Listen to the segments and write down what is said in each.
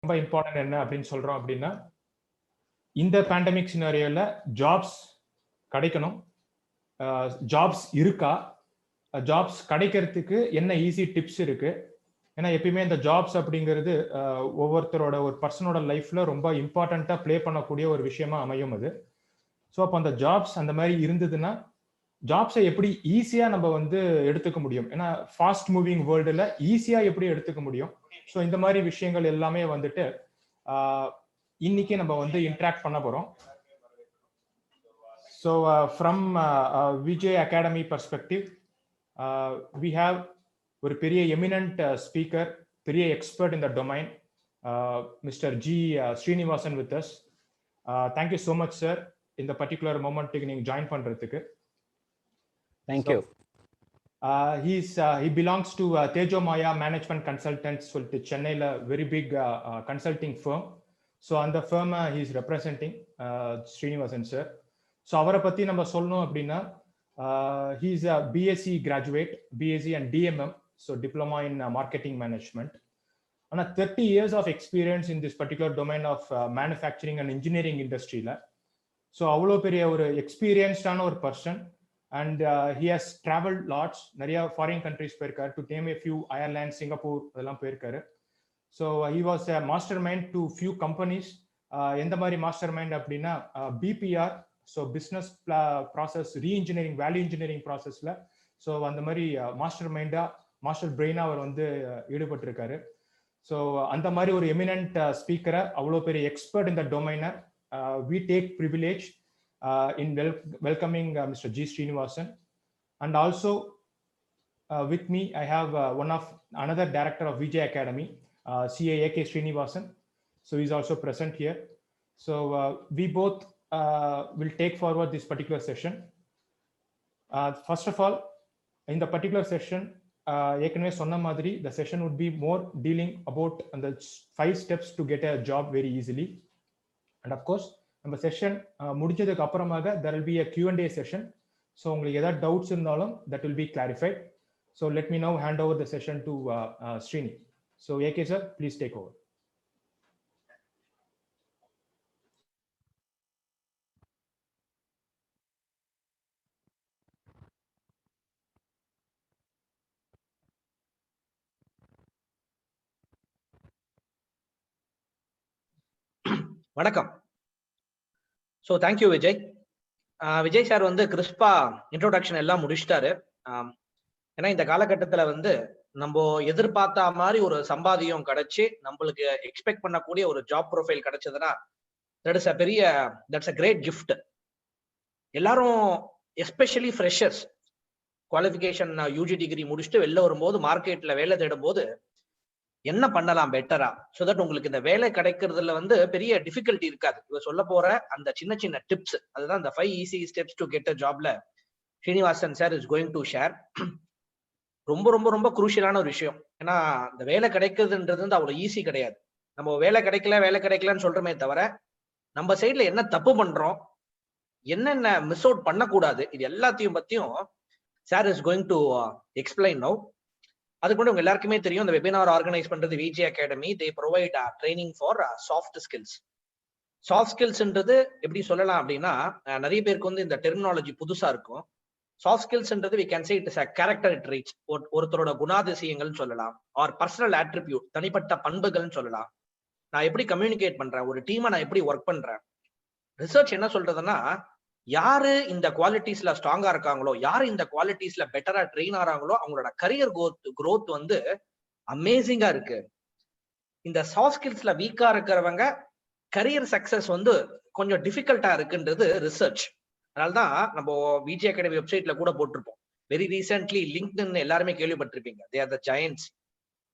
ரொம்ப இம்பார்ட்டன்ட் என்ன அப்படின்னு சொல்றோம் அப்படின்னா, இந்த பேண்டமிக் சினாரியோல ஜாப்ஸ் கிடைக்கணும், ஜாப்ஸ் இருக்கா, ஜாப்ஸ் கிடைக்கிறதுக்கு என்ன ஈஸி டிப்ஸ் இருக்கு. ஏன்னா எப்பயுமே இந்த ஜாப்ஸ் அப்படிங்கிறது ஒவ்வொருத்தரோட ஒரு பர்சனோட லைஃப்ல ரொம்ப இம்பார்ட்டண்டா ப்ளே பண்ணக்கூடிய ஒரு விஷயமா அமையும் அது. ஸோ அப்போ அந்த ஜாப்ஸ் அந்த மாதிரி இருந்ததுன்னா ஜாப்ஸை எப்படி ஈஸியா நம்ம வந்து எடுத்துக்க முடியும். ஏன்னா ஃபாஸ்ட் மூவிங் வேர்ல்டுல ஈஸியா எப்படி எடுத்துக்க முடியும். ஸோ இந்த மாதிரி விஷயங்கள் எல்லாமே வந்துட்டு இன்னைக்கு நம்ம வந்து இன்ட்ராக்ட் பண்ண போறோம். So from Vijay academy perspective we have ஒரு பெரிய எமினன்ட் ஸ்பீக்கர், பெரிய expert in the domain, mister G Srinivasan with us. Thank you so much sir இந்த பர்டிகுலர் மொமெண்ட்டுக்கு நீங்க ஜாயின் பண்றதுக்கு. Thank you. He belongs to Tejo Maya Management Consultants சொல்லிட்டு சென்னையில very big consulting firm. So அந்த firm he is representing Srinivasan sir. So அவரை பத்தி நம்ம சொல்லணும் அப்படின்னா he is a BSc graduate, BSc and DMM, so diploma in marketing management. And 30 years of experience in this particular domain of manufacturing and engineering industry la. So avlo periya or experienced ana or person, and he has traveled lots, nariya foreign countries poirkar, to name a few, Ireland, Singapore adella poirkar. So he was a mastermind to few companies. endha mari mastermind appadina BPR, so business process re-engineering, value engineering process la. So அந்த மாதிரி master மைண்டா, master பிரெயினா அவர் வந்து ஈடுபட்டிருக்காரு. So அந்த மாதிரி ஒரு eminent ஸ்பீக்கரை, அவ்வளோ பெரிய expert இந்த டொமைனை, we take privilege in welcoming Mr. G. Srinivasan. And also with me I have another director of Vijay Academy, CA AK Srinivasan. So he's also present here. So we both will take forward this particular session. First of all, in the particular session, ஏற்கனவே சொன்ன மாதிரி the session would be more dealing about the 5 steps to get a job very easily. And of course நம்ம session முடிஞ்சதுக்கு அப்புறமாக there will be a Q&A session. So உங்களுக்கு ஏதாவது doubts இருந்தாலும் that will be clarified. So let me now hand over the session to Srini. So AK sir, please take over. வணக்கம். So thank you Vijay. Vijay sir வந்து கிறிஸ்பா introduction எல்லாம் முடிச்சிட்டாரு. ஏன்னா இந்த காலகட்டத்தில் வந்து நம்ம எதிர்பார்த்த மாதிரி ஒரு சம்பாதியம் கிடைச்சி நம்மளுக்கு எக்ஸ்பெக்ட் பண்ணக்கூடிய ஒரு ஜாப் ப்ரொஃபைல் கிடைச்சதுன்னா தட்ஸ் அ கிரேட் கிஃப்ட். எல்லாரும் especially freshers qualification UG degree முடிச்சுட்டு வெளில வரும்போது மார்க்கெட்ல வேலை தேடும் போது என்ன பண்ணலாம் பெட்டரா, சோ தட் உங்களுக்கு இந்த வேலை கிடைக்கிறதுல வந்து பெரிய டிஃபிகல்ட்டி இருக்காது. இவ சொல்ல போற அந்த சின்ன சின்ன டிப்ஸ், அதுதான் இந்த 5 easy steps to get a jobல Srinivasan sir is going to share. ரொம்ப ரொம்ப ரொம்ப குரூஷியலான ஒரு விஷயம். ஏன்னா இந்த வேலை கிடைக்கிறதுன்றது வந்து அவ்வளவு ஈஸி கிடையாது. நம்ம வேலை கிடைக்கலன்னு சொல்றோமே தவிர நம்ம சைட்ல என்ன தப்பு பண்றோம், என்னென்ன மிஸ் அவுட் பண்ணக்கூடாது, இது எல்லாத்தையும் பத்தியும் sir is going to explain now. அதுக்கு முன்னாடி உங்க எல்லாருக்குமே தெரியும், இந்த வெபினார் ஆர்கனைஸ் பண்றது Vijay academy. They provide training for soft skills. Soft ஸ்கில்ஸ்ன்றது எப்படி சொல்லலாம் அப்படின்னா, நிறைய பேருக்கு வந்து இந்த டெர்மினாலஜி புதுசா இருக்கும். சாஃப்ட் ஸ்கில்ஸ்ன்றது we can say it is a character traits, ஒருத்தரோட குணாதிசயங்கள்னு சொல்லலாம், ஆர் பர்சனல் ஆட்ரிபியூட், தனிப்பட்ட பண்புகள்னு சொல்லலாம். நான் எப்படி கம்யூனிகேட் பண்றேன், ஒரு டீமை நான் எப்படி ஒர்க் பண்றேன். ரிசர்ச் என்ன சொல்றதுன்னா, யாரு இந்த குவாலிட்டிஸ்ல ஸ்ட்ராங்கா இருக்காங்களோ, யாரு இந்த குவாலிட்டிஸ்ல பெட்டரா ட்ரெயின் ஆறாங்களோ, அவங்களோட கரியர் growth வந்து அமேசிங்கா இருக்கு. இந்த சாஃப்ட் ஸ்கில்ஸ்ல வீக்கா இருக்கிறவங்க கரியர் சக்சஸ் வந்து கொஞ்சம் டிஃபிகல்ட்டா இருக்குன்றது ரிசர்ச். அதனால்தான் நம்ம விஜய் அகாடமி வெப்சைட்ல கூட போட்டிருப்போம். வெரி ரீசென்ட்லி லிங்க்டின் எல்லாருமே கேள்விப்பட்டிருப்பீங்க. They are the giants.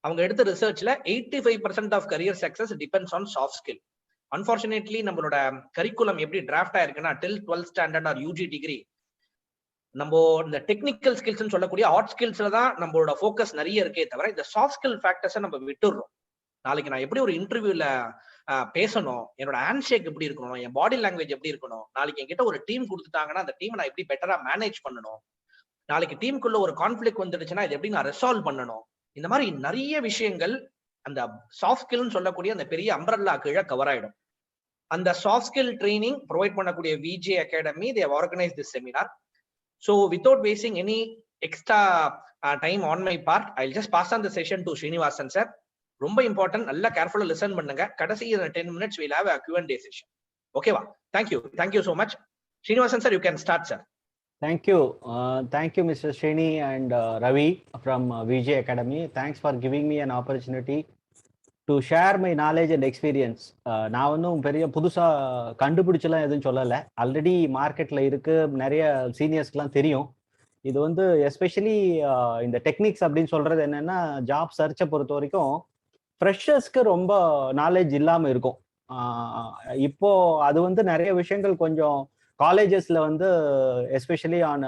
அவங்க எடுத்த ரிசர்ச்ல 85% of career success depends on soft skill. Unfortunately நம்மளோட கரிக்குலம் எப்படி டிராஃப்ட் ஆயிருக்குன்னா, till 12th standard or UG degree நம்ம இந்த டெக்னிக்கல் ஸ்கில்ஸ் சொல்லக்கூடிய ஹார்ட் ஸ்கில்ஸ்ல தான் நம்மளோட ஃபோக்கஸ் நிறைய இருக்கே தவிர இந்த சாஃப்ட் ஸ்கில் ஃபேக்டர்ஸை நம்ம விட்டுடுறோம். நாளைக்கு நான் எப்படி ஒரு இன்டர்வியூல பேசணும், என்னோட ஹேண்ட் ஷேக் எப்படி இருக்கணும், என் பாடி லாங்குவேஜ் எப்படி இருக்கணும், நாளைக்கு என்கிட்ட ஒரு டீம் கொடுத்துட்டாங்கன்னா அந்த டீம் நான் எப்படி பெட்டரா மேனேஜ் பண்ணணும், நாளைக்கு டீமுக்குள்ள ஒரு கான்ஃபிளிக் வந்துடுச்சுன்னா இது எப்படி நான் ரெசால்வ் பண்ணணும், இந்த மாதிரி நிறைய விஷயங்கள் அந்த சாஃப்ட் ஸ்கில்னு சொல்லக்கூடிய அந்த பெரிய அம்பரல்லா கீழே கவர் ஆயிடும். அந்த சாஃப்ட் ஸ்கில் ட்ரைனிங் ப்ரொவைட் பண்ணக்கூடிய VJ academy they have organised this seminar. So without wasting any extra time on my part, I will just pass on the session to Srinivasan sir. ரொம்ப important, நல்லா கேர்ஃபுல்லா listen பண்ணுங்க. கடைசி 10 minutes we'll have a Q&A session. ஓகேவா? thank you so much. Srinivasan sir, you can start sir. Thank you, Mr. Srini and Ravi from VJ Academy. Thanks for giving me an opportunity to share my knowledge and experience. நான் ஒன்றும் பெரிய புதுசாக கண்டுபிடிச்சலாம் எதுவும் சொல்லலை, already மார்க்கெட்டில் இருக்கு, நிறைய சீனியர்ஸ்க்குலாம் தெரியும். இது வந்து எஸ்பெஷலி இந்த டெக்னிக்ஸ் அப்படின்னு சொல்றது என்னன்னா, ஜாப் சர்ச்சை பொறுத்த வரைக்கும் ஃப்ரெஷர்ஸ்க்கு ரொம்ப நாலேஜ் இல்லாமல் இருக்கும். இப்போ அது வந்து நிறைய விஷயங்கள் கொஞ்சம் காலேஜஸ்ல வந்து எஸ்பெஷலி ஆன்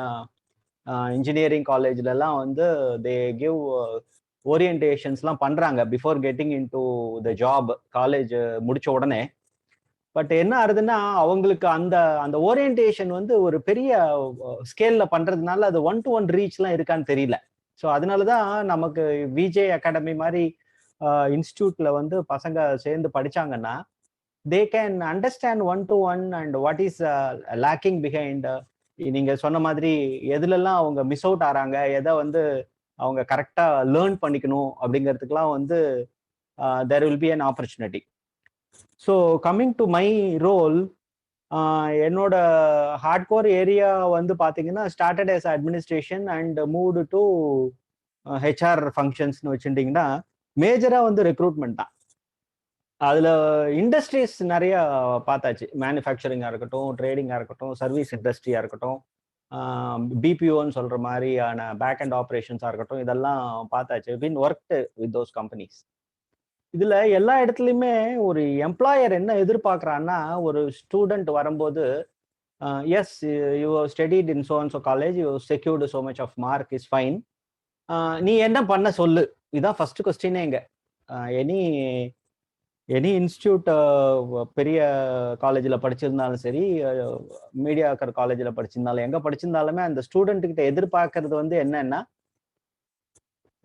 இன்ஜினியரிங் காலேஜ்லலாம் வந்து தே கிவ் ஓரியன்டேஷன்ஸ்லாம் பண்றாங்க before getting in to the job, college முடிச்ச உடனே. பட் என்ன ஆகுதுன்னா, அவங்களுக்கு அந்த அந்த ஓரியன்டேஷன் வந்து ஒரு பெரிய ஸ்கேல்ல பண்றதுனால அது 1-to-1 ரீச்லாம் இருக்கான்னு தெரியல. ஸோ அதனாலதான் நமக்கு விஜே அகாடமி மாதிரி இன்ஸ்டியூட்ல வந்து பசங்க சேர்ந்து படிச்சாங்கன்னா they can understand 1-to-1 and what is lacking behind. நீங்க சொன்ன மாதிரி எதுலெல்லாம் அவங்க மிஸ் அவுட் ஆறாங்க, எதை வந்து அவங்க கரெக்டா லேர்ன் பண்ணிக்கணும் அப்படிங்கிறதுக்கெல்லாம் வந்து there will be an opportunity. So coming to my role, என்னோட ஹார்ட்கோர் ஏரியா வந்து பாத்தீங்கன்னா started as administration and moved to HR functionsனு வச்சுட்டீங்கன்னா மேஜரா வந்து ரெக்ரூட்மெண்ட் தான். அதுல இண்டஸ்ட்ரீஸ் நிறைய பார்த்தாச்சு, மேனுஃபேக்சரிங்கா இருக்கட்டும், ட்ரேடிங்கா இருக்கட்டும், சர்வீஸ் இண்டஸ்ட்ரியா இருக்கட்டும், பிபிஓன்னு சொல்ற மாதிரியான பேக் அண்ட் ஆப்ரேஷன்ஸா இருக்கட்டும், இதெல்லாம் பார்த்தாச்சு. பின் ஒர்க்டு வித் தோஸ் கம்பெனிஸ். இதுல எல்லா இடத்துலையுமே ஒரு எம்ப்ளாயர் என்ன எதிர்பார்க்கறான்னா, ஒரு ஸ்டூடெண்ட் வரும்போது as you studied in so and so college, you secured so much of mark is fine, நீ என்ன பண்ண சொல்லு, இதுதான் ஃபர்ஸ்ட் கொஸ்டினே. இங்க எனி இன்ஸ்டியூட் பெரிய காலேஜில் படிச்சிருந்தாலும் சரி, மீடியாக்கர் காலேஜில் படிச்சிருந்தாலும், எங்கே படிச்சிருந்தாலுமே அந்த ஸ்டூடெண்ட் கிட்ட எதிர்பார்க்கறது வந்து என்னன்னா,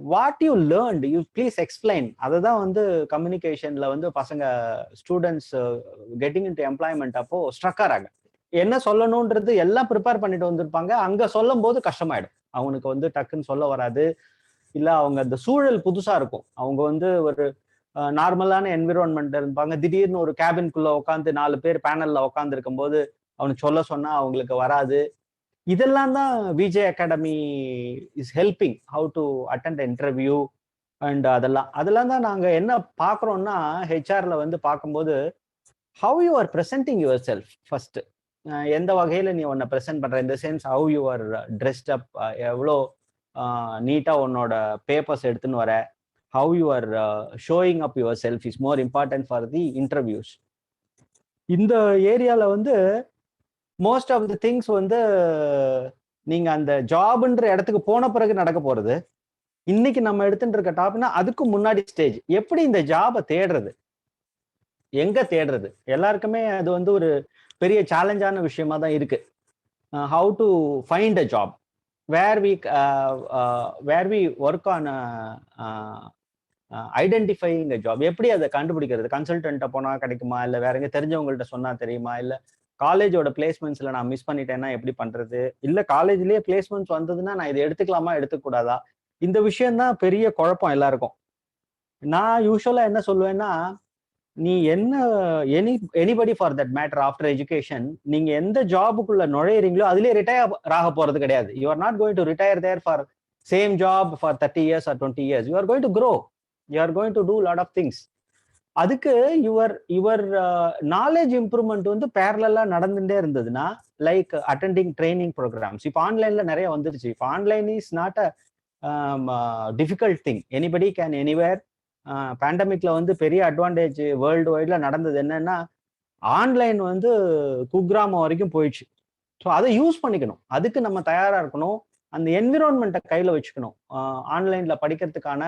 what you learned you please explain. அதை தான் வந்து கம்யூனிகேஷன்ல வந்து பசங்க ஸ்டூடெண்ட்ஸ் கெட்டிங் இன்டு எம்ப்ளாய்மெண்ட் அப்போ ஸ்ட்ரக் ஆறாங்க. என்ன சொல்லணும்ன்றது எல்லாம் ப்ரிப்பேர் பண்ணிட்டு வந்திருப்பாங்க, அங்கே சொல்லும் போது கஷ்டமாயிடும், அவனுக்கு வந்து டக்குன்னு சொல்ல வராது. இல்லை அவங்க அந்த சூழல் புதுசா இருக்கும், அவங்க வந்து ஒரு நார்மலான என்விரான்மெண்ட் இருப்பாங்க, திடீர்னு ஒரு கேபின்குள்ள உட்காந்து 4 பேர் பேனல்ல உட்காந்து இருக்கும் போது அவனுக்கு சொல்ல சொன்னா அவங்களுக்கு வராது. இதெல்லாம் தான் VJ academy is helping how to attend interview and அதெல்லாம் தான் நாங்க என்ன பாக்குறோம்னா, ஹெச்ஆர்ல வந்து பார்க்கும்போது how you are presenting yourself first, எந்த வகையில நீ உன்னை பிரசன்ட் பண்ற, இந்த sense how you are dressed up, எவ்வளோ நீட்டா உன்னோட பேப்பர்ஸ் எடுத்துன்னு வர, how you are showing up yourself is more important for the interviews. இந்த ஏரியால வந்து மோஸ்ட் ஆஃப் தி திங்ஸ் வந்து நீங்க அந்த ஜாப்ன்ற இடத்துக்கு போன பிறகு நடக்க போறது. இன்னைக்கு நம்ம எடுத்துட்டு இருக்க டாப்னா அதுக்கு முன்னாடி ஸ்டேஜ், எப்படி இந்த ஜாபை தேடுறது, எங்க தேடுறது, எல்லாருக்குமே அது வந்து ஒரு பெரிய சேலஞ்சான விஷயமா தான் இருக்கு. How to find a job, where we work on identifying job, எப்படி அதை கண்டுபிடிக்கிறது, கன்சல்டன்ட்ட போனா கிடைக்குமா, இல்லை வேற எங்க தெரிஞ்சவங்கள்ட்ட சொன்னா தெரியுமா, இல்லை காலேஜோட பிளேஸ்மெண்ட்ஸ்ல நான் மிஸ் பண்ணிட்டேன்னா எப்படி பண்றது, இல்லை காலேஜ்லயே பிளேஸ்மெண்ட்ஸ் வந்ததுன்னா நான் இதை எடுத்துக்கலாமா எடுத்துக்கூடாதா, இந்த விஷயம் தான் பெரிய குழப்பம் எல்லாருக்கும். நான் யூஸ்வலா என்ன சொல்லுவேன்னா, நீ என்ன anybody for that matter after education, நீங்க எந்த ஜாபுக்குள்ள நுழையிறீங்களோ அதுலயே ரிட்டையர் ஆக போறது கிடையாது. You are not going to retire there for same job for 30 years or 20 years. You are going to grow, you are going to do lot of things. அதுக்கு your knowledge improvement வந்து பேரலா நடந்துட்டே இருந்ததுன்னா, like attending training programs. இப்போ ஆன்லைன்ல நிறைய வந்துருச்சு. இப்போ online is not a difficult thing, anybody can anywhere. பேண்டமிக்ல வந்து பெரிய அட்வான்டேஜ் வேர்ல்டு வைட்ல நடந்தது என்னன்னா, ஆன்லைன் வந்து குக்கிராமம் வரைக்கும் போயிடுச்சு. ஸோ அதை யூஸ் பண்ணிக்கணும், அதுக்கு நம்ம தயாரா இருக்கணும், அந்த என்விரான்மெண்ட்டை கையில வச்சுக்கணும். ஆன்லைன்ல படிக்கிறதுக்கான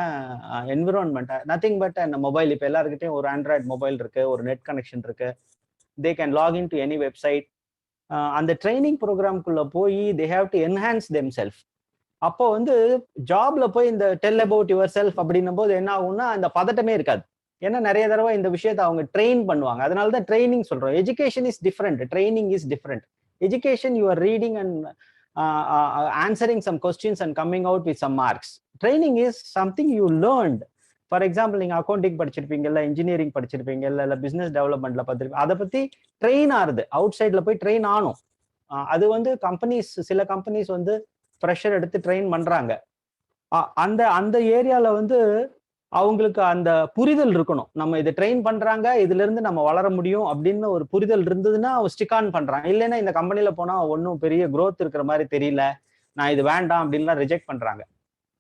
என்விரான்மெண்ட்டை, நத்திங் பட் அந்த மொபைல். இப்போ எல்லாருக்கிட்டையும் ஒரு ஆண்ட்ராய்டு மொபைல் இருக்கு, ஒரு நெட் கனெக்ஷன் இருக்கு, they can login to any website. அந்த ட்ரைனிங் ப்ரோக்ராம்குள்ள போய் they have to enhance them self. அப்போ வந்து ஜாப்ல போய் இந்த டெல் அபவுட் யுவர் செல்ஃப் அப்படின்னும் போது என்ன ஆகும்னா அந்த பதட்டமே இருக்காது. ஏன்னா நிறைய தடவை இந்த விஷயத்தை அவங்க ட்ரெயின் பண்ணுவாங்க. அதனாலதான் ட்ரைனிங் சொல்றோம். Education is different, training is different. Education you are reading and answering some questions and coming out with some marks. Training is something you learned. For example, நீங்க அக்கௌண்டிங் படிச்சிருப்பீங்க, இல்ல இன்ஜினியரிங் படிச்சிருப்பீங்க, இல்ல business டெவலப்மெண்ட்ல பார்த்துருப்பீங்க. அதை பத்தி train ஆறுது, out சைட்ல போய் ட்ரெயின் ஆனும். அது வந்து கம்பெனிஸ், சில கம்பெனிஸ் வந்து ப்ரெஷர் எடுத்து ட்ரெயின் பண்றாங்க. அந்த அந்த ஏரியால வந்து அவங்களுக்கு அந்த புரிதல் இருக்கணும். நம்ம இதை ட்ரெயின் பண்றாங்க, இதுல இருந்து நம்ம வளர முடியும் அப்படின்னு ஒரு புரிதல் இருந்ததுன்னா அவன் ஸ்டிக் ஆன் பண்றான். இல்லைன்னா இந்த கம்பெனில போனா ஒன்னும் பெரிய growth இருக்கிற மாதிரி தெரியல, நான் இது வேண்டாம் அப்படின்லாம் ரிஜெக்ட் பண்றாங்க.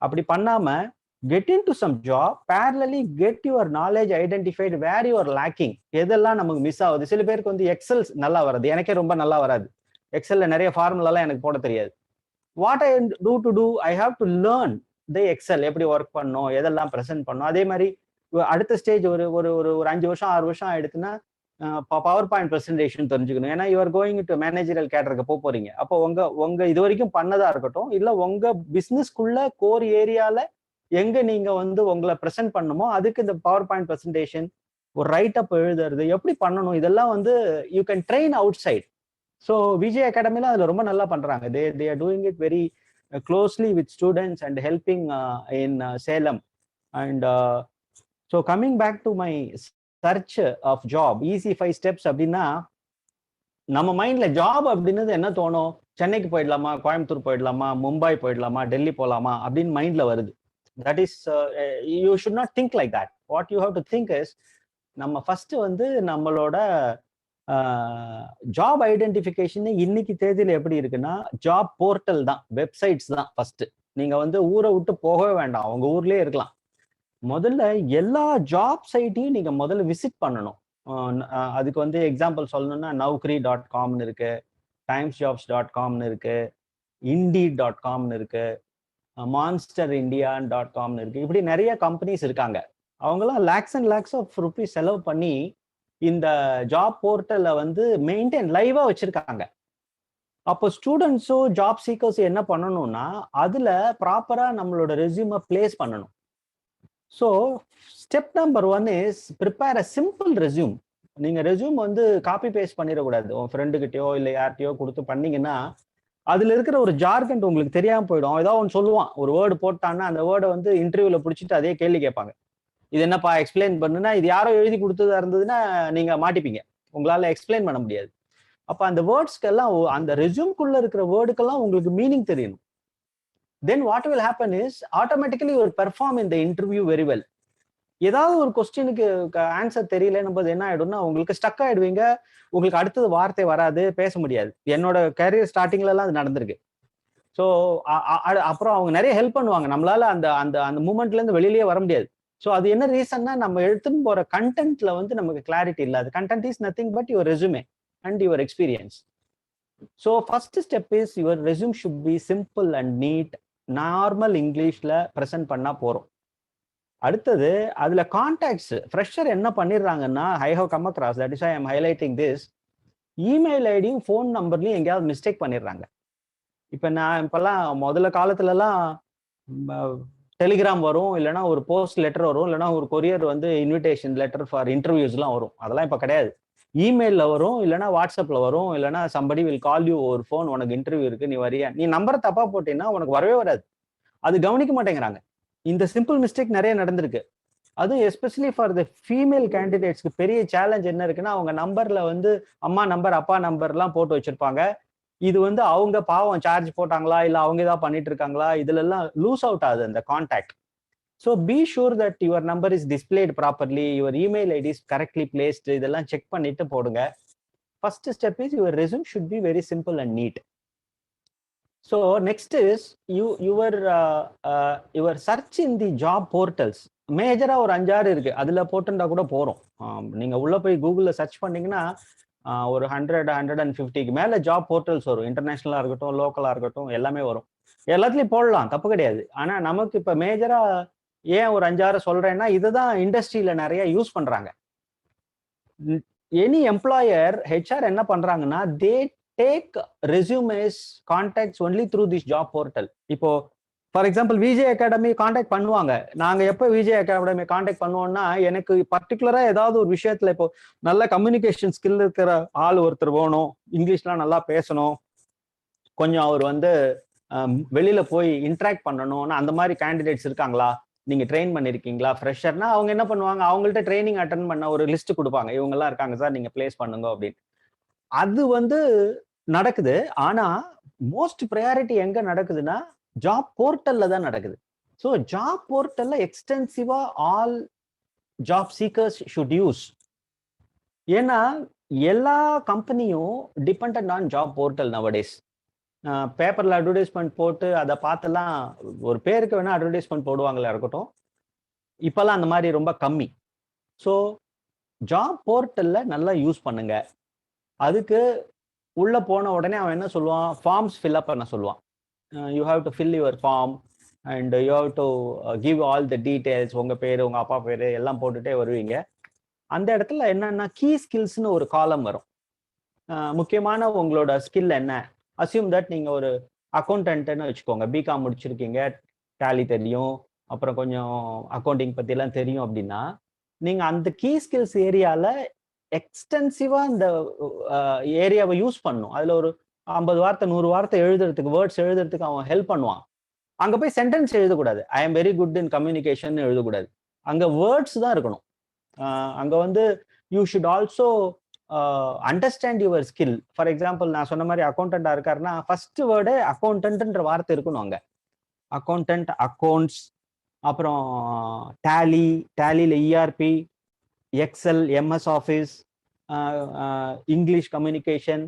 அப்படி பண்ணாம get into some job, parallelly get your knowledge identified where you are lacking. எதெல்லாம் நமக்கு மிஸ் ஆகுது. சில பேருக்கு வந்து எக்ஸல் நல்லா வராது, எனக்கே ரொம்ப நல்லா வராது. எக்ஸல்ல நிறைய ஃபார்முலாலாம் எனக்கு போட தெரியாது. What I do I have to learn the Excel, எப்படி ஒர்க் பண்ணணும், எதெல்லாம் ப்ரெசென்ட் பண்ணணும். அதே மாதிரி அடுத்த ஸ்டேஜ் ஒரு ஒரு ஒரு 5 வருஷம் 6 வருஷம் ஆயிடுச்சுன்னா பவர் பாயிண்ட் ப்ரெசன்டேஷன் தெரிஞ்சுக்கணும். ஏன்னா யூஆர் கோயிங் டு மேனேஜரல் கேடருக்கு போறீங்க. அப்போ உங்க இது வரைக்கும் பண்ணதா இருக்கட்டும், இல்ல உங்க பிசினஸ்க்குள்ள கோர் ஏரியால எங்க நீங்க வந்து உங்களை ப்ரெசென்ட் பண்ணணுமோ அதுக்கு இந்த பவர் பாயிண்ட் ப்ரெசன்டேஷன், ஒரு ரைட் அப் எழுதுறது, எப்படி பண்ணணும், இதெல்லாம் வந்து you can train outside. So Vijay அகாடமில அதுல ரொம்ப நல்லா பண்றாங்க. they are doing it very closely with students and helping in Salem. And so coming back to my search of job, easy 5 steps அப்படின்னா, நம்ம மைண்ட்ல ஜாப் அப்படின்னது என்ன தோணும்? சென்னைக்கு போயிடலாமா, கோயம்புத்தூர் போயிடலாமா, மும்பை போயிடலாமா, டெல்லி போலாமா அப்படின்னு மைண்ட்ல வருது. That is you should not think like that. What you have to think is, நம்ம ஃபர்ஸ்ட் வந்து நம்மளோட ஜாப் ஐடென்டிஃபிகேஷன் இன்னைக்கு தேதியில எப்படி இருக்குன்னா, ஜாப் போர்ட்டல் தான், வெப்சைட்ஸ் தான் ஃபர்ஸ்ட். நீங்க வந்து ஊரை விட்டு போகவே வேண்டாம், உங்க ஊர்லயே இருக்கலாம். முதல்ல எல்லா ஜாப் சைட்டையும் நீங்க முதல்ல விசிட் பண்ணணும். அதுக்கு வந்து எக்ஸாம்பிள் சொல்லணும்னா Naukri.comனு இருக்கு, timesjobs.comனு இருக்கு, Indeed.comனு இருக்கு, monsterindia.comனு இருக்கு. இப்படி நிறைய கம்பெனிஸ் இருக்காங்க. அவங்களாம் lakhs and lakhs of rupees செலவு பண்ணி இந்த ஜாப் போர்ட்டலை வந்து மெயின்டைன் லைவா வச்சிருக்காங்க. அப்போ ஸ்டூடெண்ட்ஸோ ஜாப் சீக்கர்ஸ் என்ன பண்ணணும்னா அதுல ப்ராப்பரா நம்மளோட ரெஸ்யூமை பிளேஸ் பண்ணணும். So step number 1 is prepare a simple resume. நீங்க ரெஸ்யூம் வந்து காப்பி பேஸ்ட் பண்ணிடக்கூடாது. உங்க ஃப்ரெண்டுகிட்டயோ இல்லை யார்கிட்டயோ கொடுத்து பண்ணீங்கன்னா அதுல இருக்கிற ஒரு ஜார்கண்ட் உங்களுக்கு தெரியாம போயிடும். ஏதாவது ஒன்று சொல்லுவான், ஒரு வேர்டு போட்டான்னா அந்த வேர்டை வந்து இன்டர்வியூல பிடிச்சிட்டு அதே கேள்வி கேட்பாங்க. இது என்னப்பா எக்ஸ்பிளைன் பண்ணுன்னா, இது யாரோ எழுதி கொடுத்ததா இருந்ததுன்னா நீங்க மாட்டிப்பீங்க, உங்களால எக்ஸ்பிளைன் பண்ண முடியாது. அப்ப அந்த வேர்ட்ஸ்க்கெல்லாம், அந்த ரெஸ்யூம்குள்ள இருக்கிற வேர்டுக்கெல்லாம் உங்களுக்கு மீனிங் தெரியணும். Then what will happen is automatically you perform in the interview very well. ஏதாவது ஒரு கொஸ்டினுக்கு ஆன்சர் தெரியலன்னும் போது என்ன ஆயிடும்னா உங்களுக்கு ஸ்டக் ஆயிடுவீங்க, உங்களுக்கு அடுத்தது வார்த்தை வராது, பேச முடியாது. என்னோட கேரியர் ஸ்டார்டிங்ல எல்லாம் அது நடந்திருக்கு. ஸோ அப்புறம் அவங்க நிறைய ஹெல்ப் பண்ணுவாங்க, நம்மளால அந்த அந்த அந்த மூமெண்ட்ல இருந்து வெளியிலேயே வர முடியாது. ஸோ அது என்ன ரீசன்னா, நம்ம எடுத்துன்னு போற கண்டென்ட்ல வந்து நமக்கு கிளாரிட்டி இல்லை. அது content is nothing but your resume and your experience. So first step is your resume should be simple and neat, normal இங்கிலீஷ்ல ப்ரெசென்ட் பண்ணா போறோம். அடுத்தது அதுல கான்டாக்ட்ஸ். ஃப்ரெஷர் என்ன பண்ணிடுறாங்கன்னா, I have come across, that is I am highlighting this, email ஐடியும் phone நம்பர்லையும் எங்கேயாவது மிஸ்டேக் பண்ணிடுறாங்க. இப்ப நான் இப்பெல்லாம் முதல்ல காலத்துல எல்லாம் டெலிகிராம் வரும், இல்லைன்னா ஒரு போஸ்ட் லெட்டர் வரும், இல்லைன்னா ஒரு கொரியர் வந்து இன்விடேஷன் லெட்டர் ஃபார் இன்டர்வியூஸ்லாம் வரும். அதெல்லாம் இப்ப கிடையாது. இமெயில்ல வரும், இல்லைன்னா வாட்ஸ்அப்ல வரும், இல்லைன்னா சம்படி வில் கால் யூ ஒரு ஃபோன், உனக்கு இன்டர்வியூ இருக்கு நீ வரியா, நீ நம்பரை தப்பா போட்டீங்கன்னா உனக்கு வரவே வராது. அது கவனிக்க மாட்டேங்கிறாங்க. இந்த சிம்பிள் மிஸ்டேக் நிறைய நடந்திருக்கு. அதுவும் எஸ்பெஷலி ஃபார் த ஃபீமேல் கேண்டிடேட்ஸ்க்கு பெரிய சேலஞ்ச் என்ன இருக்குன்னா, அவங்க நம்பர்ல வந்து அம்மா நம்பர் அப்பா நம்பர்லாம் போட்டு வச்சிருப்பாங்க. இது வந்து அவங்க பாவம் சார்ஜ் போட்டாங்களா இல்ல அவங்க ஏதாவது பண்ணிட்டு இருக்காங்களா, இதுல எல்லாம் லூஸ் அவுட் ஆகுது அந்த contact. So be sure that your number is displayed properly, your email ID is correctly placed, இதெல்லாம் செக் பண்ணிட்டு போடுங்க. First step is your resume should be very simple and neat. So next is your search in the job portals. மேஜரா ஒரு 5-6 இருக்கு, அதுல போட்டுட்டா கூட போறோம். நீங்க உள்ள போய் கூகுள்ல சர்ச் பண்ணீங்கன்னா ஒரு 100-150க்கு மேல ஜாப் போர்ட்டல்ஸ் வரும். இன்டர்நேஷனலா இருக்கட்டும், லோக்கலா இருக்கட்டும், எல்லாமே வரும். எல்லாத்துலயும் போடலாம், தப்பு கிடையாது. ஆனா நமக்கு இப்ப மேஜரா ஏன் ஒரு 5-6 சொல்றேன்னா, இதுதான் இண்டஸ்ட்ரியில நிறைய யூஸ் பண்றாங்க. எனி எம்ப்ளாயர் ஹெச்ஆர் என்ன பண்றாங்கன்னா, they take resumes contacts only through this job portal. இப்போ for example Vijay academy contact பண்ணுவாங்க. நாங்க எப்போ விஜே அகாடமி காண்டாக்ட் பண்ணுவோம்னா, எனக்கு பர்டிகுலரா ஏதாவது ஒரு விஷயத்துல இப்போ நல்ல கம்யூனிகேஷன் ஸ்கில் இருக்கிற ஆள் ஒருத்தர் வேணும், இங்கிலீஷ்லாம் நல்லா பேசணும், கொஞ்சம் அவர் வந்து வெளியில போய் இன்ட்ராக்ட் பண்ணணும்னா அந்த மாதிரி கேண்டிடேட்ஸ் இருக்காங்களா, நீங்க ட்ரெயின் பண்ணிருக்கீங்களா, ஃப்ரெஷர்னா அவங்க என்ன பண்ணுவாங்க, அவங்கள்ட்ட ட்ரைனிங் அட்டன் பண்ண ஒரு லிஸ்ட் கொடுப்பாங்க, இவங்க எல்லாம் இருக்காங்க சார் நீங்க பிளேஸ் பண்ணுங்க அப்படின்னு. அது வந்து நடக்குது. ஆனா மோஸ்ட் ப்ரையாரிட்டி எங்க நடக்குதுன்னா ஜாப் போர்ட்டல்ல தான் நடக்குது. ஸோ ஜாப் போர்ட்டல்ல எக்ஸ்டென்சிவா all job seekers should use. ஏன்னா எல்லா கம்பெனியும் depend on job portal nowadays. பேப்பர்ல அட்வர்டைஸ்மெண்ட் போட்டு அதை பார்த்தெல்லாம் ஒரு பேருக்கு வேணா அட்வர்டைஸ்மெண்ட் போடுவாங்களா இருக்கட்டும், இப்பெல்லாம் அந்த மாதிரி ரொம்ப கம்மி. ஸோ ஜாப் போர்ட்டல்ல நல்லா யூஸ் பண்ணுங்க. அதுக்கு உள்ள போன உடனே அவன் என்ன சொல்லுவான், ஃபார்ம்ஸ் ஃபில்அப் பண்ண சொல்லுவான். You have to fill your form and you have to give all the details, உங்க பேரு உங்க அப்பா பேரு எல்லாம் போட்டுட்டே வருவீங்க. அந்த இடத்துல என்னன்னா கீ ஸ்கில்ஸ்னு ஒரு காலம் வரும். முக்கியமான உங்களோட ஸ்கில் என்ன, அசியூம் தட் நீங்க ஒரு அக்கௌண்டன்ட்னு வச்சுக்கோங்க, பிகாம் முடிச்சிருக்கீங்க, டேலி தெரியும், அப்புறம் கொஞ்சம் அக்கௌண்டிங் பத்தி எல்லாம் தெரியும் அப்படின்னா, நீங்க அந்த கீ ஸ்கில்ஸ் ஏரியால எக்ஸ்டென்சிவா இந்த ஏரியாவை யூஸ் பண்ணும். அதுல ஒரு 50 வார்த்தை 100 வார்த்தை எழுதுறதுக்கு, வேர்ட்ஸ் எழுதுறதுக்கு அவன் ஹெல்ப் பண்ணுவான். அங்க போய் சென்டென்ஸ் எழுதக்கூடாது, ஐ am very good in communication எழுதக்கூடாது, அங்க வேர்ட்ஸ் தான் இருக்கணும். அங்க வந்து you should also understand your skill. For example நான் சொன்ன மாதிரி அக்கௌண்டண்டா இருக்காருன்னா ஃபர்ஸ்ட் வேர்டு அக்கௌண்டன்ட்ன்ற வார்த்தை இருக்கணும் அங்க. அக்கௌண்டன்ட், அக்கௌண்ட்ஸ், அப்புறம் டேலி, டேலியில ERP, Excel, MS Office, English communication,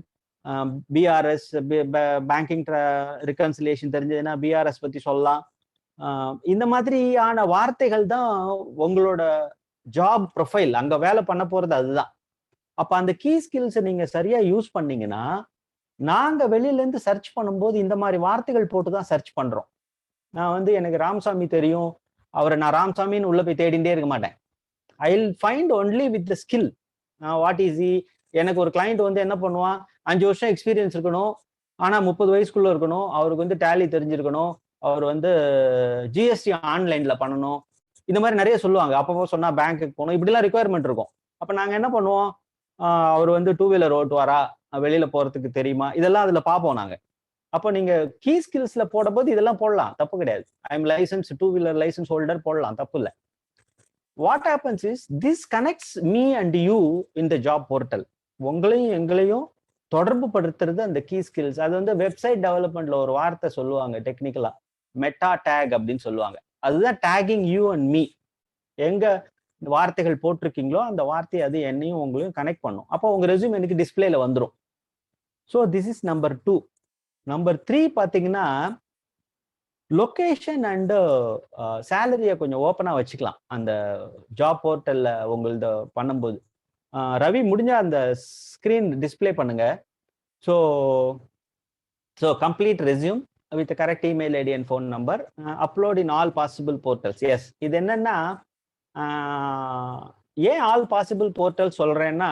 BRS, banking reconciliation தெரிஞ்சதுன்னா பிஆர்எஸ் பத்தி சொல்லலாம். இந்த மாதிரியான வார்த்தைகள் தான் உங்களோட ஜாப் ப்ரொஃபைல், அங்க வேலை பண்ண போறது அதுதான். அப்ப அந்த கீ ஸ்கில்ஸை நீங்க சரியா யூஸ் பண்ணீங்கன்னா, நாங்க வெளியில இருந்து சர்ச் பண்ணும்போது இந்த மாதிரி வார்த்தைகள் போட்டுதான் சர்ச் பண்றோம். நான் வந்து எனக்கு ராமசாமி தெரியும், அவரை நான் ராமசாமின்னு உள்ள போய் தேடிண்டே இருக்க மாட்டேன். I will find only with the skill. What is he. எனக்கு ஒரு கிளைண்ட் வந்து என்ன பண்ணுவான், 5 வருஷம் எக்ஸ்பீரியன்ஸ் இருக்கணும், ஆனா 30 வயசுக்குள்ள இருக்கணும், அவருக்கு வந்து டேலி தெரிஞ்சிருக்கணும், அவர் வந்து ஜிஎஸ்டி ஆன்லைன்ல பண்ணணும், இந்த மாதிரி நிறைய சொல்லுவாங்க. அப்பப்போ சொன்னா பேங்க்குக்கு போகணும், இப்படிலாம் ரிக்குவயர்மெண்ட் இருக்கும். அப்ப நாங்க என்ன பண்ணுவோம், அவர் வந்து 2 வீலர் ஓட்டுவாரா, வெளியில போறதுக்கு தெரியுமா, இதெல்லாம் அதுல பார்ப்போம் நாங்க. அப்போ நீங்க கீ ஸ்கில்ஸ்ல போடும்போது இதெல்லாம் போடலாம், தப்பு கிடையாது. I am licence 2 wheeler licence holder போடலாம், தப்பு இல்லை. What happens is this connects me and you in the job portal. உங்களையும் எங்களையும் தொடர்பு படுத்துறது அந்த கீ ஸ்கில்ஸ். அது வந்து வெப்சைட் டெவலப்மெண்ட்ல ஒரு வார்த்தை சொல்லுவாங்க டெக்னிக்கலா, மெட்டா டேக் அப்படின்னு சொல்லுவாங்க. அதுதான் டேகிங் யூ அண்ட் மீ. எங்க வார்த்தைகள் போட்டிருக்கீங்களோ அந்த வார்த்தையை அது என்னையும் உங்களையும் கனெக்ட் பண்ணும். அப்போ உங்க ரெஸ்யூம் எனக்கு டிஸ்பிளேல வந்துடும். So this is number 2. Number 3 பார்த்தீங்கன்னா, லொகேஷன் அண்ட் சேலரியை கொஞ்சம் ஓப்பனா வச்சுக்கலாம் அந்த ஜாப் போர்ட்டல்ல உங்களது பண்ணும்போது. ரவி முடிஞ்சா அந்த ஸ்கிரீன் டிஸ்பிளே பண்ணுங்க. So complete resume with the correct email ID and phone number, upload in all possible portals. Yes, இது என்னன்னா, ஏன் ஆல் பாசிபிள் போர்ட்டல் சொல்றேன்னா,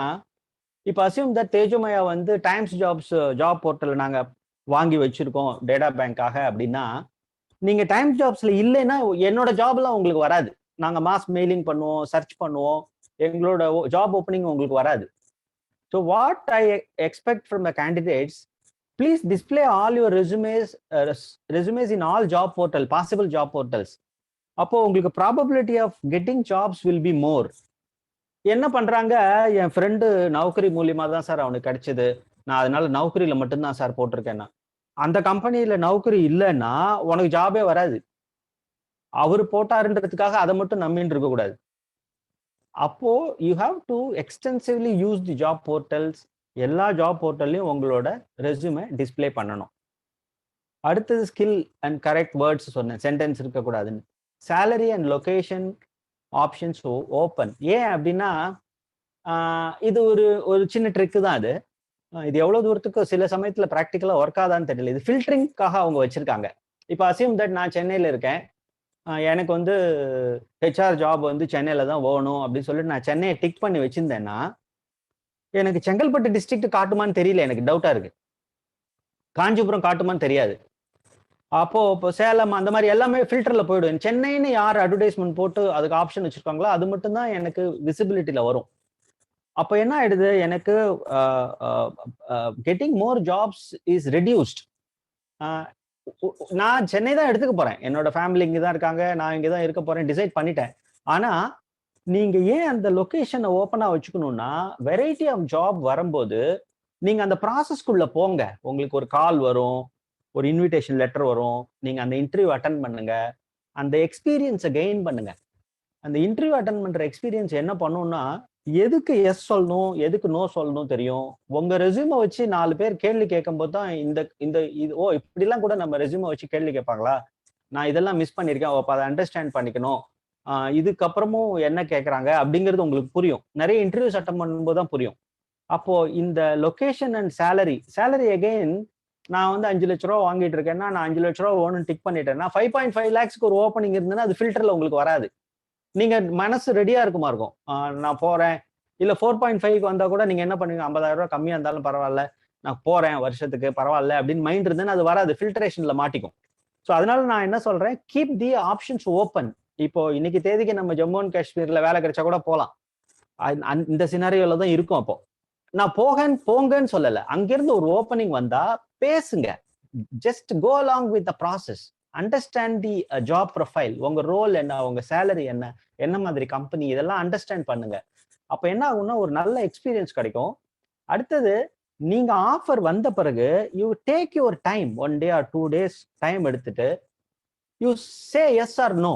இப்போ அசியூம் தட் தேஜோமயா வந்து டைம்ஸ் ஜாப்ஸ் ஜாப் போர்ட்டல் நாங்க வாங்கி வச்சிருக்கோம் டேட்டா பேங்காக அப்படின்னா, நீங்க டைம்ஸ் ஜாப்ஸ்ல இல்லைன்னா என்னோட ஜாப்லாம் உங்களுக்கு வராது. நாங்க மாஸ் மெயிலிங் பண்ணுவோம், சர்ச் பண்ணுவோம், எங்களோட ஜாப் ஓப்பனிங் உங்களுக்கு வராது. So what I expect from the candidates, please display all your resumes in all job portal, possible job portals. அப்போ உங்களுக்கு probability of getting jobs will be more. என்ன பண்றாங்க, என் friend நௌக்கரி மூலியமா தான் சார் அவனுக்கு கிடைச்சது, நான் அதனால நௌக்கரியில மட்டும்தான் சார் போட்டிருக்கேன்னா, அந்த கம்பெனியில நௌக்கரி இல்லைன்னா உனக்கு ஜாபே வராது. அவரு போட்டாருன்றதுக்காக அதை மட்டும் நம்பின்னு இருக்க கூடாது. அப்போ you have to extensively use the job portals. எல்லா ஜாப் போர்ட்டல்லையும் உங்களோட ரெஸ்யூமை டிஸ்பிளே பண்ணணும். அடுத்தது ஸ்கில் அண்ட் கரெக்ட் வேர்ட்ஸ் சொன்னேன், சென்டென்ஸ் இருக்கக்கூடாதுன்னு. Salary and location options open. ஏன் அப்படின்னா, இது ஒரு சின்ன ட்ரிக்கு தான். இது எவ்வளவு தூரத்துக்கு சில சமயத்துல ப்ராக்டிக்கலா ஒர்க் ஆகாதான்னு தெரியல. இது ஃபில்டரிங்காக அவங்க வச்சிருக்காங்க. இப்போ அசியூம் தட் நான் சென்னையில இருக்கேன், எனக்கு வந்து ஹெச்ஆர் ஜாப் வந்து சென்னையில தான் வேணும் அப்படின்னு சொல்லிட்டு நான் சென்னையை டிக் பண்ணி வச்சிருந்தேன்னா, எனக்கு செங்கல்பட்டு டிஸ்ட்ரிக்ட் காட்டுமான்னு தெரியல, எனக்கு டவுட்டா இருக்கு. காஞ்சிபுரம் காட்டுமான்னு தெரியாது. அப்போ இப்போ சேலம் அந்த மாதிரி எல்லாமே ஃபில்டர்ல போயிடும். சென்னைன்னு யார் அட்வர்டைஸ்மெண்ட் போட்டு அதுக்கு ஆப்ஷன் வச்சிருக்காங்களோ அது மட்டும் தான் எனக்கு விசிபிலிட்டியில வரும். அப்போ என்ன ஆயிடுது, எனக்கு getting more jobs is reduced. நான் சென்னை தான் எடுத்துக்க போறேன், என்னோட ஃபேமிலி இங்கே தான் இருக்காங்க, நான் இங்கே தான் இருக்க போறேன் டிசைட் பண்ணிட்டேன். ஆனா நீங்க ஏன் அந்த லொகேஷனை ஓப்பனா வச்சுக்கணும்னா, வெரைட்டி ஆஃப் ஜாப் வரும்போது நீங்க அந்த ப்ராசஸ்க்குள்ள போங்க. உங்களுக்கு ஒரு கால் வரும், ஒரு இன்விடேஷன் லெட்டர் வரும், நீங்க அந்த இன்டர்வியூ அட்டன் பண்ணுங்க, அந்த எக்ஸ்பீரியன்ஸை கெயின் பண்ணுங்க. அந்த இன்டர்வியூ அட்டன் பண்ற எக்ஸ்பீரியன்ஸ் என்ன பண்ணும்னா, எதுக்கு எஸ் சொல்லணும் எதுக்கு நோ சொல்லணும் தெரியும். உங்க ரெஸ்யூமை வச்சு 4 பேர் கேள்வி கேட்கும்போது தான் இந்த இந்த இது ஓ இப்படிலாம் கூட நம்ம ரெஸ்யூமை வச்சு கேள்வி கேட்பாங்களா, நான் இதெல்லாம் மிஸ் பண்ணியிருக்கேன், அப்போ அதை அண்டர்ஸ்டாண்ட் பண்ணிக்கணும், இதுக்கப்புறமும் என்ன கேட்குறாங்க அப்படிங்கிறது உங்களுக்கு புரியும். நிறைய இன்டர்வியூஸ் அட்டன் பண்ணும்போது தான் புரியும். அப்போ இந்த லொகேஷன் அண்ட் சேலரி அகைன், நான் வந்து 5 லட்ச ரூபா வாங்கிட்டு இருக்கேன்னா நான் 5 லட்ச ரூபா ஒன்று டிக் பண்ணிட்டேன்னா 5.5 லேக்ஸ்க்கு ஒரு ஓப்பனிங் இருந்ததுன்னா அது ஃபில்டர்ல உங்களுக்கு வராது. நீங்க மனசு ரெடியா இருக்குமா இருக்கும், நான் போறேன். இல்ல 4.5 வந்தா கூட நீங்க என்ன பண்ணுவீங்க, 50,000 ரூபாய் கம்மியா இருந்தாலும் பரவாயில்ல, நான் போறேன் வருஷத்துக்கு பரவாயில்ல அப்படின்னு மைண்ட் இருந்ததுன்னா அது வராது, ஃபில்டரேஷன்ல மாட்டிக்கும். ஸோ அதனால நான் என்ன சொல்றேன், கீப் தி ஆப்ஷன்ஸ் ஓப்பன். இப்போ இன்னைக்கு தேதிக்கு நம்ம ஜம்மு அண்ட் காஷ்மீர்ல வேலை கிடைச்சா கூட போகலாம், இந்த சினாரியோல தான் இருக்கும். அப்போ நான் போங்கன்னு சொல்லல, அங்கிருந்து ஒரு ஓப்பனிங் வந்தா பேசுங்க, just go along with the process, understand the job profile, உங்க ரோல் என்ன, உங்க சேலரி என்ன மாதிரி கம்பெனி, இதெல்லாம் அண்டர்ஸ்டாண்ட் பண்ணுங்க. அப்ப என்ன ஆகும்னா ஒரு நல்ல எக்ஸ்பீரியன்ஸ் கிடைக்கும். அடுத்தது நீங்க ஆஃபர் வந்த பிறகு you take your time, 1 day or 2 days time எடுத்துட்டு you say yes or no.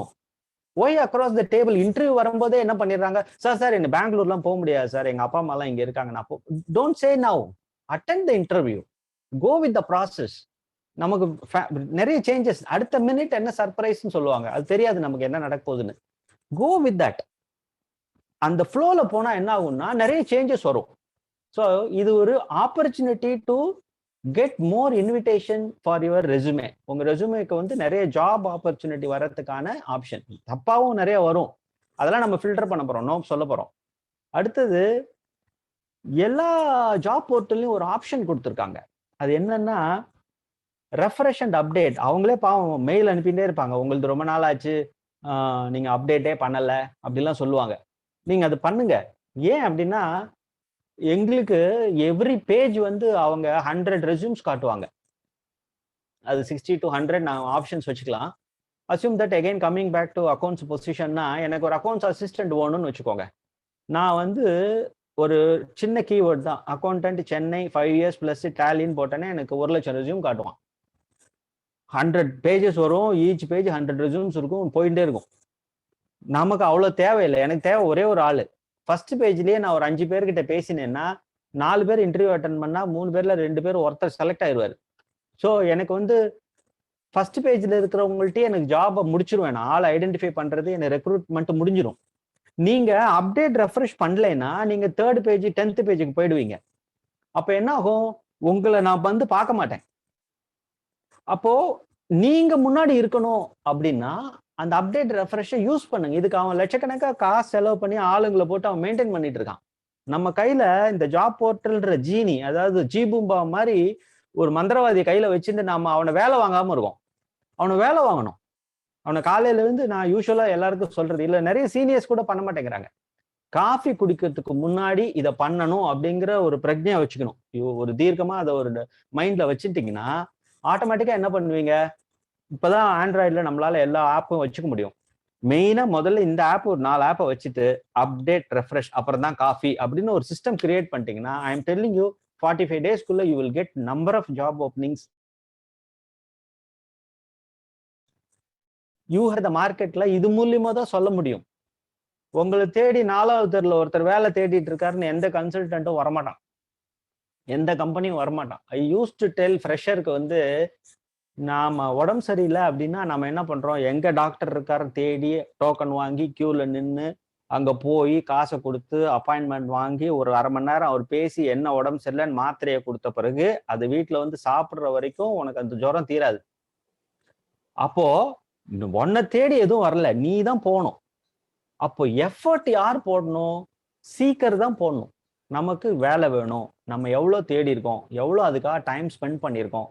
Why across the table interview வரும்போதே என்ன பண்ணிடுறாங்க, சார் என்ன பெங்களூர்லாம் போக முடியாது சார், எங்க அப்பா அம்மா எல்லாம் இங்க இருக்காங்க, நான் don't say now, attend the interview, go with the process. நமக்கு நிறைய சேஞ்சஸ், அடுத்த மினிட் என்ன சர்ப்ரைஸ்ன்னு சொல்லுவாங்க, அது தெரியாது நமக்கு என்ன நடக்க போகுதுன்னு. Go with that. அந்த ஃப்ளோல போனா என்ன ஆகும்னா நிறைய சேஞ்சஸ் வரும். ஸோ இது ஒரு opportunity to get more invitation for your ரெசுமே. உங்க ரெசுமேக்கு வந்து நிறைய ஜாப் ஆப்பர்ச்சுனிட்டி வர்றதுக்கான ஆப்ஷன், தப்பாவும் நிறைய வரும், அதெல்லாம் நம்ம ஃபில்டர் பண்ண போறோம், நோ சொல்ல போறோம். அடுத்தது எல்லா ஜாப் போர்ட்டல்லையும் ஒரு ஆப்ஷன் கொடுத்துருக்காங்க, அது என்னன்னா ரெஃப்ரெஷ் அண்ட் அப்டேட். அவங்களே பாவம் மெயில் அனுப்பிட்டே இருப்பாங்க, உங்களுக்கு ரொம்ப நாள் ஆச்சு நீங்க அப்டேட்டே பண்ணல அப்படிலாம் சொல்லுவாங்க. நீங்க அது பண்ணுங்க. ஏன் அப்படின்னா எங்களுக்கு எவ்ரி பேஜ் வந்து அவங்க 100 ரெஸ்யூம்ஸ் காட்டுவாங்க, அது 60 to 100 நான் ஆப்ஷன்ஸ் வச்சுக்கலாம். Assume that again coming back to accounts பொசிஷன்னா, எனக்கு ஒரு அக்கௌண்ட்ஸ் அசிஸ்டன்ட் வேணும்னு வச்சுக்கோங்க. நான் வந்து ஒரு சின்ன கீவேர்ட் தான், அக்கௌண்டன்ட் சென்னை 5 years + டேலின்னு போட்டேன்னா எனக்கு 1 லட்சம் ரெஸ்யூம் காட்டுவான். 100 பேஜஸ் வரும், ஈச் பேஜ் 100 ரெஸ்யூம்ஸ் இருக்கும், போயிட்டே இருக்கும். நமக்கு அவ்வளோ தேவையில்லை, எனக்கு தேவை ஒரே ஒரு ஆளு. ஃபர்ஸ்ட் பேஜ்லயே நான் ஒரு 5 பேர்கிட்ட பேசினேன்னா 4 பேர் இன்டர்வியூ அட்டன் பண்ணா 3 பேர்ல 2 பேர் ஒருத்தர் செலக்ட் ஆயிடுவாரு. ஸோ எனக்கு வந்து ஃபர்ஸ்ட் பேஜ்ல இருக்கிறவங்கள்ட்டே எனக்கு ஜாபை முடிச்சிருவேன், நான் ஆளை ஐடென்டிஃபை பண்றது எனக்கு ரெக்ரூட்மெண்ட் முடிஞ்சிடும். நீங்க அப்டேட் ரெஃப்ரெஷ் பண்ணலைன்னா நீங்க 3rd பேஜ் 10th பேஜுக்கு போயிடுவீங்க. அப்ப என்ன ஆகும், உங்களை நான் வந்து பார்க்க மாட்டேன். அப்போ நீங்க முன்னாடி இருக்கணும் அப்படின்னா அந்த அப்டேட் ரெஃப்ரெஷை யூஸ் பண்ணுங்க. இதுக்கு அவன் லட்சக்கணக்கா காசு செலவு பண்ணி ஆளுங்களை போட்டு அவன் மெயின்டைன் பண்ணிட்டு இருக்கான். நம்ம கையில இந்த ஜாப் போர்ட்டல்ன்ற ஜீனி, அதாவது ஜீபூம்பா மாதிரி ஒரு மந்திரவாதியை கையில வச்சுட்டு நாம அவனை வேலை வாங்காம இருக்கோம். அவனை வேலை வாங்கணும். அவனை காலையில இருந்து நான் யூஸ்வலா எல்லாருக்கும் சொல்றது, இல்ல நிறைய சீனியர்ஸ் கூட பண்ண மாட்டேங்கிறாங்க, காஃபி குடிக்கிறதுக்கு முன்னாடி இதை பண்ணணும் அப்படிங்கிற ஒரு பிரஜையை வச்சுக்கணும். ஒரு தீர்க்கமா அதை ஒரு மைண்ட்ல வச்சுட்டீங்கன்னா ஆட்டோமேட்டிக்கா என்ன பண்ணுவீங்க, இப்பதான் ஆண்ட்ராய்டுல நம்மளால எல்லா ஆப்பும் வச்சுக்க முடியும். மெயினா முதல்ல இந்த ஆப் ஒரு 4 ஆப்பை வச்சுட்டு அப்டேட் ரெஃப்ரெஷ் அப்புறம் தான் காஃபி அப்படின்னு ஒரு சிஸ்டம் கிரியேட் பண்ணிட்டீங்கன்னா, ஐ எம் டெல்லிங் யூ 45 daysக்குள்ள you will get number of job openings. You have the மார்க்கெட்ல இது மூலியமா தான் சொல்ல முடியும். உங்களை தேடி 4வது தெருல ஒருத்தர் வேலை தேடிட்டு இருக்காருன்னு எந்த கன்சல்டன்ட்டும் வரமாட்டான், எந்த கம்பெனியும் வரமாட்டான். ஐ யூஸ் டு டெல் ஃப்ரெஷருக்கு வந்து, நாம உடம்பு சரியில்லை அப்படின்னா நம்ம என்ன பண்றோம், எங்க டாக்டர் இருக்காரு தேடி டோக்கன் வாங்கி கியூல நின்று அங்க போய் காசை கொடுத்து அப்பாயின்மெண்ட் வாங்கி ஒரு 1/2 மணி நேரம் அவர் பேசி என்ன உடம்பு சரியில்லைன்னு மாத்திரையை கொடுத்த பிறகு அது வீட்டுல வந்து சாப்பிடுற வரைக்கும் உனக்கு அந்த ஜுரம் தீராது. அப்போ உன்னை தேடி எதுவும் வரல, நீ தான் போகணும். அப்போ எஃபர்ட் யார் போடணும், சீக்கர் தான் போடணும். நமக்கு வேலை வேணும், நம்ம எவ்வளோ தேடி இருக்கோம், எவ்வளோ அதுக்காக டைம் ஸ்பெண்ட் பண்ணியிருக்கோம்,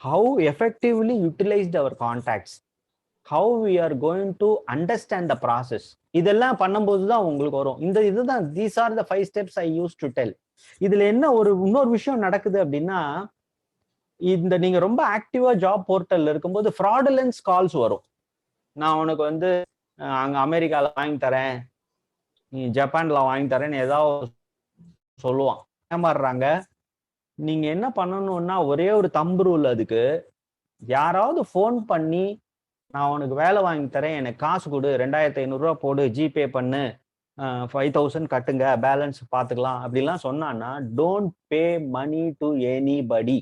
how effectively utilized our contacts, how we are going to understand the process. இதெல்லாம் பண்ணும்போது தான் உங்களுக்கு வரும். இதுதான் these are the 5 steps I used to tell. இதுல என்ன இன்னொரு விஷயம் நடக்குது அப்படின்னா, நீங்க ரொம்ப ஆக்டிவா ஜாப் போர்ட்டல்ல இருக்கும்போது fraudulence கால்ஸ் வரும். நான் உனக்கு வந்து அங்க அமெரிக்கால வாங்கி தரேன், நீ ஜப்பான்ல வாங்கி தரேன்னு ஏதாவது சொல்லுவான், ஏமாறுறாங்க. நீங்க என்ன பண்ணணும்னா, ஒரே ஒரு தம்பு ரூல் அதுக்கு. யாராவது ஃபோன் பண்ணி நான் உனக்கு வேலை வாங்கி தரேன், எனக்கு காசு கொடு, 2500 ரூபா போடு, ஜிபே பண்ணு, 5000 கட்டுங்க, பேலன்ஸ் பார்த்துக்கலாம் அப்படிலாம் சொன்னான்னா, don't pay money to anybody.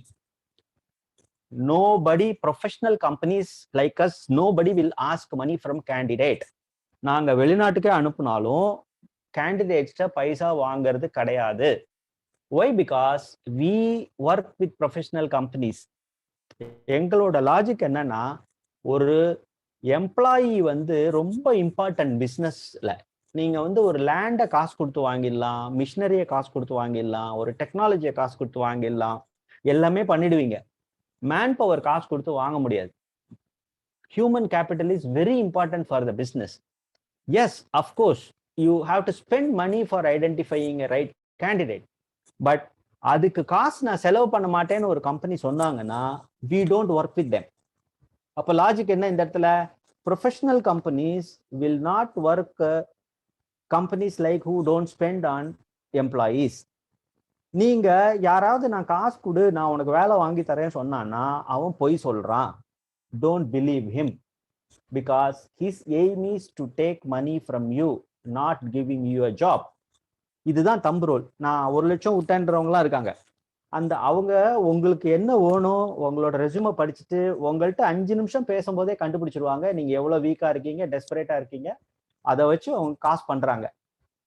Nobody, professional companies like us, nobody will ask money from candidate. நாங்க வெளிநாட்டுக்கே அனுப்புனாலும் கேண்டிடேட்ஸ்ட பைசா வாங்குறது கிடையாது. Why? Because we work with professional companies. எங்களோட லாஜிக் என்னன்னா, ஒரு எம்ப்ளாயி வந்து ரொம்ப இம்பார்ட்டன்ட் பிசினஸ்ல. நீங்க வந்து ஒரு லேண்டை காசு கொடுத்து வாங்கிடலாம், மிஷினரியை காசு கொடுத்து வாங்கிடலாம், ஒரு டெக்னாலஜியை காசு கொடுத்து வாங்கிடலாம், எல்லாமே பண்ணிடுவீங்க. மேன் பவர் காசு கொடுத்து வாங்க முடியாது. Human capital is very important for the business. Yes, of course, you have to spend money for identifying a right candidate. But அதுக்கு காசு நான் செலவு பண்ண மாட்டேன்னு ஒரு கம்பெனி சொன்னாங்கன்னா, we don't work with them. அப்போ லாஜிக் என்ன இந்த இடத்துல? Professional companies will not work companies like who don't spend on employees. நீங்க யாராவது நான் காசு கொடு, நான் உனக்கு வேலை வாங்கி தரேன்னு சொன்னான்னா அவன் பொய் சொல்றான். Don't believe him, because his aim is to take money from you, not giving you a job. இதுதான் தம்பு ரோல். நான் 1 லட்சம் விட்டேன்றவங்களாம் இருக்காங்க. அவங்க உங்களுக்கு என்ன வேணும், உங்களோட ரெஸ்யூமை படிச்சுட்டு உங்கள்கிட்ட 5 நிமிஷம் பேசும்போதே கண்டுபிடிச்சிருவாங்க நீங்க எவ்வளவு வீக்கா இருக்கீங்க, டெஸ்பரேட்டா இருக்கீங்க. அதை வச்சு அவங்க காசு பண்றாங்க.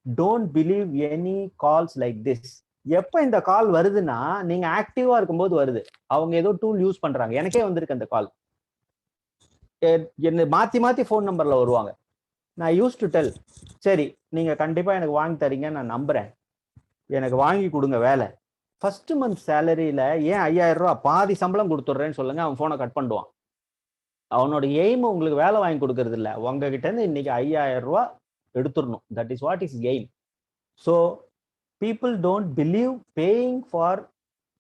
Don't believe any calls like this. எப்ப இந்த கால் வருதுன்னா, நீங்க ஆக்டிவா இருக்கும்போது வருது. அவங்க ஏதோ டூல் யூஸ் பண்றாங்க. எனக்கே வந்திருக்கு அந்த கால். என்ன மாத்தி மாத்தி ஃபோன் நம்பர்ல வருவாங்க. நான் யூஸ் டு டெல், சரி நீங்க கண்டிப்பா எனக்கு வாங்கி தரீங்க, நான் நம்புறேன், எனக்கு வாங்கி கொடுங்க வேலை. ஃபர்ஸ்ட் மந்த் சேலரியில ஏன் 5000 ரூபா பாதி சம்பளம் கொடுத்துட்றேன்னு சொல்லுங்க, அவன் போனை கட் பண்ணுவான். அவனோட எய்ம் உங்களுக்கு வேலை வாங்கி கொடுக்கறது இல்லை, உங்ககிட்ட இருந்து இன்னைக்கு 5000 ரூபா எடுத்துடணும். That is what is aim. So people don't believe paying for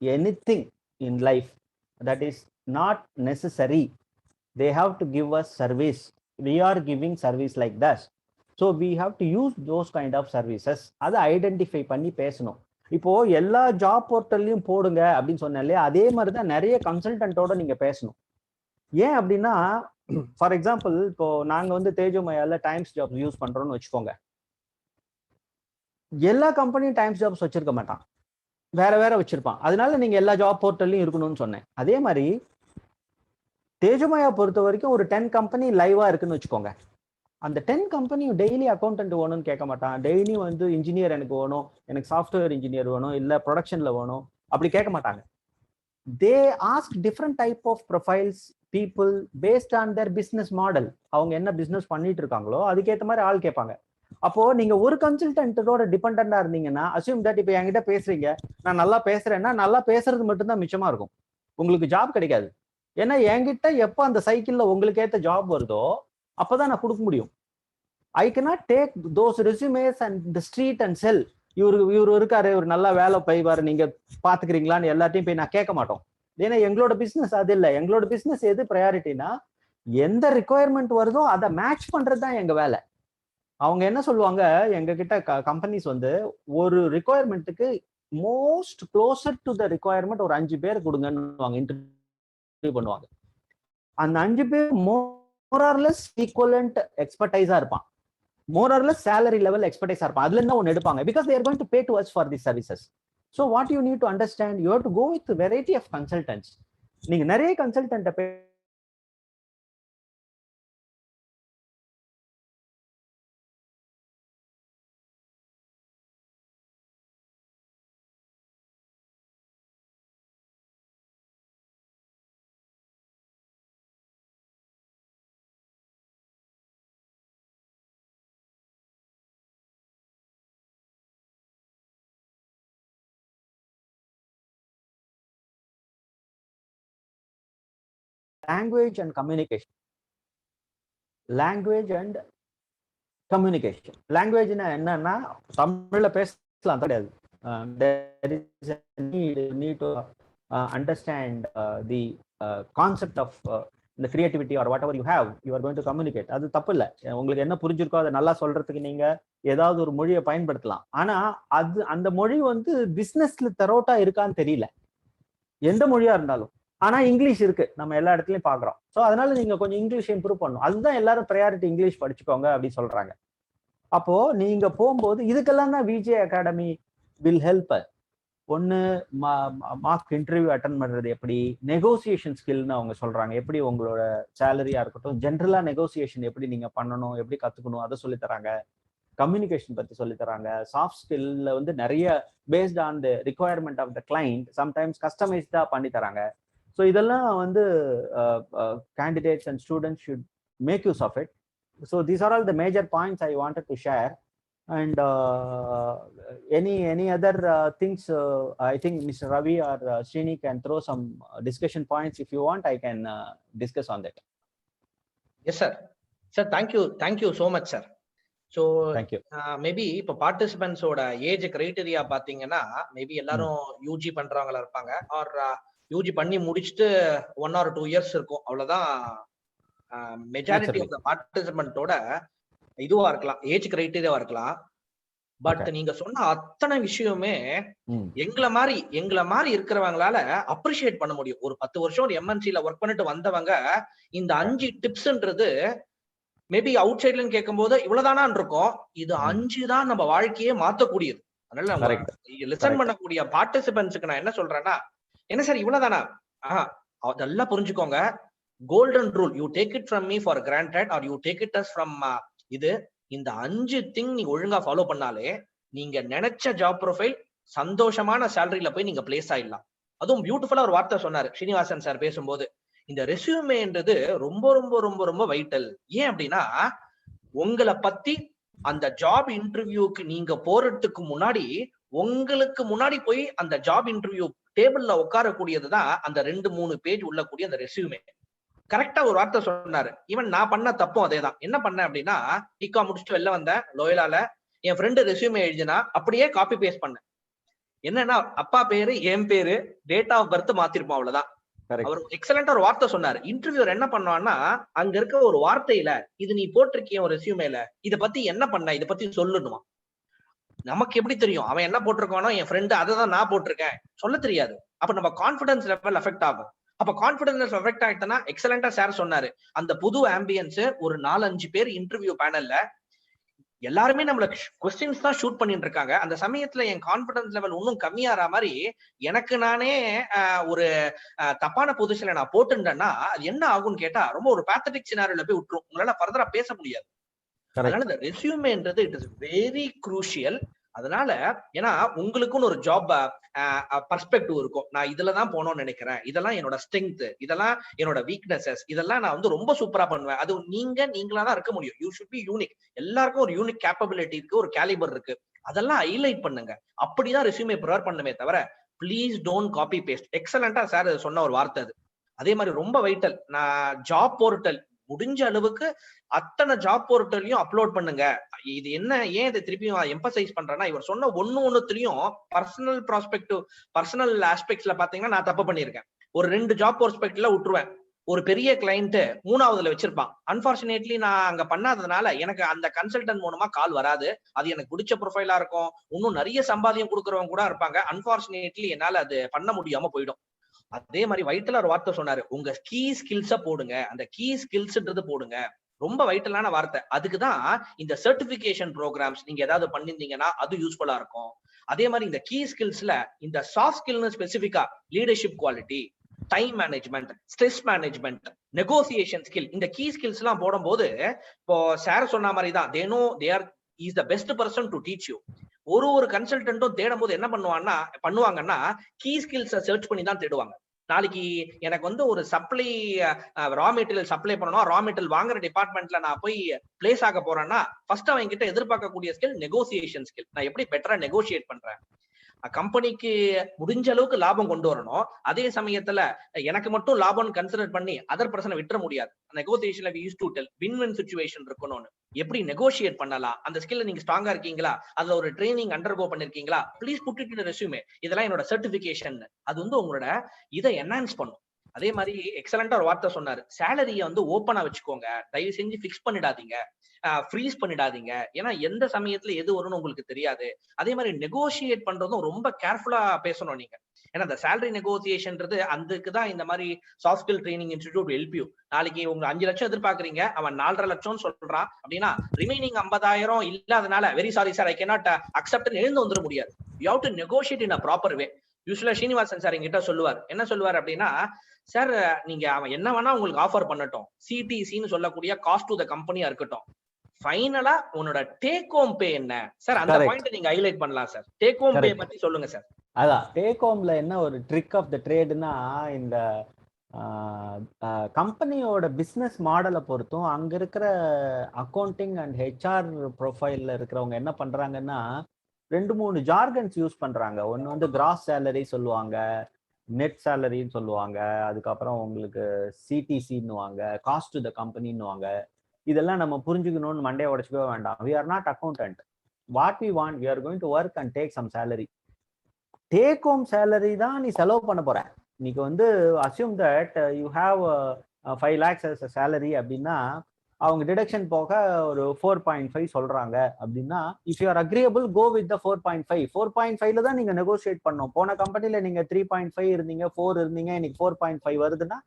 anything in life. That is not necessary. They have to give us service. We are giving service like that. So we have to use those kind of services. அதை identify பண்ணி பேசணும். இப்போ எல்லா job போர்ட்டல்லையும் போடுங்க அப்படின்னு சொன்னாலே, அதே மாதிரி தான் நிறைய கன்சல்டன்ட்டோட நீங்க பேசணும். ஏன் அப்படின்னா, ஃபார் எக்ஸாம்பிள் இப்போ நாங்க வந்து தேஜோமயால டைம்ஸ் ஜாப்ஸ் யூஸ் பண்றோம்னு வச்சுக்கோங்க. எல்லா கம்பெனியும் டைம்ஸ் ஜாப்ஸ் வச்சிருக்க மாட்டான், வேற வேற வச்சிருப்பான். அதனால நீங்க எல்லா ஜாப் போர்ட்டல்லையும் இருக்கணும்னு சொன்னேன். அதே மாதிரி தேஜோமயா பொறுத்த வரைக்கும் ஒரு 10 கம்பெனி லைவா இருக்குன்னு வச்சுக்கோங்க. அந்த 10 கம்பெனியும் டெய்லி அக்கௌண்டன்ட் வேணும்னு கேட்க மாட்டான். டெய்லியும் வந்து இன்ஜினியர் எனக்கு வேணும், எனக்கு சாஃப்ட்வேர் இன்ஜினியர் வேணும், இல்ல ப்ரொடக்ஷன்ல வேணும், அப்படி கேட்க மாட்டாங்க. They ask different type of profiles people based on their business model. அவங்க என்ன பிசினஸ் பண்ணிட்டு இருக்காங்களோ அதுக்கேற்ற மாதிரி ஆள் கேட்பாங்க. அப்போ நீங்க ஒரு கன்சல்டன்ட்டோட டிபெண்டா இருந்தீங்கன்னா, அசியூம் தட் இப்போ என்கிட்ட பேசுறீங்க, நான் நல்லா பேசுறேன்னா, நல்லா பேசுறது மட்டும்தான் மிச்சமா இருக்கும், உங்களுக்கு ஜாப் கிடைக்காது. ஏன்னா என்கிட்ட எப்போ அந்த சைக்கிள்ல உங்களுக்கு ஏற்ற ஜாப் வருதோ அப்பதான் நான் கொடுக்க முடியும். I cannot take those resumes and the street and sell. இவரு இருக்காரு, இவர் நல்லா வேலை பைவாரு, நீங்க பாத்துக்கிறீங்களான்னு எல்லாத்தையும் போய் நான் கேட்க மாட்டோம். ஏன்னா எங்களோட பிசினஸ் அது இல்லை. எங்களோட பிசினஸ் எது ப்ரையாரிட்டினா, எந்த ரிக்குவயர்மெண்ட் வருதோ அதை மேட்ச் பண்றதுதான் எங்க வேலை. அவங்க என்ன சொல்லுவாங்க, எங்க கிட்ட கம்பெனிஸ் வந்து ஒரு ரிக்குவயர்மெண்ட்டுக்கு most closer to the requirement ஒரு 5 பேர் கொடுங்கன்னு இன்டர்வியூ பண்ணுவாங்க. அந்த 5 பேர் மோர் ஆர் லெஸ் ஈக்குவலன்ட் எக்ஸ்பர்டைஸா இருப்பான், more or less salary level எக்ஸ்பர்டைஸா இருப்பான். அதுல இருந்து ஒன்னு எடுப்பாங்க. Because they are going to pay to us for these services. So what you need to understand, you have to go with a variety of consultants. நீங்க நிறைய consultant language and communication. Language and communication. Language என்னன்னா தமிழ்ல பேசலாம் கிடையாது. There is a need to understand the concept of the creativity or whatever you have, you are going to communicate. அது தப்பு இல்லை. உங்களுக்கு என்ன புரிஞ்சிருக்கோ அதை நல்லா சொல்றதுக்கு நீங்க ஏதாவது ஒரு மொழியை பயன்படுத்தலாம். ஆனா அது அந்த மொழி வந்து பிசினஸ்ல தரோட்டா இருக்கான்னு தெரியல, எந்த மொழியா இருந்தாலும். ஆனா இங்கிலீஷ் இருக்கு, நம்ம எல்லா இடத்துலயும் பாக்குறோம். ஸோ அதனால நீங்க கொஞ்சம் இங்கிலீஷ் இம்ப்ரூவ் பண்ணணும். அதுதான் எல்லாரும் ப்ரையாரிட்டி, இங்கிலீஷ் படிச்சுக்கோங்க அப்படின்னு சொல்றாங்க. அப்போ நீங்க போகும்போது இதுக்கெல்லாம் தான் விஜே அகாடமி வில் ஹெல்ப். ஒன்று மார்க் இன்டர்வியூ அட்டன் பண்றது எப்படி, நெகோசியேஷன் ஸ்கில்னு அவங்க சொல்றாங்க, எப்படி உங்களோட சேலரியா இருக்கட்டும், ஜென்ரலா நெகோசியேஷன் எப்படி நீங்க பண்ணணும், எப்படி கத்துக்கணும், அதை சொல்லி தராங்க. கம்யூனிகேஷன் பத்தி சொல்லி தராங்க. சாஃப்ட் ஸ்கில்ல வந்து நிறைய based on the requirement of the client, sometimes கஸ்டமைஸ்டா பண்ணி தராங்க. ஸோ இதெல்லாம் வந்து candidates and students should make use of it. So these are all the major points I wanted to share. And any other things, I think Mr. Ravi or Srini can throw some discussion points. If you want, I can discuss on that. Yes sir. Sir, thank you so much sir. So thank you. Maybe இப்போ participants ஓட age criteria பாத்தீங்கன்னா maybe எல்லாரும் UG பண்றவங்களா இருப்பாங்க, R UG பண்ணி முடிச்சுட்டு 1 or 2 years இருக்கும், அவ்வளவுதான் majority of the பார்ட்டிசிபென்ட்டோட இதுவா இருக்கலாம், ஏஜ் கிரைட்டீரியாவா இருக்கலாம். பட் நீங்க சொன்ன அத்தனை விஷயமே எங்களை மாதிரி இருக்கிறவங்களால அப்ரிஷியேட் பண்ண முடியும். ஒரு 10 வருஷம் ஒரு எம்என்சில ஒர்க் பண்ணிட்டு வந்தவங்க இந்த 5 டிப்ஸ்ன்றது மேபி அவுட் சைட்ல கேட்கும் போது இவ்வளவுதானான் இருக்கும். இது 5 தான் நம்ம வாழ்க்கையே மாத்தக்கூடியது. அதனால லிசன் பண்ணக்கூடிய பார்ட்டிசிபென்ட்ஸ்க்கு நான் என்ன சொல்றேன்னா, என்ன சார் இவ்வளவுதானா, அதெல்லாம் புரிஞ்சுக்கோங்க. Golden rule, you take it from me for granted are you take it as from இது. இந்த 5 திங் நீங்க ஒழுங்கா ஃபாலோ பண்ணாலே நீங்க நினைச்ச ஜாப் ப்ரொஃபைல் சந்தோஷமான சேலரியில போய் நீங்க பிளேஸ் ஆயிடலாம். அதுவும் பியூட்டிஃபுல்லா ஒரு வார்த்தை சொன்னாரு ஸ்ரீனிவாசன் சார் பேசும்போது, இந்த ரெஸ்யூமேன்றது ரொம்ப ரொம்ப ரொம்ப ரொம்ப வைட்டல். ஏன் அப்படின்னா, உங்களை பத்தி அந்த ஜாப் இன்டர்வியூக்கு நீங்க போறதுக்கு முன்னாடி உங்களுக்கு முன்னாடி போய் அந்த ஜாப் இன்டர்வியூ டேபிள்ல உட்காரக்கூடியதுதான் அந்த 2-3 பேஜ் உள்ளக்கூடிய அந்த ரெஸ்யூமே. கரெக்டா ஒரு வார்த்தை சொன்னாரு. ஈவன் நான் பண்ண தப்பும் அதேதான். என்ன பண்ணேன் அப்படின்னா, டிகா முடிச்சுட்டு வெளில வந்தேன் லோயலால, என் ஃப்ரெண்டு ரெஸ்யூமே எழுதினா அப்படியே காப்பி பேஸ்ட் பண்ணேன். என்னன்னா, அப்பா பேரு என் பேரு டேட் ஆஃப் பர்த் மாத்திருப்போம், அவ்வளவுதான். அவர் எக்ஸலண்டா ஒரு வார்த்தை சொன்னாரு. இன்டர்வியூர் என்ன பண்ணுவான்னா, அங்க இருக்க ஒரு வார்த்தையில இது நீ போட்டிருக்கிய ஒரு ரெஸ்யூமேல இதை பத்தி என்ன பண்ண, இதை பத்தி சொல்லணுமா. நமக்கு எப்படி தெரியும் அவன் என்ன போட்டிருக்கானோ, என் ஃப்ரெண்டு அதை தான் நான் போட்டிருக்கேன், சொல்ல தெரியாது. அப்ப நம்ம கான்பிடன்ஸ் லெவல் அஃபெக்ட் ஆகும். அப்ப கான்பிடன்ஸ் எஃபெக்ட் ஆயிட்டனா, எக்ஸலண்டா சார் சொன்னாரு, அந்த புது ஆம்பியன்ஸ் ஒரு 4-5 பேர் இன்டர்வியூ பேனல்ல எல்லாருமே நம்மள கொஸ்டின்ஸ் தான் ஷூட் பண்ணிட்டு இருக்காங்க. அந்த சமயத்துல என் கான்பிடன்ஸ் லெவல் இன்னும் கம்மியாற மாதிரி எனக்கு நானே ஒரு தப்பான பொசிஷன்ல நான் போட்டுட்டேன்னா அது என்ன ஆகும்னு கேட்டா, ரொம்ப ஒரு பேத்தட்டிக் சினாரியோல போய் விட்டுரும். உங்களால ஃபர்தரா பேச முடியாது. அதனால இந்த ரெஸ்யூமேன்றது இட் இஸ் வெரி குரூஷியல். அதனால ஏன்னா உங்களுக்குன்னு ஒரு ஜாப் பர்ஸ்பெக்டிவ் இருக்கும். நான் இதுலதான் போகணும்னு நினைக்கிறேன், இதெல்லாம் என்னோட ஸ்ட்ரென்த், இதெல்லாம் என்னோட வீக்னஸஸ், இதெல்லாம் நான் வந்து ரொம்ப சூப்பரா பண்ணுவேன். அது நீங்களா தான் இருக்க முடியும். You should B unique. எல்லாருக்கும் ஒரு யூனிக் கேப்பபிலிட்டி இருக்கு, ஒரு கேலிபர் இருக்கு. அதெல்லாம் ஹைலைட் பண்ணுங்க. அப்படிதான் ரெஸ்யூமே ப்ரிப்பேர் பண்ணுமே தவிர பிளீஸ் டோன்ட் காப்பி பேஸ்ட். எக்ஸலண்டா சார் சொன்ன ஒரு வார்த்தை அது. அதே மாதிரி ரொம்ப வைட்டல், நான் ஜாப் போர்ட்டல் முடிஞ்ச அளவுக்கு அத்தனை ஜாப் போர்ட்டலையும் அப்லோட் பண்ணுங்க. இது என்ன, ஏன் இதை திருப்பியும் எம்பசைஸ் பண்றேன்னா, இவர் சொன்ன ஒண்ணுத்திலையும் பர்சனல் ப்ராஸ்பெக்டிவ், பர்சனல் ஆஸ்பெக்ட்ஸ்ல பாத்தீங்கன்னா நான் தப்பு பண்ணிருக்கேன். ஒரு 2 ஜாப் ப்ராஸ்பெக்ட்ல விட்டுருவேன். ஒரு பெரிய கிளைண்ட் 3வதுல வச்சிருப்பான். அன்பார்ச்சுனேட்லி நான் அங்க பண்ணாததுனால எனக்கு அந்த கன்சல்டன்ட் மூலமா கால் வராது. அது எனக்கு பிடிச்ச ப்ரொஃபைலா இருக்கும், இன்னும் நிறைய சம்பாதியம் கொடுக்கறவங்க கூட இருப்பாங்க. அன்பார்ச்சுனேட்லி என்னால அது பண்ண முடியாம போயிடும். அதே மாதிரி வைட்டலா ஒரு வார்த்தை சொன்னாரு, உங்க கீ ஸ்கில்ஸ போடுங்க. அந்த கீ ஸ்கில்ஸ்ன்றது போடுங்க, ரொம்ப வைட்டலான வார்த்தை. அதுக்குதான் இந்த சர்டிபிகேஷன் ப்ரோக்ராம்ஸ் நீங்க ஏதாவது பண்ணிருந்தீங்கன்னா அது யூஸ்ஃபுல்லா இருக்கும். அதே மாதிரி இந்த கீ ஸ்கில்ஸ்ல இந்த சாஃப்ட் ஸ்கில்னு ஸ்பெசிபிக்கா leadership quality, time management, stress management, negotiation skill, இந்த கீ ஸ்கில்ஸ் எல்லாம் போடும்போது இப்போ சார் சொன்ன மாதிரி தான் they are is the best person to teach you. ஒரு கன்சல்டன்ட்டும் தேடும் போது என்ன பண்ணுவாங்கன்னா கீ ஸ்கில்ஸை சர்ச் பண்ணி தான் தேடுவாங்க. நாளைக்கு எனக்கு வந்து ஒரு சப்ளை ரா மெட்டீரியல் சப்ளை பண்ணணும், ரா மெட்டீரியல் வாங்குற டிபார்ட்மெண்ட்ல நான் போய் பிளேஸ் ஆக போறேன்னா ஃபர்ஸ்ட் அவங்க கிட்ட எதிர்பார்க்கக்கூடிய ஸ்கில் நெகோசியேஷன் ஸ்கில். நான் எப்படி பெட்டரா நெகோசியேட் பண்றேன், கம்பெனிக்கு முடிஞ்ச அளவுக்கு லாபம் கொண்டு வரணும். அதே சமயத்துல எனக்கு மட்டும் லாபம்னு கன்சிடர் பண்ணி அதர் பர்சனை விட்டுற முடியாது. நெகோசியேஷன்ல we use to tell win win situation இருக்கணும்னு. எப்படி நெகோசியேட் பண்ணலாம், அந்த ஸ்கில்ல நீங்க ஸ்ட்ராங்கா இருக்கீங்களா, அதுல ஒரு ட்ரைனிங் அண்டர்கோ பண்ணிருக்கீங்களா, please put it in resume, இதெல்லாம் என்னோட சர்டிபிகேஷன். அது வந்து உங்களோட இதை என்ஹான்ஸ் பண்ணும். அதே மாதிரி எக்ஸலண்டா ஒரு வார்த்தை சொன்னாரு, சேலரிய வந்து ஓப்பனா வச்சுக்கோங்க, தயவு செஞ்சு பிக்ஸ் பண்ணிடாதீங்க, ஃப்ரீஸ் பண்ணிடாதீங்க. ஏன்னா எந்த சமயத்துல எது வரும்னு உங்களுக்கு தெரியாது. அதே மாதிரி நெகோசியேட் பண்றதும் ரொம்ப கேர்ஃபுல்லா பேசணும் நீங்க. ஏன்னா இந்த சேலரி நெகோசியேஷன்ன்றது அதுக்குதான் இந்த மாதிரி soft skill training institute help you. நாளைக்கு உங்க 5 லட்சம் எதிர்பார்க்கறீங்க, அவன் 4.5 லட்சம் சொல்றான் அப்படின்னா ரிமைனிங் 50,000 இல்லாதனால very sorry sir I cannot accept எழுந்து வந்துட முடியாது. You have to negotiate in a proper way. யூஸ்வலா ஸ்ரீனிவாசன் சார் என்கிட்ட சொல்லுவார், என்ன சொல்லுவார் அப்படின்னா, சார் நீங்க அவன் என்ன வேணா உங்களுக்கு ஆஃபர் பண்ணட்டும், சிடிசின்னு சொல்லக்கூடிய காஸ்ட் டு த கம்பெனியா இருக்கட்டும், ஃபைனலா உன்னோட டேக் ஹோம் பே என்ன சார்? அந்த பாயிண்ட் நீங்க ஹைலைட் பண்ணலாம் சார். டேக் ஹோம் பே பத்தி சொல்லுங்க சார். அதான் டேக் ஹோம்ல என்ன ஒரு ட்ரிக் ஆஃப் த ட்ரேட்னா, இந்த கம்பெனியோட பிஸ்னஸ் மாடலை பொறுத்தும் அங்க இருக்கிற அக்கௌண்டிங் அண்ட் ஹெச்ஆர் ப்ரொஃபைல்ல இருக்கிறவங்க என்ன பண்றாங்கன்னா, 2-3 ஜார்கன்ஸ் யூஸ் பண்றாங்க. ஒன்னு வந்து கிராஸ் சேலரி சொல்லுவாங்க, நெட் சேலரின்னு சொல்லுவாங்க, அதுக்கப்புறம் உங்களுக்கு சிடிசின்னுவாங்க, காஸ்ட் டு த கம்பெனின்னுவாங்க. இதெல்லாம் நம்ம புரிஞ்சுக்கணும்னு மண்டையை உடைச்சுக்கவே வேண்டாம். We are not accountant. What we want, we are going to work and take some salary. Take home salary தான் நீ செலவு பண்ண போற. நீங்க வந்து assume that you have 5 lakhs as a salary அப்படின்னா, அவங்க டிடக்ஷன் போக ஒரு 4.5 சொல்றாங்க அப்படின்னா, if you are agreeable go with the 4.5. 4.5ல தான் நீங்க நெகோசியேட் பண்ணணும். போன கம்பெனில நீங்க 3.5 இருந்தீங்க, 4 இருந்தீங்க, இன்னைக்கு 4.5 வருதுன்னா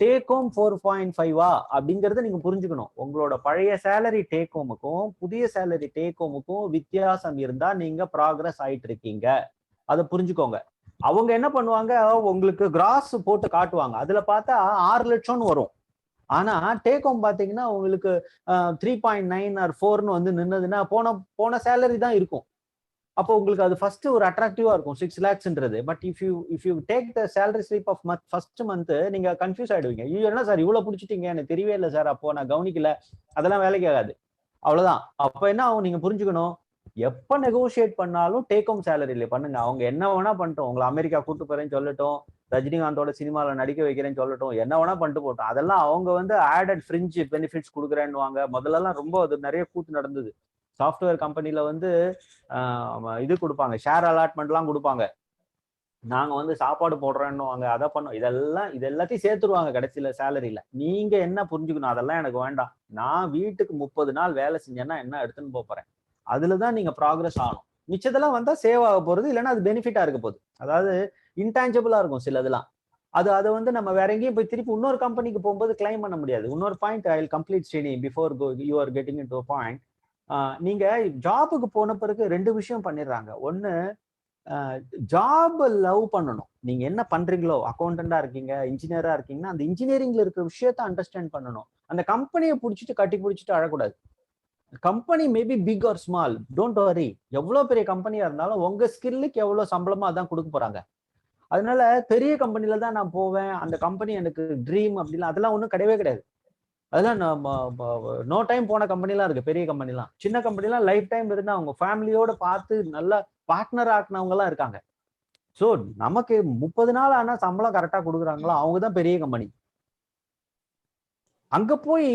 டேக் ஹோம் 4.5வா அப்படிங்கறத நீங்க புரிஞ்சுக்கணும். உங்களோட பழைய சேலரி டேக் ஹோமுக்கும் புதிய சேலரி டேக் ஹோமுக்கும் வித்தியாசம் இருந்தா நீங்க ப்ராக்ரஸ் ஆயிட்டு இருக்கீங்க. அதை புரிஞ்சுக்கோங்க. அவங்க என்ன பண்ணுவாங்க, உங்களுக்கு கிராஸ் போட்டு காட்டுவாங்க, அதுல பார்த்தா 6 லட்சம்னு வரும். ஆனா டேக் ஹோம் பாத்தீங்கன்னா உங்களுக்கு 3.9 or 4ன்னு வந்து நின்னதுன்னா போன சேலரி தான் இருக்கும். அப்போ உங்களுக்கு அது ஃபர்ஸ்ட் ஒரு அட்ராக்டிவா இருக்கும் 6 lakhsன்றது. But if you take the salary slip of first month நீங்க கன்ஃபியூஸ் ஆயிடுவீங்க. ஐயோ என்ன சார் இவ்வளவு பிடிச்சிட்டீங்க, எனக்கு தெரியவே இல்லை சார், அப்போ நான் கவனிக்கல, அதெல்லாம் வேலைக்கு ஆகாது. அவ்வளவுதான். அப்ப என்ன ஆகும், நீங்க புரிஞ்சுக்கணும், எப்ப நெகோசியேட் பண்ணாலும் டேக் ஹோம் சேலரியில பண்ணுங்க. அவங்க என்ன வேணா பண்ணிட்டோம், உங்களை அமெரிக்கா கூட்டு போறேன்னு சொல்லட்டும், ரஜினிகாந்தோட சினிமால நடிக்க வைக்கிறேன்னு சொல்லட்டும், என்ன வேணா பண்ணிட்டு போட்டோம், அதெல்லாம் அவங்க வந்து ஆடட் ஃப்ரிஞ்ச் பெனிஃபிட்ஸ் கொடுக்குறேன்னு முதல்ல எல்லாம் ரொம்ப அது நிறைய கூத்து நடந்தது. சாஃப்ட்வேர் கம்பெனில வந்து இது கொடுப்பாங்க, ஷேர் அலாட்மெண்ட்லாம் கொடுப்பாங்க, நாங்க வந்து சாப்பாடு போடுறோன்னு அதை பண்ணோம், இது எல்லாத்தையும் சேர்த்துருவாங்க கடைசியில சேலரியில. நீங்க என்ன புரிஞ்சுக்கணும், அதெல்லாம் எனக்கு வேண்டாம், நான் வீட்டுக்கு 30 நாள் வேலை செஞ்சேன்னா என்ன எடுத்துன்னு போறேன், அதுலதான் நீங்க ப்ராக்ரஸ் ஆகணும். மிச்சதெல்லாம் வந்தா சேவ் ஆக போறது, இல்லைன்னா அது பெனிஃபிட்டா இருக்க போகுது. அதாவது இன்டான்ஜிபிளா இருக்கும் சிலதெல்லாம். அதை வந்து நம்ம வேற எங்கேயும் போய் திருப்பி இன்னொரு கம்பெனிக்கு போகும்போது கிளைம் பண்ண முடியாது. இன்னொரு point I will complete study before you are getting into a point. நீங்க ஜாபுக்கு போன பிறகு 2 விஷயம் பண்ணிடுறாங்க. ஒன்னு, ஜாப் லவ் பண்ணணும். நீங்க என்ன பண்றீங்களோ, அக்கௌண்டண்டா இருக்கீங்க, இன்ஜினியரா இருக்கீங்கன்னா அந்த இன்ஜினியரிங்ல இருக்கிற விஷயத்த அண்டர்ஸ்டாண்ட் பண்ணணும். அந்த கம்பெனியை பிடிச்சிட்டு கட்டி பிடிச்சிட்டு அழக்கூடாது. Company maybe big or small, don't worry. எவ்வளவு பெரிய கம்பெனியா இருந்தாலும் உங்க ஸ்கில்லுக்கு எவ்வளவு சம்பளமா அதான் கொடுக்க போறாங்க. அதனால பெரிய கம்பெனில தான் நான் போவேன், அந்த கம்பெனி எனக்கு ட்ரீம் அப்படிலாம் அதெல்லாம் ஒன்றும் கிடையவே கிடையாது. அதெல்லாம் நோ டைம் போன கம்பெனிலாம் இருக்கு, பெரிய கம்பெனிலாம். சின்ன கம்பெனிலாம் லைஃப் டைம் இருந்தா அவங்க ஃபேமிலியோட பார்த்து நல்லா பார்ட்னர் ஆக்குனவங்க எல்லாம் இருக்காங்க. ஸோ நமக்கு 30 நாள் ஆனா சம்பளம் கரெக்டா கொடுக்குறாங்களோ அவங்கதான் பெரிய கம்பெனி. அங்க போய்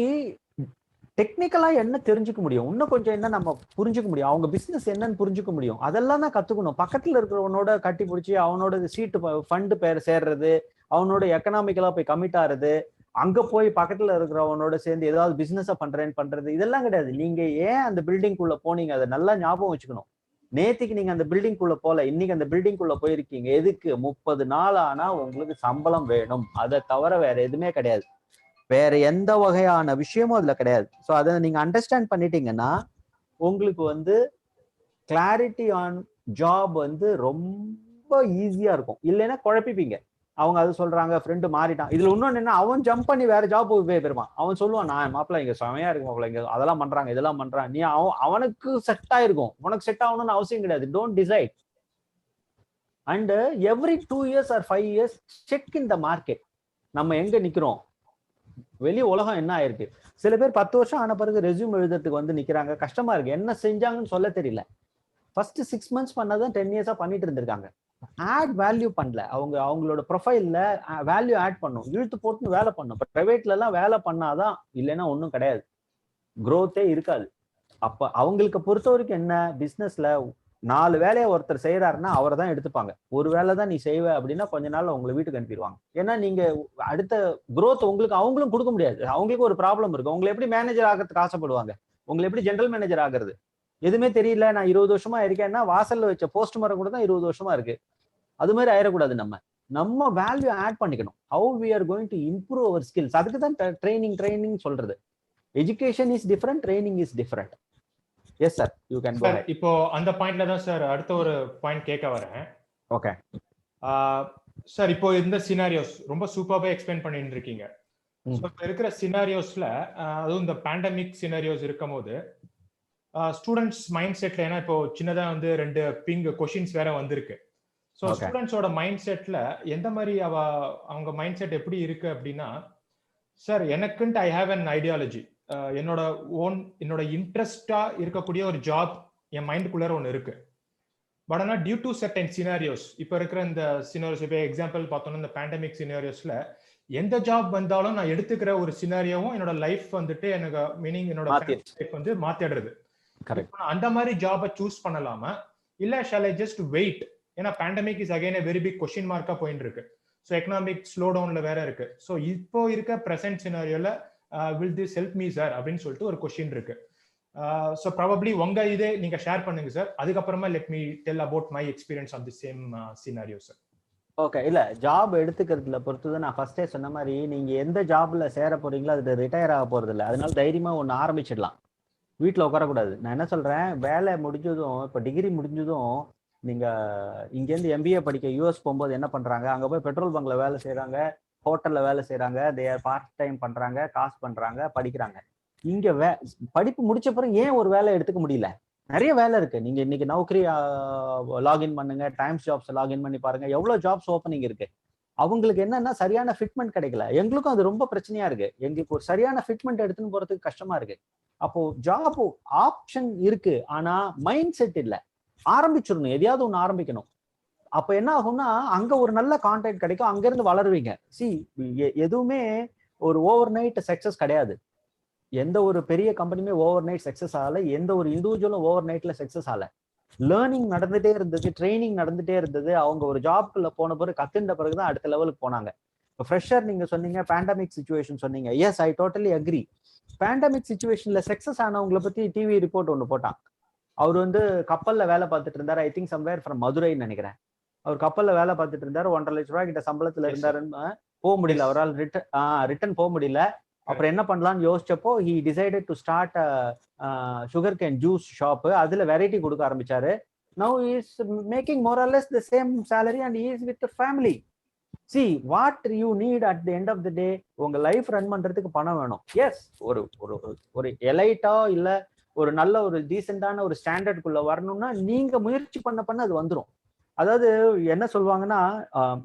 டெக்னிக்கலா என்ன தெரிஞ்சுக்க முடியும், இன்னும் கொஞ்சம் என்ன நம்ம புரிஞ்சுக்க முடியும், அவங்க பிசினஸ் என்னன்னு புரிஞ்சுக்க முடியும், அதெல்லாம் தான் கத்துக்கணும். பக்கத்துல இருக்கிறவனோட கட்டி பிடிச்சி அவனோட சீட்டு ஃபண்டு பேர் சேர்றது, அவனோட எக்கனாமிக்கலா போய் கமிட் ஆறது, அங்க போய் பக்கத்துல இருக்கிறவனோட சேர்ந்து ஏதாவது பிசினஸ பண்றது, இதெல்லாம் கிடையாது. நீங்க ஏன் அந்த பில்டிங்குள்ள போனீங்க, அதை நல்லா ஞாபகம் வச்சுக்கணும். நேத்திக்கு நீங்க அந்த பில்டிங்குள்ள போல, இன்னைக்கு அந்த பில்டிங்குள்ள போயிருக்கீங்க எதுக்கு? 30 நாள் ஆனா உங்களுக்கு சம்பளம் வேணும், அதை தவிர வேற எதுவுமே கிடையாது. வேற எந்த வகையான விஷயமும் அதுல கிடையாது. ஸோ அதை நீங்க அண்டர்ஸ்டாண்ட் பண்ணிட்டீங்கன்னா உங்களுக்கு வந்து கிளாரிட்டி ஆன் ஜாப் வந்து ரொம்ப ஈஸியா இருக்கும். இல்லைன்னா குழப்பிப்பீங்க. அவங்க அது சொல்றாங்க, ஃப்ரெண்டு மாறிட்டான், இதுல இன்னொன்னு என்ன, அவன் ஜம்ப் பண்ணி வேற ஜாப் போயிருவான். அவன் சொல்லுவான், நான் மாப்பிள்ள இங்க செமையா இருக்கு மாப்பிள்ள, இங்க அதெல்லாம் பண்றாங்க இதெல்லாம் பண்றான், நீ அவனுக்கு செட் ஆயிருக்கும், உனக்கு செட் ஆகணும்னு அவசியம் கிடையாது. Don't decide. And every 2 years or 5 years check in the market. நம்ம எங்க நிக்கிறோம், வெளி உலகம் என்ன ஆயிருக்கு. சில பேர் 10 வருஷம் ஆன பிறகு ரெஸ்யூம் எழுதுறதுக்கு வந்து நிக்கிறாங்க, கஷ்டமா இருக்கு, என்ன செஞ்சாங்கன்னு சொல்ல தெரியல. ஃபர்ஸ்ட் 6 months பண்ணாதான் 10 years பண்ணிட்டு இருந்திருக்காங்க. ஆட் வேல்யூ பண்ணல. அவங்களோட ப்ரொஃபைல்ல வேல்யூ ஆட் பண்ணும், இழுத்து போட்டு வேலை பண்ணும். பிரைவேட்ல எல்லாம் வேலை பண்ணாதான், இல்லைன்னா ஒன்றும் கிடையாது, growth இருக்காது. அப்ப அவங்களுக்கு பொறுத்த வரைக்கும் என்ன, பிசினஸ்ல 4 வேலையை ஒருத்தர் செய்யறாருன்னா அவரை தான் எடுத்துப்பாங்க. ஒரு வேலை தான் நீ செய்வ அப்படின்னா கொஞ்ச நாள் உங்களை வீட்டுக்கு அனுப்பிடுவாங்க. ஏன்னா நீங்க அடுத்த growth உங்களுக்கு அவங்களும் கொடுக்க முடியாது. அவங்களுக்கு ஒரு ப்ராப்ளம் இருக்கு. உங்களை எப்படி மேனேஜர் ஆகிறதுக்கு ஆசைப்படுவாங்க, உங்களை எப்படி ஜெனரல் மேனேஜர் ஆகிறது? எதுவுமே தெரியல, நான் 20 வருஷமா இருக்கேன்னா வாசல்ல வச்ச போஸ்ட் மரம் கூட தான் 20 வருஷமா இருக்கு. அது மாதிரி ஆயிடக்கூடாது. நம்ம வேல்யூ ஆட் பண்ணிக்கணும். How we are going to improve our skills. அதுக்கு தான் ட்ரைனிங் சொல்றது. Education is different, training is different. Yes sir, you can go ahead. இப்போ அந்த பாயிண்ட்ல தான் சார் அடுத்த ஒரு பாயிண்ட் கேட்க வரேன். ஓகே சார், இப்போ இந்த சினாரியோஸ் ரொம்ப சூப்பராகவே எக்ஸ்பிளைன் பண்ணிட்டு இருக்கீங்க. இப்போ இருக்கிற சினாரியோஸ்ல, அதுவும் இந்த பேண்டமிக் சினாரியோஸ் இருக்கும் போது ஸ்டூடெண்ட்ஸ் மைண்ட் செட்ல, ஏன்னா இப்போ சின்னதா வந்து 2 பிங் கொஷின்ஸ் வேற வந்திருக்கு. ஸோ ஸ்டூடெண்ட்ஸோட மைண்ட் செட்ல எந்த மாதிரி அவங்க மைண்ட் செட் எப்படி இருக்கு அப்படின்னா, சார் எனக்குன்ட்டு ஐ ஹாவ் அன் ஐடியாலஜி, என்னோட இன்ட்ரெஸ்டா இருக்கக்கூடிய ஒரு ஜாப் என் மைண்டுக்குள்ளார ஒன்று இருக்கு. பட் ஆனால் டியூ டு சர்டன் சினாரியோஸ், இப்போ இருக்கிற இந்த சினாரியோஸ், இப்போ எக்ஸாம்பிள் பார்த்தோம்னா இந்த பேண்டமிக் சினாரியோஸ்ல எந்த ஜாப் வந்தாலும் நான் எடுத்துக்கிற ஒரு சினாரியோவும் என்னோட லைஃப் வந்துட்டு எனக்கு மீனிங் என்னோட லைஃப் வந்து மாத்திடுறது. அந்த மாதிரி ஜாபை சூஸ் பண்ணலாமா, இல்ல ஷால் ஐ ஜஸ்ட் வெயிட்? ஏன்னா pandemic is again very big question மார்க்கா போயிட்டு இருக்கு. ஸோ எக்கனாமிக் ஸ்லோ டவுன்ல வேற இருக்கு. ஸோ இப்போ இருக்க பிரசன்ட் சினாரியோல will this help me sir அப்படின்னு சொல்லிட்டு ஒரு கொஸ்டின் இருக்கு. ஸோ ப்ராபப்ளி உங்க இதே நீங்க ஷேர் பண்ணுங்க சார். அதுக்கப்புறமா let me tell about my experience on the same scenario sir. Okay, இல்ல ஜாப் எடுத்துக்கிறதுல பொறுத்தது நான் ஃபர்ஸ்டே சொன்ன மாதிரி, நீங்க எந்த ஜாப்ல சேர போறீங்களோ அது ரிட்டையர் ஆக போறது இல்லை. அதனால தைரியமா ஒன்று ஆரம்பிச்சிடலாம், வீட்டில் உட்காரக்கூடாது. நான் என்ன சொல்றேன், வேலை முடிஞ்சதும், இப்போ டிகிரி முடிஞ்சதும் நீங்க இங்கேருந்து எம்பிஏ படிக்க யூஎஸ் போகும்போது என்ன பண்றாங்க, அங்க போய் பெட்ரோல் பங்க்ல வேலை செய்யறாங்க, ஹோட்டல்ல வேலை செய்யறாங்க, தே பார்ட் டைம் பண்றாங்க, காசு பண்றாங்க, படிக்கிறாங்க. இங்க படிப்பு முடிச்ச பிறகு ஏன் ஒரு வேலை எடுத்துக்க முடியல? நிறைய வேலை இருக்கு. நீங்க இன்னைக்கு நௌக்கரி லாகின் பண்ணுங்க, டைம்ஸ் ஜாப்ஸ் லாகின் பண்ணி பாருங்க, எவ்வளவு ஜாப்ஸ் ஓப்பனிங் இருக்கு. அவங்களுக்கு என்னன்னா சரியான ஃபிட்மெண்ட் கிடைக்கல. எங்களுக்கும் அது ரொம்ப பிரச்சனையா இருக்கு. எங்களுக்கு ஒரு சரியான ஃபிட்மெண்ட் எடுத்துன்னு போறதுக்கு கஷ்டமா இருக்கு. அப்போ ஜாப் ஆப்ஷன் இருக்கு, ஆனா மைண்ட் செட் இல்லை. ஆரம்பிச்சிடணும், எதையாவது ஒன்று ஆரம்பிக்கணும். அப்ப என்ன ஆகும்னா அங்க ஒரு நல்ல கான்டாக்ட் கிடைக்கும், அங்க இருந்து வளருவீங்க. எதுவுமே ஒரு ஓவர் நைட் சக்சஸ் கிடையாது. எந்த ஒரு பெரிய கம்பெனியுமே ஓவர் நைட் சக்சஸ் ஆகல, எந்த ஒரு இண்டிவிஜுவலும் ஓவர் நைட்ல சக்சஸ் ஆகல. லேர்னிங் நடந்துட்டே இருந்தது, ட்ரைனிங் நடந்துட்டே இருந்தது. அவங்க ஒரு ஜாப்குள்ள போன பிறகு கத்துண்ட பிறகுதான் அடுத்த லெவலுக்கு போனாங்க. இப்போ ஃப்ரெஷர் நீங்க சொன்னீங்க, பேண்டமிக் சுச்சுவேஷன் சொன்னீங்க. Yes, I totally agree. Pandemic சுச்சுவேஷன்ல சக்சஸ் ஆனவங்களை பத்தி டிவி ரிப்போர்ட் ஒன்று போட்டான். அவர் வந்து கப்பல்ல வேலை பார்த்துட்டு இருந்தாரு, ஐ திங்க் சம்வேர் ஃப்ரம் மதுரைன்னு நினைக்கிறேன். அவர் கப்பல்ல வேலை பார்த்துட்டு இருந்தாரு, 1.5 லட்ச ரூபாய் கிட்ட சம்பளத்துல இருந்தாருன்னு போக முடியல, அவரால் ரிட்டர்ன் போக முடியல. அப்புறம் என்ன பண்ணலாம்னு யோசிச்சப்போ he decided to start sugarcane juice shop. அதுல வெரைட்டி கொடுக்க ஆரம்பிச்சாரு. Now he is making more or less the same salary and he is with the family. See what you need at the end of the day. உங்க life run பண்றதுக்கு பணம் வேணும். S, ஒரு எலைட்டா இல்ல ஒரு நல்ல ஒரு டீசென்டான ஒரு ஸ்டாண்டர்டுக்குள்ள வரணும்னா நீங்க முயற்சி பண்ண அது வந்துடும். அதாவது என்ன சொல்லுவாங்கன்னா,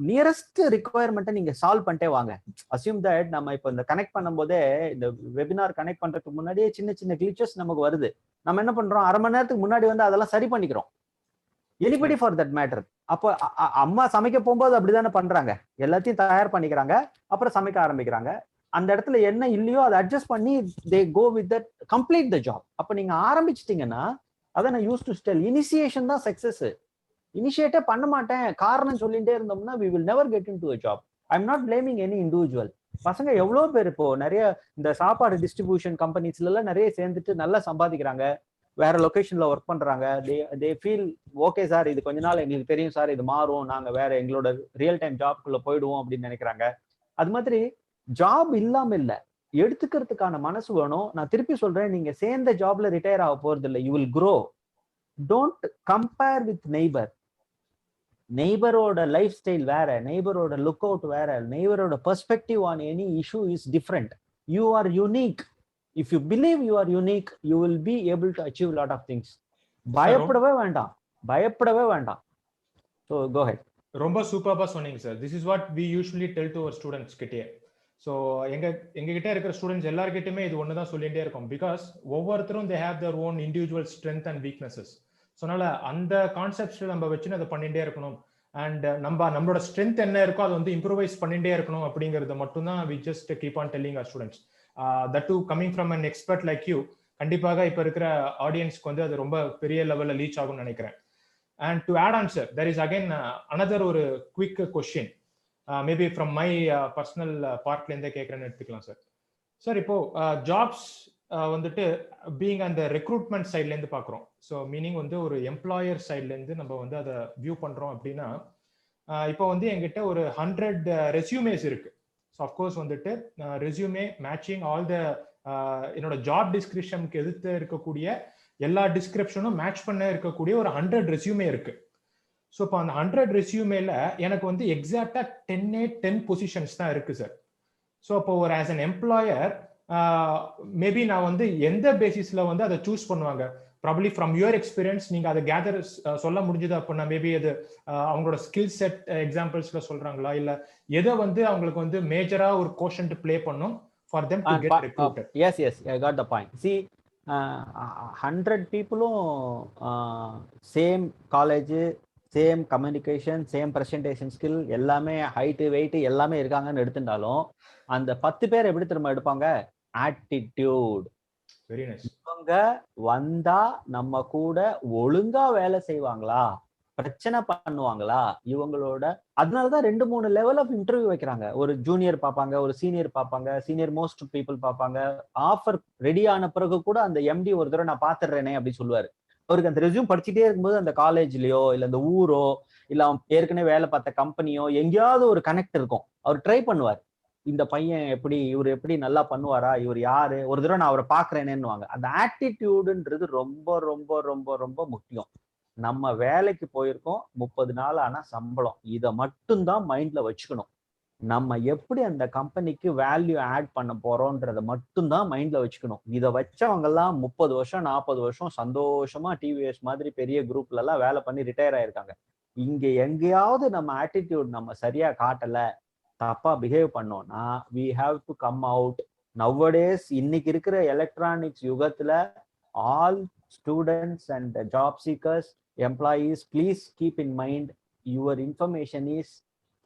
நியரஸ்ட் ரிக்குவயர்மெண்ட்டை நீங்க சால்வ் பண்ணிட்டே வாங்க. அசியூம் தட் நம்ம இப்போ இந்த கனெக்ட் பண்ணும் போதே, இந்த வெபினார் கனெக்ட் பண்றதுக்கு முன்னாடியே சின்ன சின்ன கிளிச்சஸ் நமக்கு வருது. நம்ம என்ன பண்றோம், அரை மணி நேரத்துக்கு முன்னாடி வந்து அதெல்லாம் சரி பண்ணிக்கிறோம். Anybody for that matter. அப்போ அம்மா சமைக்க போகும்போது அப்படிதானே பண்றாங்க, எல்லாத்தையும் தயார் பண்ணிக்கிறாங்க, அப்புறம் சமைக்க ஆரம்பிக்கிறாங்க. அந்த இடத்துல என்ன இல்லையோ அதை அட்ஜஸ்ட் பண்ணி they go with that, complete the job. அப்ப நீங்க ஆரம்பிச்சிட்டீங்கன்னா, அதை நான் யூஸ் டு டெல், இனிஷியேஷன் தான் சக்சஸ். இனிஷியேட்டே பண்ண மாட்டேன் காரணம் சொல்லிட்டே இருந்தோம்னா we will never get into a job. I'm not blaming any individual. பசங்க எவ்வளோ பேர் இப்போ நிறைய இந்த சாப்பாடு டிஸ்ட்ரிபியூஷன் கம்பெனிஸ்ல எல்லாம் நிறைய சேர்ந்துட்டு நல்லா சம்பாதிக்கிறாங்க, வேற லொகேஷன்ல ஒர்க் பண்றாங்க. தே ஃபீல் ஓகே சார், இது கொஞ்ச நாள் எங்களுக்கு தெரியும் சார், இது மாறும், நாங்க வேற எங்களோட ரியல் டைம் ஜாப்குள்ள போயிடுவோம் அப்படின்னு நினைக்கிறாங்க. அது மாதிரி ஜாப் இல்லாம இல்ல, எடுத்துக்கிறதுக்கான மனசு வேணும். நான் திருப்பி சொல்றேன், நீங்க சேர்ந்த ஜாப்ல ரிட்டையர் ஆக போறது இல்லை, you will grow. Don't compare with neighbor. நெய்பரோட லைஃப் ஸ்டைல் வேற, நெய்பரோட லுக் அவுட் வேற, நெய்பரோட perspective on any issue is different. You are unique. If you believe you are unique, you will be able to achieve lot of things. பயப்படவே வேண்டாம், பயப்படவே வேண்டாம். So go ahead. ரொம்ப சூப்பராக சொன்னீங்க sir. This is what we usually tell to our students கிட்டே. So எங்ககிட்ட இருக்கிற ஸ்டூடெண்ட்ஸ் எல்லாருக்கிட்டையுமே இது ஒன்று தான் சொல்லிகிட்டே இருக்கும். பிகாஸ் ஒவ்வொருத்தரும் they have their own individual strength and weaknesses. So அதனால அந்த கான்செப்ட்ஸ்ல நம்ம வச்சுன்னு அதை பண்ணிட்டே இருக்கணும். அண்ட் நம்மளோட ஸ்ட்ரென்த் என்ன இருக்கோ அதை வந்து இம்ப்ரூவைஸ் பண்ணிட்டே இருக்கணும் அப்படிங்கறத மட்டும் தான் we just keep on telling our students. That to coming from an expert like you, கண்டிப்பாக இப்ப இருக்கிற ஆடியன்ஸ்க்கு வந்து அது ரொம்ப பெரிய லெவல்ல ரீச் ஆகும்னு நினைக்கிறேன். And to add on sir, there is again another ஒரு quick question, maybe from my personal பார்ட்ல இருந்தே கேட்கறேன்னு எடுத்துக்கலாம் சார். சார் இப்போ ஜாப்ஸ் வந்துட்டு பீங் அந்த ரெக்ரூட்மெண்ட் சைட்ல இருந்து பாக்குறோம். ஸோ மீனிங் வந்து ஒரு எம்ப்ளாயர் சைட்ல இருந்து நம்ம வந்து அதை வியூ பண்றோம் அப்படின்னா, இப்போ வந்து என்கிட்ட ஒரு 100 ரெஸ்யூமேஸ் இருக்கு. ஸோ அஃப்கோர்ஸ் வந்துட்டு ரெஸ்யூமே மேட்சிங் ஆல் த என்னோட ஜாப் டிஸ்கிரிப்ஷனுக்கு எதிர்த்து இருக்கக்கூடிய எல்லா டிஸ்கிரிப்ஷனும் மேட்ச் பண்ண இருக்கக்கூடிய ஒரு 100 ரெஸ்யூமே இருக்கு. ஸோ இப்போ அந்த 100 ரெஸ்யூமேல எனக்கு வந்து எக்ஸாக்டா 10 பொசிஷன்ஸ் தான் இருக்கு சார். ஸோ அப்போ ஒரு ஆஸ் அன் எம்ப்ளாயர் மேபி நான் வந்து எந்த பேசிஸ்ல வந்து அதை சூஸ் பண்ணுவாங்க? ப்ராபப்லி ஃப்ரம் யுவர் எக்ஸ்பீரியன்ஸ் நீங்க அதை கேதர் சொல்ல முடிஞ்சது அப்படின்னா, மேபி அது அவங்களோட ஸ்கில் செட் எக்ஸாம்பிள்ஸ்ல சொல்றாங்களா, இல்ல எதை வந்து அவங்களுக்கு வந்து மேஜரா ஒரு கோஷன்ட் ப்ளே பண்ணும் for them to get recruited? Yes I got the point. See 100 பீப்புளும் same college, same communication, same presentation skill, எல்லாமே ஹைட்டு வெயிட் எல்லாமே இருக்காங்கன்னு எடுத்துட்டாலும் அந்த 10 பேர் எப்படி திரும்ப எடுப்பாங்க? ஆட்டிடியூட். Very nice. இவங்க வந்தா நம்ம கூட ஒழுங்கா வேலை செய்வாங்களா, பிரச்சனை பண்ணுவாங்களா, இவங்களோட அதனாலதான் 2-3 லெவல் ஆஃப் இன்டர்வியூ வைக்கிறாங்க. ஒரு ஜூனியர் பார்ப்பாங்க, ஒரு சீனியர் பார்ப்பாங்க, சீனியர் மோஸ்ட் பீப்புள் பார்ப்பாங்க. ஆஃபர் ரெடி ஆன பிறகு கூட அந்த எம்டி ஒரு தடவை நான் பாத்துறேனே அப்படின்னு சொல்லுவாரு. அவருக்கு அந்த ரெஸ்யூம் படிச்சுட்டே இருக்கும்போது அந்த காலேஜ்லயோ இல்ல அந்த ஊரோ இல்ல அவன் ஏற்கனவே வேலை பார்த்த கம்பெனியோ எங்கேயாவது ஒரு கனெக்ட் இருக்கும். அவர் ட்ரை பண்ணுவார், இந்த பையன் எப்படி, இவர் எப்படி நல்லா பண்ணுவாரா, இவர் யாரு, ஒரு தடவை நான் அவரை பாக்குறேனேன்னுவாங்க. அந்த ஆட்டிடியூடுன்றது ரொம்ப ரொம்ப ரொம்ப ரொம்ப முக்கியம். நம்ம வேலைக்கு போயிருக்கோம், 30 நாள் ஆனா சம்பளம், இதை மட்டும்தான் மைண்ட்ல வச்சுக்கணும். நம்ம எப்படி அந்த கம்பெனிக்கு வேல்யூ ஆட் பண்ண போறோம்ன்றத மட்டும்தான் மைண்ட்ல வச்சுக்கணும். இதை வச்சவங்க எல்லாம் 30 வருஷம் 40 வருஷம் சந்தோஷமா டிவிஎஸ் மாதிரி பெரிய குரூப்ல எல்லாம் வேலை பண்ணி ரிட்டையர் ஆயிருக்காங்க. இங்க எங்கேயாவது நம்ம ஆட்டிடியூட் நம்ம சரியா காட்டல, தப்பா பிஹேவ் பண்ணோம்னா we have to come out. nowadays இன்னைக்கு இருக்கிற எலக்ட்ரானிக்ஸ் யுகத்துல all students and job seekers, employees, please keep in mind your information is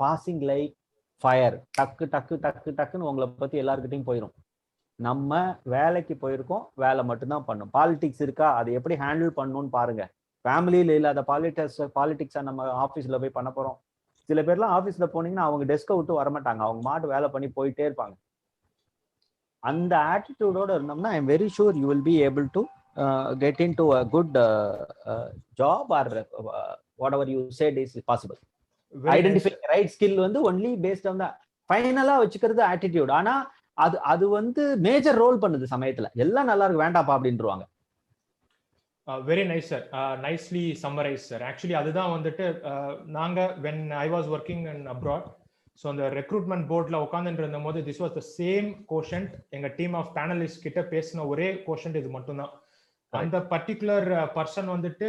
passing like fire. டக்கு டக்கு டக்கு டக்குன்னு உங்களை பத்தி எல்லாருக்கிட்டையும் போயிடும். நம்ம வேலைக்கு போயிருக்கோம், வேலை மட்டும்தான் பண்ணும். பாலிடிக்ஸ் இருக்கா, அதை எப்படி ஹேண்டில் பண்ணணும்னு பாருங்க. ஃபேமிலியில இல்லாத பாலிடிக்ஸா நம்ம ஆஃபீஸ்ல போய் பண்ண போறோம். சில பேர்லாம் ஆஃபீஸ்ல போனீங்கன்னா அவங்க டெஸ்கை விட்டு வரமாட்டாங்க, அவங்க மாட்டு வேலை பண்ணி போயிட்டே இருப்பாங்க. அந்த ஆட்டிடியூடோட இருந்தோம்னா I am very sure you will be able to get in to a good job or whatever you said is possible. Identify right skill வந்து ஒன்லி பேஸ்ட் ஆன் த ஃபைனலா வச்சுக்கிறது ஆட்டிடியூட். ஆனா அது வந்து மேஜர் ரோல் பண்ணுது சமயத்துல. எல்லாம் நல்லா இருக்கு வேண்டாப்பா அப்படின்றாங்க. Very nice sir, nicely summarise sir. Actually அதுதான் வந்துட்டு நாங்க when I was working in abroad, so அந்த ரெக்ரூட்மெண்ட் போர்ட்ல உட்காந்துட்டு இருந்த போது this was the same question. எங்க டீம் ஆஃப் பேனலிஸ்ட் கிட்ட பேசின ஒரே கோஷன்ட் இது மட்டும்தான். அந்த பர்டிகுலர் பர்சன் வந்துட்டு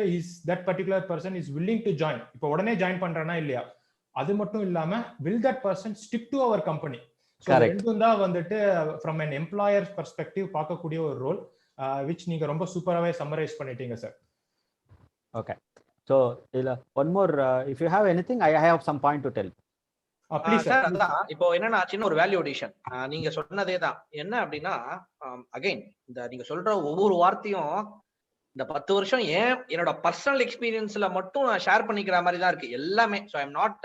that particular person is willing to join. இப்போ உடனே ஜாயின் பண்றானா இல்லையா, அது மட்டும் இல்லாம will that person stick to our company. So ரெண்டும் தான் வந்துட்டு ஃப்ரம் an employer perspective பார்க்கக்கூடிய ஒரு ரோல், which நீங்க ரொம்ப சூப்பராவே சம்மரைஸ் பண்ணிட்டீங்க சார். ஓகே, சோ இல்ல one more if you have anything I have some point to tell. Please sir. அதான் இப்போ என்னன்னா சின்ன ஒரு வேல்யூ அடிஷன் நீங்க சொன்னதே தான். என்ன அப்படின்னா அகைன் இந்த நீங்க சொல்ற ஒவ்வொரு வார்த்தையும் இந்த 10 வருஷம் என்னோட பர்சனல் எக்ஸ்பீரியன்ஸ்ல மட்டும் ஷேர் பண்ணிக்கிற மாதிரி தான் இருக்கு எல்லாமே. So I am not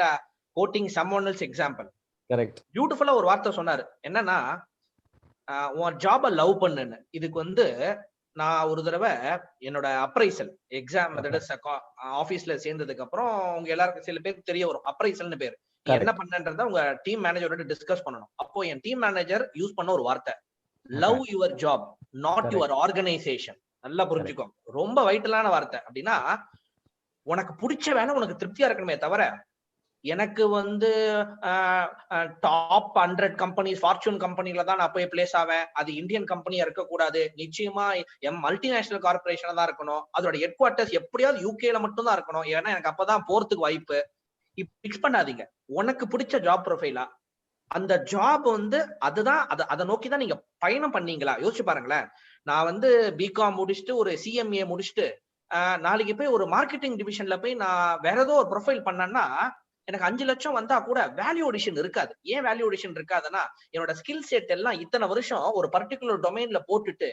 coating someone else example. Correct. பியூட்டிஃபுல்லா ஒரு வார்த்தை சொன்னாரு, என்னன்னா உன் ஜாப லவ் பண்ணுன்னு. இதுக்கு வந்து நான் ஒரு தடவை என்னோட அப்ரைசல் எக்ஸாம் ஆபீஸ்ல சேர்ந்ததுக்கு அப்புறம் உங்க எல்லாருக்கும் சில பேருக்கு தெரிய வரும் அப்ரைசல்னு பேரு. என்ன பண்ணன்றத உங்க டீம் மேனேஜரோட டிஸ்கஸ் பண்ணணும். அப்போ என் டீம் மேனேஜர் யூஸ் பண்ண ஒரு வார்த்தை, love your job not your organisation. நல்லா புரிஞ்சுக்கோ, ரொம்ப வைட்டலான வார்த்தை. அப்படின்னா உனக்கு பிடிச்ச வேலை உனக்கு திருப்தியா இருக்கணுமே தவிர எனக்கு வந்து டாப் 100 கம்பெனிஸ் ஃபார்ச்சூன் கம்பெனில தான் நான் போய் பிளேஸ் ஆவேன், அது இந்தியன் கம்பெனியா இருக்கக்கூடாது, நிச்சயமா மல்டிநேஷனல் கார்பரேஷனா தான் இருக்கணும், அதோட ஹெட் குவார்டர்ஸ் எப்படியாவது யூகேல மட்டும் தான் இருக்கணும், ஏன்னா எனக்கு அப்பதான் போறதுக்கு வாய்ப்பு. பிக்ஸ் பண்ணாதீங்க. உனக்கு பிடிச்ச ஜாப் ப்ரொஃபைலா, அந்த ஜாப் வந்து அதுதான், அதை நோக்கிதான் நீங்க பயணம் பண்ணீங்களா யோசிச்சு பாருங்களேன். நான் வந்து பிகாம் முடிச்சுட்டு ஒரு சிஎம்ஏ முடிச்சுட்டு நாளைக்கு போய் ஒரு மார்க்கெட்டிங் டிவிஷன்ல போய் நான் வேற ஏதோ ஒரு ப்ரொஃபைல் பண்ணேன்னா எனக்கு 5 லட்சம் வந்தா கூட வேல்யூ அடிஷன் இருக்காது. ஏன் வேல்யூ அடிஷன் இருக்காதுன்னா என்னோட ஸ்கில் செட் எல்லாம் இத்தனை வருஷம் ஒரு பர்டிகுலர் டொமைன்ல போட்டுட்டு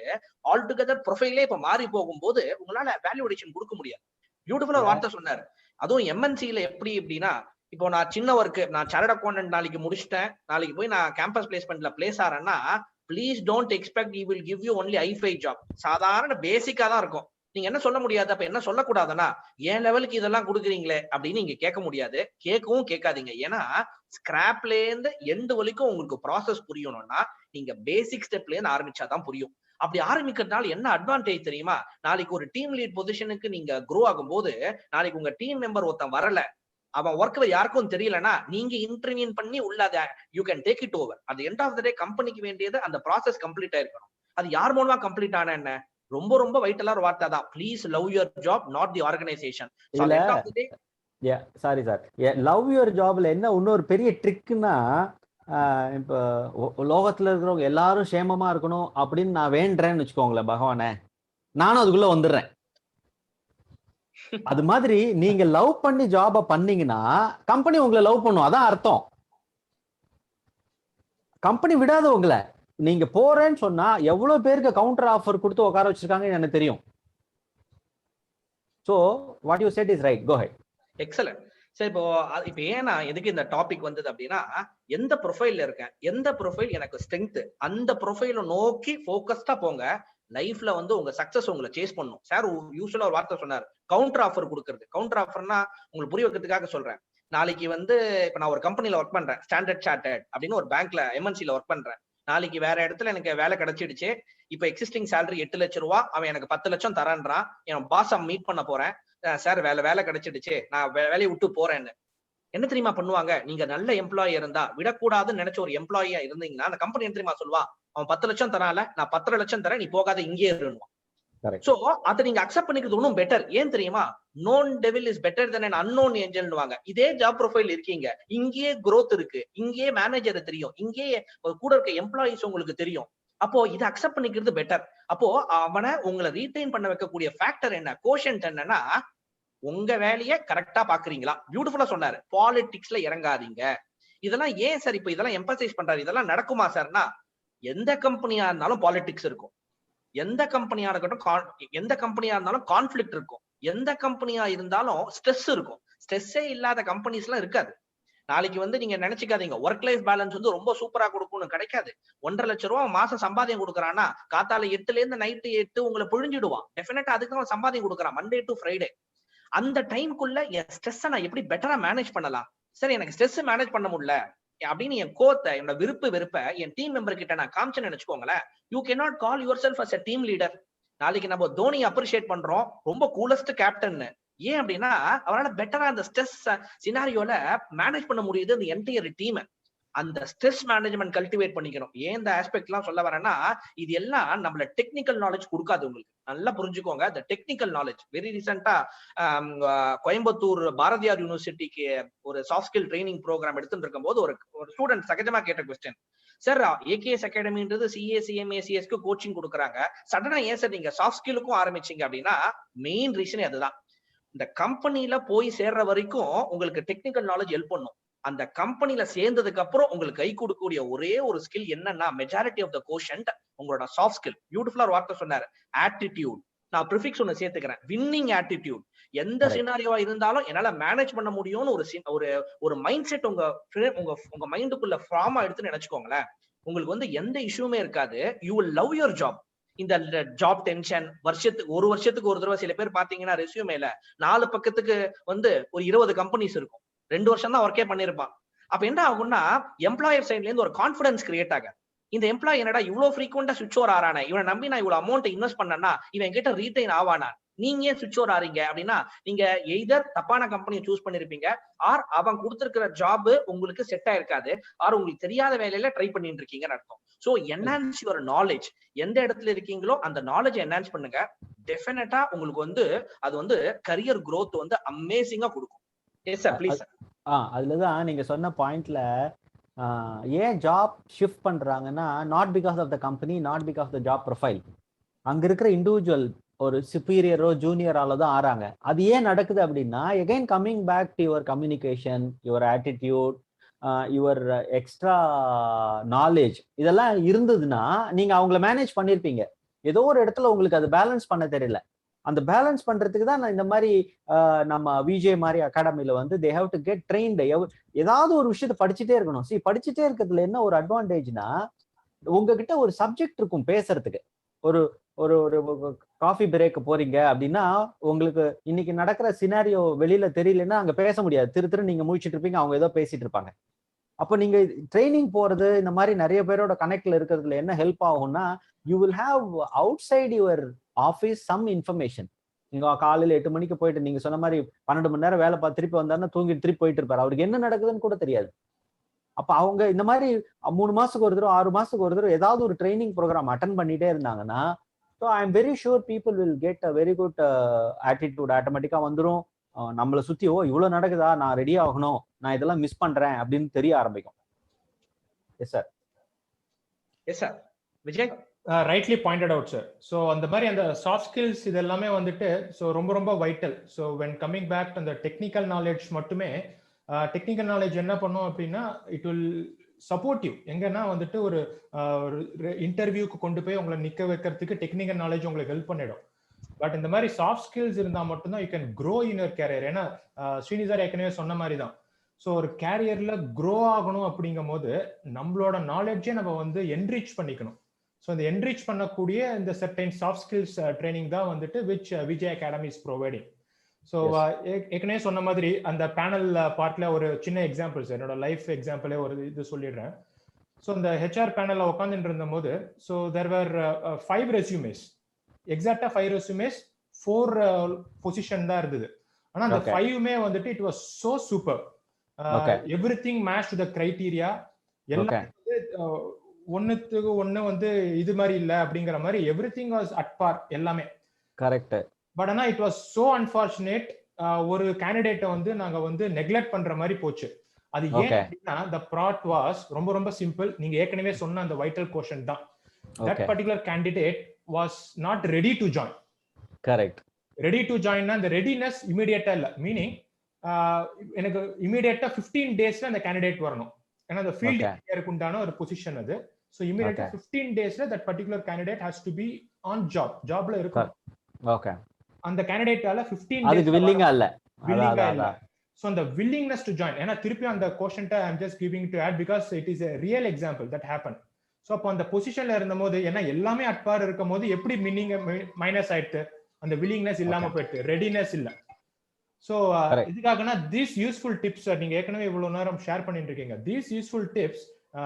ஆல் டுகெதர் ப்ரொஃபைலே இப்ப மாறி போகும்போது உங்களால வேல்யூ அடிஷன் கொடுக்க முடியாது. பியூட்டிஃபுல்லா ஒரு வார்த்தை சொன்னாரு. அதுவும் எம்என்சில எப்படி எப்படின்னா, இப்போ நான் சின்ன ஒர்க், நான் சார்ட் அக்கௌண்டன்ட் நாளைக்கு முடிச்சிட்டேன், நாளைக்கு போய் நான் கேம்பஸ் பிளேஸ்மெண்ட்ல பிளேஸ் ஆறேன்னா please don't expect you will give you only ஐ5 ஜாப். சாதாரண பேசிக்கா தான் இருக்கும். நீங்க என்ன சொல்ல முடியாது, அப்ப என்ன சொல்லக்கூடாதுன்னா என் லெவலுக்கு இதெல்லாம் கொடுக்குறீங்களே அப்படின்னு நீங்க கேட்க முடியாது, கேட்கவும் கேட்காதீங்க. ஏன்னா ஸ்கிராப்ல இருந்து எண்டு வரைக்கும் உங்களுக்கு ப்ராசஸ் புரியணும்னா நீங்க பேசிக் ஸ்டெப்ல இருந்து ஆரம்பிச்சாதான் புரியும். அப்படி ஆரம்பிக்கிறதுனால என்ன அட்வான்டேஜ் தெரியுமா? நாளைக்கு ஒரு டீம் லீட் பொசிஷனுக்கு நீங்க க்ரோ ஆகும் போது நாளைக்கு உங்க டீம் மெம்பர் ஒருத்தன் வரல, அவன் ஒர்க் யாருக்கும் தெரியலன்னா நீங்க இன்டர்வியூ பண்ணி உள்ள you can take it over. அந்த எண்ட் ஆஃப் த டே கம்பெனிக்கு வேண்டியது அந்த ப்ராசஸ் கம்ப்ளீட் ஆயிருக்கணும். அது யார் மூலமா கம்ப்ளீட் ஆன என்ன ரொம்ப ரொம்ப வைட்டலா ஒரு வார்த்தை தான். Please love your job, not the organisation. Sorry sir, love your ஜாப்ல என்ன இன்னொரு பெரிய ட்ரிக்னா, இப்போ லோகத்துல இருக்கிறவங்க எல்லாரும் சேமமா இருக்கணும் அப்படின்னு நான் வேண்டேன்னு வச்சுக்கோங்களேன் பகவானே, நானும் அதுக்குள்ள வந்துடுறேன். அது மாதிரி நீங்க லவ் பண்ணி ஜாப பண்ணீங்கன்னா கம்பெனி உங்களை லவ் பண்ணும், அதான் அர்த்தம். கம்பெனி விடாத உங்களை. நீங்க போறேன்னு சொன்னா எவ்வளவு பேருக்கு கவுண்டர் ஆஃபர் கொடுத்து உட்கார வச்சிருக்காங்கன்னு எனக்கு தெரியும். So what you said is right, go ahead. Excellent. சரி, இப்போ ஏன்னா எதுக்கு இந்த டாபிக் வந்தது அப்படின்னா, எந்த ப்ரொஃபைல்ல இருக்கேன், எந்த ப்ரொஃபைல் எனக்கு ஸ்ட்ரென்த், அந்த ப்ரொஃபைலை நோக்கி போக்கஸ்டா போங்க. லைஃப்ல உங்க சக்சஸ் உங்களை சேஸ் பண்ணும். சார் யூஸ்வலா ஒரு வார்த்தை சொன்னார், கவுண்டர் ஆஃபர் கொடுக்கறது. கவுண்டர் ஆஃபர்னா உங்களுக்கு புரிய வைக்கிறதுக்காக சொல்றேன். நாளைக்கு இப்ப நான் ஒரு கம்பெனில ஒர்க் பண்றேன், ஸ்டாண்டர்ட் சார்ட்டர்ட் அப்படின்னு ஒரு பேங்க்ல எம்என்சில ஒர்க் பண்றேன். நாளைக்கு வேற இடத்துல எனக்கு வேலை கிடைச்சிடுச்சு. இப்ப எக்ஸிஸ்டிங் சேலரி 8 லட்சம் ரூபாய், அவன் எனக்கு 10 லட்சம் தரான்றான். என் பாஸ் மீட் பண்ண போறேன், சார் வேலை கிடைச்சிடுச்சு, நான் வேலையை விட்டு போறேன்னு. என்ன தெரியுமா பண்ணுவாங்க? நீங்க நல்ல எம்ப்ளாயி இருந்தா, விடக்கூடாதுன்னு நினைச்ச ஒரு எம்ப்ளாயியா இருந்தீங்கன்னா அந்த கம்பெனி என்ன தெரியுமா சொல்லுவான், அவன் 10 லட்சம் தரான்ல, நான் 10 லட்சம் தரேன், நீ போகாத இங்கே இருவான். சோ அதை நீங்க அக்செப்ட் பண்ணிக்கிறது ஒன்னும் பெட்டர். ஏன் தெரியுமா? known devil is better than an unknown angel னுவாங்க. இதே ஜாப் ப்ரொஃபைல் இருக்கீங்க, இங்கேயே growth இருக்கு, இங்கேயே மேனேஜர் தெரியும், இங்கேயே கூட இருக்க எம்ப்ளாயிஸ் உங்களுக்கு தெரியும். அப்போ இதை அக்செப்ட் பண்ணிக்கிறது பெட்டர். அப்போ அவனை உங்களை ரீடைன் பண்ண வைக்கக்கூடிய ஃபேக்டர் என்ன, கோஷன்ட் என்னன்னா, உங்க வேலையை கரெக்டா பாக்குறீங்களா. பியூட்டிஃபுல்லா சொன்னாரு, பாலிடிக்ஸ்ல இறங்காதீங்க. இதெல்லாம் ஏன் சார் இப்ப இதெல்லாம் எம்பசைஸ் பண்றாரு, இதெல்லாம் நடக்குமா சார்னா, எந்த கம்பெனியா இருந்தாலும் பாலிடிக்ஸ் இருக்கும், எந்த கம்பெனியா இருக்கட்டும், எந்த கம்பெனியா இருந்தாலும் கான்ஃபிளிக்ட் இருக்கும், எந்த கம்பெனியா இருந்தாலும் ஸ்ட்ரெஸ் இருக்கும். ஸ்ட்ரெஸ்ஸே இல்லாத கம்பெனிஸ் எல்லாம் இருக்காது. நாளைக்கு நீங்க நினைச்சுக்காதீங்க ஒர்க் லைஃப் பேலன்ஸ் ரொம்ப சூப்பரா கொடுக்கும்னு, கிடைக்காது. 1.5 லட்சம் ரூபாய் மாசம் சம்பாதியம் கொடுக்குறான்னா காத்தால 8ல இருந்து நைட்டு 8 உங்களை புழிஞ்சிடுவான். டெஃபினட்டா அதுக்கு அவன் சம்பாதியம் கொடுக்குறான், மண்டே டு ஃப்ரைடே. அந்த டைம்குள்ள என் ஸ்ட்ரெஸ்ஸை நான் எப்படி பெட்டரா மேனேஜ் பண்ணலாம், சரி எனக்கு ஸ்ட்ரெஸ் மேனேஜ் பண்ண முடியல அப்படின்னு என் கோத்தை, என்னோட வெறுப்பை என் டீம் மெம்பர் கிட்ட நான் காமிச்சேன்னு நினைச்சுக்கோங்களேன், you can not call yourself as a team leader. நாளைக்கு நம்ம தோனி அப்ரிஷியேட் பண்றோம், ரொம்ப கூலஸ்ட் கேப்டன். ஏன் அப்படின்னா அவரால் பெட்டரா அந்த ஸ்ட்ரெஸ் சினாரியோல மேனேஜ் பண்ண முடியுது அந்த என்டையர் டீம். அந்த ஸ்ட்ரெஸ் மேனேஜ்மெண்ட் கல்டிவேட் பண்ணிக்கணும். ஏன் இந்த ஆஸ்பெக்ட் எல்லாம் சொல்ல வரேன்னா, இது எல்லாம் நம்மள டெக்னிக்கல் நாலேஜ் கொடுக்காது. உங்களுக்கு நல்லா புரிஞ்சுக்கோங்க, இந்த டெக்னிக்கல் நாலேஜ். வெரி ரீசெண்டா கோயம்புத்தூர் பாரதியார் யூனிவர்சிட்டிக்கு ஒரு சாஃப்ட் ஸ்கில் ட்ரைனிங் ப்ரோக்ராம் எடுத்துட்டு இருக்கும் போது ஒரு ஸ்டூடெண்ட் சகஜமா கேட்ட கொஸ்டின், சார் ஏகேஎஸ் அகாடமின்றது சிஏ சிஎம்ஏ சிஎஸ்க்கு கோச்சிங் கொடுக்குறாங்க, சடனா ஏன் சார் நீங்க சாஃப்ட் ஸ்கில்லுக்கும் ஆரம்பிச்சீங்க அப்படின்னா, மெயின் ரீசனே அதுதான். இந்த கம்பெனில போய் சேர்ற வரைக்கும் உங்களுக்கு டெக்னிக்கல் நாலேஜ் ஹெல்ப் பண்ணும். அந்த கம்பெனில சேர்ந்ததுக்கு அப்புறம் உங்களுக்கு கை கொடுக்கக்கூடிய ஒரே ஒரு ஸ்கில் என்னன்னா, மெஜாரிட்டி ஆஃப் த கோஷன்ட் உங்களோட சாஃப்ட் ஸ்கில். பியூட்டிஃபுல்லா ஒரு வார்த்தை சொன்னாரு, ஆட்டிடியூட். நான் ப்ரிஃபிக்ஸ் ஒன்னு சேர்த்துக்கிறேன், வின்னிங் ஆட்டிடியூட். எந்த சினாரியோவா இருந்தாலும் என்னால மேனேஜ் பண்ண முடியும்னு ஒரு மைண்ட் செட் உங்க மைண்டுக்குள்ள ஃபார்மா எடுத்து நினைச்சுக்கோங்களேன். உங்களுக்கு எந்த இஷ்யூமே இருக்காது. You will love your job. இந்த ஜாப் டென்ஷன் ஒரு வருஷத்துக்கு ஒரு தடவை சில பேர் பாத்தீங்கன்னா ரெஸ்யூமேல 4 பக்கத்துக்கு ஒரு 20 கம்பெனிஸ் இருக்கும், 2 வருஷம் தான் ஒர்க்கே பண்ணிருப்பான். அப்ப என்ன ஆகும்னா, எம்ப்ளாயர் சைட்ல இருந்து ஒரு கான்பிடன்ஸ் கிரியேட் ஆக, இந்த எம்ப்ளாயி என்னடா இவ்வளவு ஃப்ரீக்வெண்டா சுவிட்ச் ஓவர் ஆறானே, இவனை நம்பி நான் இவ்வளவு அமௌண்ட் இன்வெஸ்ட் பண்ணனா இவன் கிட்ட ரீடைன் ஆவானா, நீங்க ஏன் சுவிட்ச் ஓவர் ஆறீங்க அப்படின்னா, நீங்க எய்தர் தப்பான கம்பெனியை சூஸ் பண்ணிருப்பீங்க, ஆர் அவன் கொடுத்திருக்கிற ஜாப் உங்களுக்கு செட் ஆயிருக்காது, ஆர் உங்களுக்கு தெரியாத வேலையில ட்ரை பண்ணிட்டு இருக்கீங்கன்னு அர்த்தம். So enhance your knowledge. எந்த இடத்துல இருக்கீங்களோ அந்த நாலேஜ் என்ஹான்ஸ் பண்ணுங்க. டெஃபினட்டா உங்களுக்கு அது கரியர் growth அமேசிங்கா கொடுக்கும். Yes sir, please sir. அதுலதான் நீங்க சொன்ன பாயிண்ட்ல ஏன் ஜாப் ஷிஃப்ட் பண்றாங்கன்னா, not because of the company, not because of the job profile. அங்க இருக்கிற இண்டிவிஜுவல் ஒரு சுப்பீரியரோ ஜூனியரால தான் ஆறாங்க. அது ஏன் நடக்குது அப்படின்னா, again coming back to your communication, your attitude, your extra knowledge இதெல்லாம் இருந்ததுன்னா நீங்க அவங்கள மேனேஜ் பண்ணிருப்பீங்க. ஏதோ ஒரு இடத்துல உங்களுக்கு அது பேலன்ஸ் பண்ண தெரியல. அந்த பேலன்ஸ் பண்றதுக்கு தான் நான் இந்த மாதிரி நம்ம விஜே மாதிரி அகாடமில வந்து they have to get trained. ஏதாவது ஒரு விஷயத்த படிச்சுட்டே இருக்கணும். படிச்சுட்டே இருக்கிறதுல என்ன ஒரு அட்வான்டேஜ்னா, உங்ககிட்ட ஒரு சப்ஜெக்ட் இருக்கும் பேசுறதுக்கு. ஒரு ஒரு ஒரு காஃபி பிரேக் போறீங்க அப்படின்னா, உங்களுக்கு இன்னைக்கு நடக்கிற சினாரியோ வெளியில தெரியலன்னா அங்க பேச முடியாது. திரு நீங்க முழிச்சிட்டு இருப்பீங்க, அவங்க ஏதோ பேசிட்டு இருப்பாங்க. அப்ப நீங்க ட்ரைனிங் போறது இந்த மாதிரி நிறைய பேரோட கனெக்ட்ல இருக்கிறதுல என்ன ஹெல்ப் ஆகும்னா, you will have outside your office some information. நீங்க காலையில 8 மணிக்கு போயிட்டு நீங்க சொன்ன மாதிரி 12 மணி நேரம் வேலை பார்த்து திருப்பி வந்தாருன்னா தூங்கிட்டு திருப்பி போயிட்டு இருப்பாரு. அவருக்கு என்ன நடக்குதுன்னு கூட தெரியாது. அப்ப அவங்க இந்த மாதிரி 3 மாசத்துக்கு ஒரு தடவை 6 மாசத்துக்கு ஒரு தடவை ஏதாவது ஒரு ட்ரைனிங் ப்ரோக்ராம் அட்டன் பண்ணிட்டே இருந்தாங்கன்னா, so I am very sure people will get a very good attitude. ஆட்டோமேட்டிக்கா வந்துடும். நம்மளை சுத்தி இவ்வளவு நடக்குதா, நான் ரெடி ஆகணும், நான் இதெல்லாம் மிஸ் பண்றேன் அப்படின்னு தெரிய ஆரம்பிக்கும். Yes sir. Yes sir. Vijay rightly pointed out sir. So அந்த மாதிரி அந்த சாஃப்ட் ஸ்கில்ஸ் இது எல்லாமே வந்துட்டு ஸோ ரொம்ப ரொம்ப vital. So when coming back அந்த டெக்னிக்கல் நாலேஜ் மட்டுமே, டெக்னிக்கல் நாலேஜ் என்ன பண்ணும் அப்படின்னா இட் வில் சப்போர்ட்டிவ். எங்கன்னா வந்துட்டு ஒரு இன்டர்வியூக்கு கொண்டு போய் உங்களை நிக்க வைக்கிறதுக்கு டெக்னிக்கல் நாலேஜ் உங்களுக்கு ஹெல்ப் பண்ணிடும். பட் இந்த மாதிரி சாஃப்ட் ஸ்கில்ஸ் இருந்தா மட்டும்தான் you can grow in your career. ஏன்னா ஸ்ரீனி சார் ஏற்கனவே சொன்ன மாதிரி தான். ஸோ ஒரு கேரியர்ல க்ரோ ஆகணும் அப்படிங்கும் போது நம்மளோட நாலேஜே நம்ம வந்து என்ரிச் பண்ணிக்கணும். ஸோ இந்த என்ரிச் பண்ணக்கூடிய இந்த சர்டைன் சாஃப்ட் ஸ்கில்ஸ் ட்ரைனிங் தான் வந்துட்டு which Vijay academy is providing. So ஏற்கனவே சொன்ன மாதிரி அந்த பேனல் பார்ட்ல ஒரு சின்ன எக்ஸாம்பிள்ஸ், என்னோட லைஃப் எக்ஸாம்பிளே ஒரு இது சொல்லிடுறேன். ஸோ இந்த ஹெச்ஆர் பேனல்ல உட்காந்துட்டு இருந்த போது ஸோ தெர் வர் 5 ரெஸ்யூமேஸ், எக்ஸாக்டா 5 ரெஸ்யூமேஸ், 4 பொசிஷன் தான் இருந்தது. ஆனா அந்த 5மே வந்துட்டு it was so super. Everything match to the criteria. எல்லாம் ஒண்ணுத்துக்கு ஒண்ணு வந்து இது மாதிரி இல்ல அப்படிங்கிற மாதிரி எவ்ரிதிங் வாஸ் அட் பார் எல்லாமே. கரெக்ட். பட் ஆனா இட் வாஸ் சோ அன்பார்ச்சுனேட், ஒரு கேண்டிடேட்டை வந்து நாங்க வந்து நெக்லெக்ட் பண்ற மாதிரி போச்சு. அது ஏன் அப்படின்னா the plot was ரொம்ப ரொம்ப சிம்பிள். நீங்க ஏற்கனவே சொன்ன அந்த வைட்டல் கோஷன் தான். that particular candidate was not ready to join. correct. ready to join னா அந்த ரெடினஸ் இமிடியேட்டா இல்ல. மீனிங் எனக்கு இமிடியேட்டா 15 டேஸ்ல அந்த கேண்டிடேட் வரணும். ஏன்னா அந்த ஃபீல்ட் இன்ஜினியருக்கு உண்டான ஒரு பொசிஷன் அது. சோ இமிடியேட்டா 15 டேஸ்ல that particular candidate has to be on ஜாப்ல இருக்கணும். ஓகே. அந்த கேண்டிடேட்டால 15 டேஸ் அதுக்கு வில்லிங்கா இல்ல. So the willingness to join, ஏன்னா திருப்பி அந்த கோஷன்ட்ட I'm just giving to add because it is a real example that happened. So அப்போ அந்த பொசிஷன்ல இருந்தபோது ஏன்னா எல்லாமே அட்பார் இருக்கும் போது எப்படி மீனிங் மைனஸ் ஆயிடுது, அந்த willingness இல்லாம போயிடுது, ரெடினஸ் இல்ல. So இதுக்காகனா these useful tips நீங்க ஏற்கனவே இவ்வளவு நேரம் ஷேர் பண்ணிட்டு இருக்கீங்க. These useful tips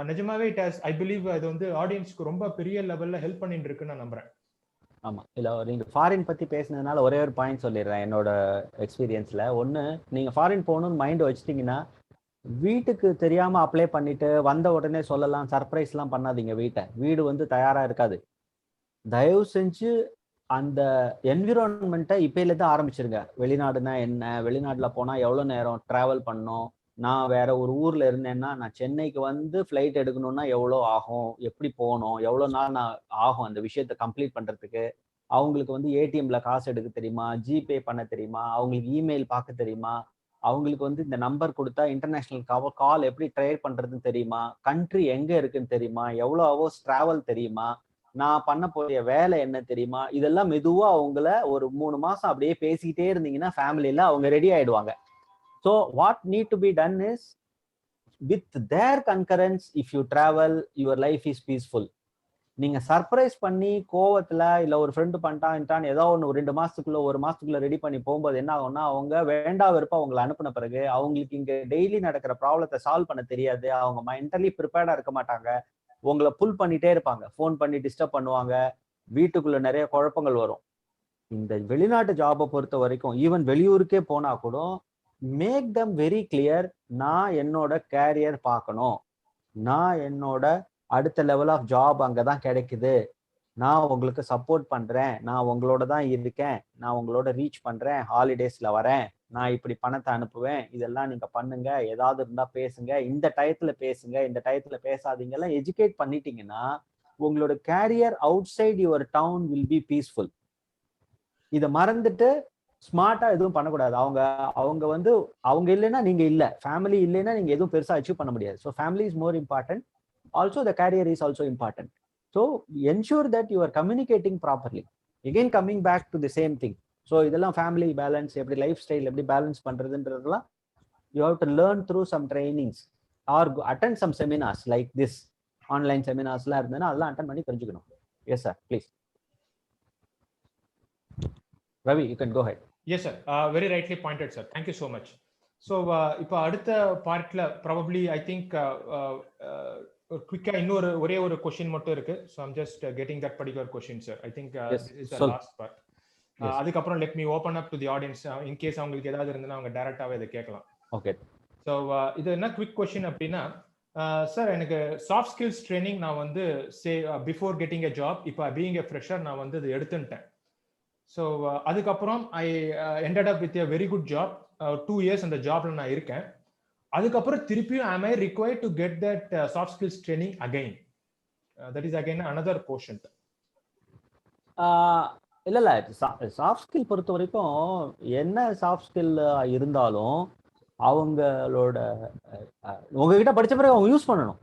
நிஜமாவே it has, I believe இது வந்து ஆடியன்ஸ்க்கு ரொம்ப பெரிய லெவல்ல ஹெல்ப் பண்ணிட்டு இருக்குன்னு நான் நம்புறேன். ஆமா, இல்ல நீங்க ஃபாரின் பத்தி பேசினதுனால ஒரே ஒரு பாயிண்ட் சொல்லிடுறேன் என்னோட எக்ஸ்பீரியன்ஸ்ல. ஒண்ணு, நீங்க ஃபாரின் போகணும்னு மைண்ட் வச்சுட்டீங்கன்னா வீட்டுக்கு தெரியாம அப்ளை பண்ணிட்டு வந்த உடனே சொல்லலாம், சர்ப்ரைஸ் எல்லாம் பண்ணாதீங்க. வீடு வந்து தயாரா இருக்காது. தயவு செஞ்சு அந்த என்விரான்மெண்ட்டை இப்பயில தான் ஆரம்பிச்சிருங்க. வெளிநாடுனா என்ன, வெளிநாட்டுல போனா எவ்வளவு நேரம் டிராவல் பண்ணணும், நான் வேற ஒரு ஊர்ல இருந்தேன்னா நான் சென்னைக்கு வந்து ஃபிளைட் எடுக்கணும்னா எவ்வளோ ஆகும், எப்படி போகணும், எவ்வளோ நாள் நான் ஆகும் அந்த விஷயத்த கம்ப்ளீட் பண்றதுக்கு. அவங்களுக்கு வந்து ஏடிஎம்ல காசு எடுக்க தெரியுமா, ஜிபே பண்ண தெரியுமா, அவங்களுக்கு இமெயில் பார்க்க தெரியுமா, அவங்களுக்கு வந்து இந்த நம்பர் கொடுத்தா இன்டர்நேஷனல் கால் எப்படி ட்ரை பண்றதுன்னு தெரியுமா, கண்ட்ரி எங்க இருக்குன்னு தெரியுமா, எவ்வளோ ஹவர்ஸ் டிராவல் தெரியுமா, நான் பண்ண போறிய வேலை என்ன தெரியுமா. இதெல்லாம் மெதுவா அவங்கள ஒரு 3 மாசம் அப்படியே பேசிக்கிட்டே இருந்தீங்கன்னா ஃபேமிலியில அவங்க ரெடி ஆயிடுவாங்க. So what need to be done is, with their concurrence, if you travel, your life is peaceful. நீங்க சர்ப்ரைஸ் பண்ணி கோவத்துல இல்ல ஒரு ஃப்ரெண்டு பண்ணிட்டான் ஏதோ ஒன்று 2 மாசத்துக்குள்ள 1 மாசத்துக்குள்ள ரெடி பண்ணி போகும்போது என்ன ஆகும்னா, அவங்க வேண்டா வெறுப்பா அவங்களை அனுப்பின பிறகு அவங்களுக்கு இங்க டெய்லி நடக்கிற ப்ராப்ளத்தை சால்வ் பண்ண தெரியாது, அவங்க மென்டலி ப்ரிப்பேர்டா இருக்க மாட்டாங்க, உங்களை புல் பண்ணிட்டே இருப்பாங்க, ஃபோன் பண்ணி டிஸ்டர்ப் பண்ணுவாங்க, வீட்டுக்குள்ள நிறைய குழப்பங்கள் வரும். இந்த வெளிநாட்டு ஜாபை பொறுத்த வரைக்கும் ஈவன் வெளியூருக்கே போனா கூட மேக் தம் வெரி கிளியர், நான் என்னோட கேரியர் பார்க்கணும், நான் என்னோட அடுத்த லெவல் ஆஃப் ஜாப் அங்கதான் கிடைக்குது, நான் உங்களுக்கு சப்போர்ட் பண்றேன், நான் உங்களோட தான் இருக்கேன், நான் உங்களோட ரீச் பண்றேன், ஹாலிடேஸ்ல வரேன், நான் இப்படி பணத்தை அனுப்புவேன், இதெல்லாம் நீங்க பண்ணுங்க, ஏதாவது இருந்தா பேசுங்க, இந்த டயத்துல பேசுங்க, இந்த டயத்துல பேசாதீங்க எல்லாம் எஜுகேட் பண்ணிட்டீங்கன்னா உங்களோட career outside your town will be peaceful. இதை மறந்துட்டு ஸ்மார்ட்டா எதுவும் பண்ணக்கூடாது. அவங்க வந்து அவங்க இல்லைன்னா நீங்க இல்ல, ஃபேமிலி இல்லைன்னா நீங்க எதுவும் பெருசா அச்சீவ் பண்ண முடியாது. So family is more important. Also the career is also important. So ensure that you are communicating properly. Again coming back to the same thing. So இதெல்லாம் ஃபேமிலி பேலன்ஸ், எப்படி லைஃப் ஸ்டைல் எப்படி balance பண்றதுன்றதுலாம் you have to learn through some trainings or attend some seminars like this. Online செமினார்ஸ்லாம் இருந்ததுன்னா அதெல்லாம் attend பண்ணி தெரிஞ்சுக்கணும். Yes sir, please. Ravi, you can go ahead. Yes, sir. Very rightly pointed, sir. Thank you so much. So, இப்போ அடுத்த பார்ட்ல probably I think குவிக்கா இன்னொரு ஒரே ஒரு கொஸ்டின் மட்டும் இருக்கு. So I'm just getting that particular question, sir. I think is the last part. அதுக்கப்புறம் let me open up to the audience. In case அவங்களுக்கு ஏதாவது இருந்ததுன்னா அவங்க டைரக்டாவே இதை கேட்கலாம். ஓகே. ஸோ இது என்ன குவிக் கொஸ்டின் அப்படின்னா, சார் எனக்கு சாஃப்ட் ஸ்கில்ஸ் ட்ரைனிங் நான் வந்து பிஃபோர் கெட்டிங் எ ஜாப், இப்போ பீயிங் எ ஃப்ரெஷர் நான் வந்து இது எடுத்துட்டேன். ஸோ அதுக்கப்புறம் I ended up with a very good job. 2 years அந்த ஜாப்ல நான் இருக்கேன். அதுக்கப்புறம் திருப்பியும் am I required to get that soft skills training again? That is again another portion. இல்ல சாஃப்ட் ஸ்கில் பொறுத்த வரைக்கும் என்ன சாஃப்ட் ஸ்கில் இருந்தாலும் அவங்களோட உங்ககிட்ட படிச்ச பிறகு அவங்க யூஸ் பண்ணணும்.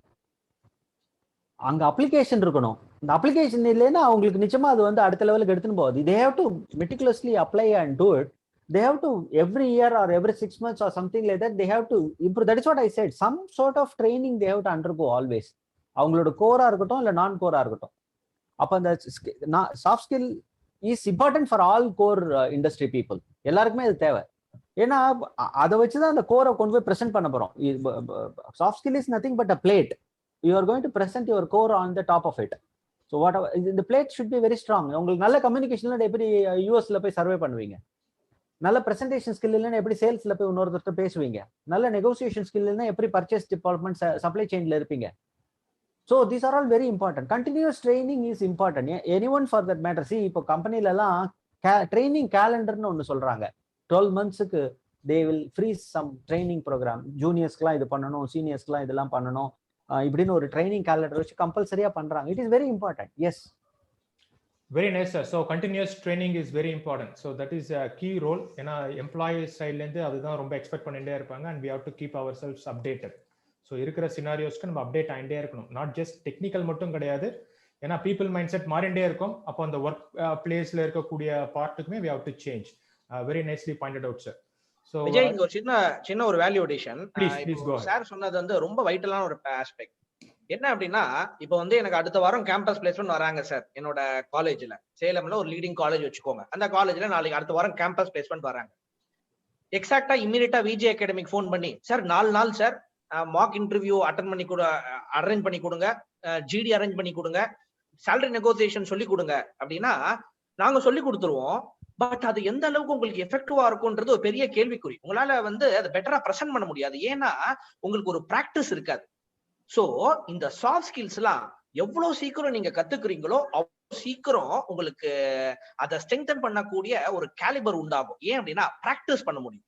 அங்க அப்ளிகேஷன் இருக்கணும். இந்த அப்ளிகேஷன் இல்லைன்னா அவங்களுக்கு நிச்சயமா அது வந்து அடுத்த லெவலுக்கு எடுத்துன்னு போகுது. they have to meticulously apply and do it. They have to every year or every 6 months or something like that, they have to improve. That is what I said. Some sort of training they have to undergo always. அவங்களோட கோரா இருக்கட்டும் இல்ல நான் கோரா இருக்கட்டும். அப்ப அந்த soft skill is important for all core industry people. எல்லாருக்குமே அது தேவை. ஏன்னா அதை வச்சுதான் அந்த கோரை கொண்டு போய் ப்ரெசென்ட் பண்ண போறோம். Soft skill is nothing but a plate. You are going to present your core on the top of it. So whatever the plate should be very strong. உங்களுக்கு நல்ல கம்யூனிகேஷன்ல எப்படி யூஎஸ்ல போய் சர்வே பண்ணுவீங்க? நல்ல பிரசன்டேஷன் ஸ்கில் இல்லைன்னா எப்படி சேல்ஸ்ல போய் இன்னொருத்தர் பேசுவீங்க? நல்ல நெகோசியேஷன் ஸ்கில் இல்லைன்னா எப்படி பர்ச்சேஸ் டிபார்ட்மெண்ட் சப்ளை செயின்ல இருப்பீங்க? So these are all very important. Continuous training is important. Anyone for that matter. See, இப்போ கம்பெனில எல்லாம் ட்ரைனிங் கேலண்டர்னு ஒன்று சொல்றாங்க. 12 monthsக்கு they will freeze some training program. ஜூனியர்ஸ்க்குலாம் இது பண்ணணும், சீனியர்ஸ்க்குலாம் இதெல்லாம் பண்ணணும். இப்படின்னு ஒரு ட்ரைனிங் கேலண்டர் வச்சு கம்பல்சரியா பண்றாங்க. It is very important. Yes, very nice sir. So continuous training is very important. So that is a key role. ஏன்னா எம்ப்ளாயீஸ் சைட்லேருந்து அதுதான் ரொம்ப எக்ஸ்பெக்ட் பண்ணிட்டே இருப்பாங்க. And we have to keep ourselves updated. So இருக்கிற சினாரியோஸ்க்கு நம்ம update ஆகிட்டே இருக்கணும். நாட் ஜஸ்ட் டெக்னிக்கல் மட்டும் கிடையாது. ஏன்னா பீப்புள் மைண்ட் செட் மாறிண்டே இருக்கும். அப்போ அந்த ஒர்க் பிளேஸ்ல இருக்கக்கூடிய பார்ட்டுக்குமே we have to change. Very nicely pointed out sir. Vijay, இங்க ஒரு சின்ன ஒரு வேல்யூ அடிஷன். சார் சொன்னது வந்து ரொம்ப வைட்டலான ஒரு ஆஸ்பெக்ட். என்ன அப்படின்னா, இப்போ வந்து எனக்கு அடுத்த வாரம் கேம்பஸ் பிளேஸ்மெண்ட் வராங்க சார். என்னோட காலேஜ்ல, சேலம்ல ஒரு லீடிங் காலேஜ் வச்சுக்கோங்க. அந்த காலேஜ்ல நாளைக்கு அடுத்த வாரம் கேம்பஸ் பிளேஸ்மெண்ட் வராங்க. எக்ஸாக்டா இமீடியட்டா விஜே அகாடமிக் ஃபோன் பண்ணி, சார் 4 நாள் சார் மார்க் இன்டர்வியூ அரேஞ்ச் பண்ணி கொடுங்க, ஜிடி அரேஞ்ச் பண்ணி கொடுங்க, சேலரி நெகோசியேஷன் சொல்லி கொடுங்க அப்படின்னா நாங்க சொல்லி கொடுத்துருவோம். பட் அது எந்த அளவுக்கு உங்களுக்கு எஃபெக்டிவா இருக்கும்ன்றது ஒரு பெரிய கேள்விக்குறி. உங்களால வந்து அதை பெட்டரா பிரசன்ட் பண்ண முடியாது. ஏன்னா உங்களுக்கு ஒரு பிராக்டிஸ் இருக்காது. சோ இந்த சாஃப்ட் ஸ்கில்ஸ் எல்லாம் எவ்வளவு சீக்கிரம் நீங்க கத்துக்கிறீங்களோ அவ்வளவு சீக்கிரம் உங்களுக்கு அதை ஸ்ட்ரெங்தன் பண்ணக்கூடிய ஒரு கேலிபர் உண்டாகும். ஏன் அப்படின்னா பிராக்டிஸ் பண்ண முடியும்.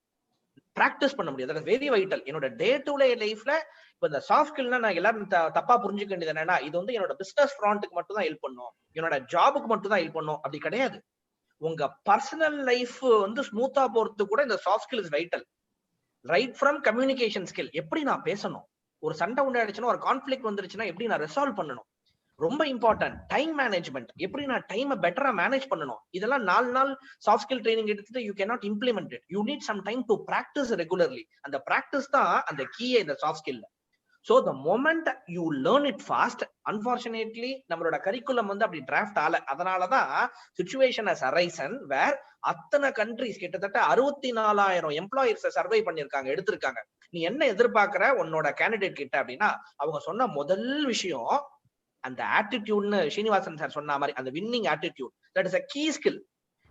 Very vital. என்னோட டே டு டே லைஃப்ல இப்ப இந்த சாஃப்ட் ஸ்கில்னா நான் எல்லாரும் தப்பா புரிஞ்சுக்க வேண்டியது என்னன்னா, இது வந்து என்னோட பிசினஸ் ஃப்ரண்ட்டுக்கு மட்டும் தான் ஹெல்ப் பண்ணும், என்னோட ஜாபுக்கு மட்டும் தான் ஹெல்ப் பண்ணும். அப்படி கிடையாது. உங்க பர்சனல் லைஃப் வந்து ஸ்மூத்தா போறது கூட இந்த soft skill is vital. Right from communication skill, எப்படி நான் பேசணும், ஒரு சண்டை உண்டாயிடுச்சுன்னா, ஒரு கான்ஃபிளிக்ட் வந்துருச்சுன்னா எப்படி நான் ரெசால்வ் பண்ணணும், ரொம்ப இம்பார்ட்டன்ட். டைம் மேனேஜ்மெண்ட், எப்படி நான் டைமை பெட்டரா மேனேஜ் பண்ணணும். இதெல்லாம் 4 நாள் சாஃப்ட் ஸ்கில் ட்ரைனிங் எடுத்துட்டு you cannot implement it. You need some time to practice regularly. அந்த பிராக்டிஸ் தான் அந்த கீயே இந்த சாஃப்ட் ஸ்கில்ல. So the moment you learn it fast, unfortunately நம்மளோட கரிக்குலம் வந்து அப்படி டிராஃப்ட் ஆல. அதனாலதான் situation has arisen where அத்தனை கண்ட்ரிஸ் கிட்டத்தட்ட 64,000 எம்ப்ளாயர்ஸ் சர்வே பண்ணிருக்காங்க, எடுத்திருக்காங்க. நீ என்ன எதிர்பார்க்கிற உன்னோட கேண்டிடேட் கிட்ட அப்படின்னா, அவங்க சொன்ன முதல் விஷயம் அந்த ஆட்டிடியூட்னு ஸ்ரீனிவாசன் சார் சொன்ன மாதிரி அந்த winning attitude. That is a key skill.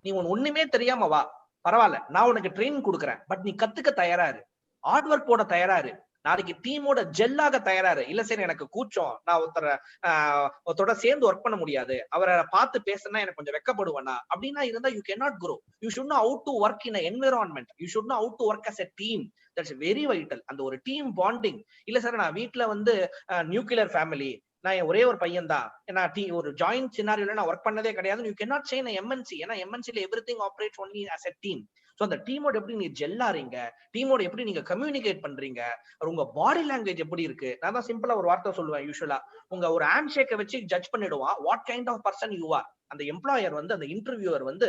நீ ஒண்ணுமே தெரியாம வா, பரவாயில்ல, நான் உனக்கு ட்ரெயினிங் கொடுக்குறேன், பட் நீ கத்துக்க தயாராரு, ஹார்ட் ஒர்க் போட தயாராரு, நாளைக்கு டீமோட ஜெல்லாக தயாராரு. இல்ல சரி எனக்கு கூச்சம், நான் ஒருத்தரோட சேர்ந்து ஒர்க் பண்ண முடியாது, அவரை பார்த்து பேசினா எனக்கு கொஞ்சம் வெக்கப்படுவேனா அப்படின்னா இருந்தா you can not grow. You should know how to work in an environment. You should know how to work as a team. That's very vital. அந்த ஒரு டீம் பாண்டிங். இல்ல சார் நான் வீட்டுல வந்து நியூக்ளியர் ஃபேமிலி, நான் ஒரே ஒரு பையன் தான், நான் ஒரு ஜாயிண்ட் சினாரியோல நான் ஒர்க் பண்ணதே கிடையாது. You can not say non MNC. ஏன்னா எம்என்சில everything operates only as a team. So அந்த டீமோட எப்படி நீங்க ஜெல்லாறீங்க, டீமோட எப்படி நீங்க கம்யூனிகேட் பண்றீங்க, உங்க பாடி லாங்குவேஜ் எப்படி இருக்கு. நான் தான் சிம்பிளா ஒரு வார்த்தை சொல்லுவேன். யூசுவலா உங்க ஒரு ஹேண்ட் ஷேக்கை வச்சு ஜட்ஜ் பண்ணிடுவான் what kind of person you are. அந்த எம்ப்ளாயர் வந்து, அந்த இன்டர்வியூவர் வந்து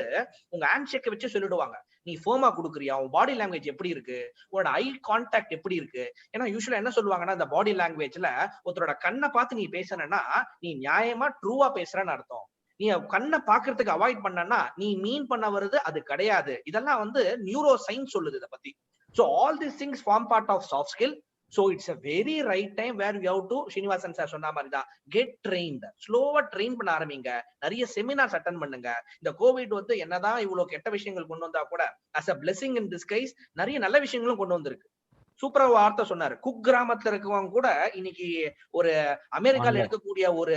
உங்க ஹேண்ட் ஷேக்கை வச்சு சொல்லிடுவாங்க, நீ ஃபோமா கொடுக்குறியா, உன் பாடி லாங்குவேஜ் எப்படி இருக்கு, உன்னோட ஐ கான்டாக்ட் எப்படி இருக்கு. ஏன்னா யூசுவலா என்ன சொல்லுவாங்கன்னா, இந்த பாடி லாங்குவேஜ்ல ஒருத்தரோட கண்ணை பார்த்து நீ பேசுறேன்னா நீ நியாயமா ட்ரூவா பேசுறன்னு அர்த்தம். நீ கண்ணை பாக்குறதுக்கு அவாய்ட் பண்ணனா நீ மீன் பண்ண வருது அது கிடையாது. இதெல்லாம் வந்து நியூரோ சயின்ஸ் சொல்லுது இதை பத்தி. So all these things form part of soft skill. So it's a very right time where we have to, Srinivasan sir சொன்ன மாதிரி தான், get trained. ஸ்லோவா ட்ரெயின் பண்ண ஆரம்பிங்க, நிறைய செமினார்ஸ் அட்டென்ட் பண்ணுங்க. இந்த கோவிட் வந்து என்னதான் இவ்வளவு கெட்ட விஷயங்கள் கொண்டு வந்தா கூட as a blessing in disguise நிறைய நல்ல விஷயங்களும் கொண்டு வந்திருக்கு. சூப்பரா வார்த்தை சொன்னாரு, குக் கிராமத்துல இருக்கவங்க கூட இன்னைக்கு ஒரு அமெரிக்கால இருக்கக்கூடிய ஒரு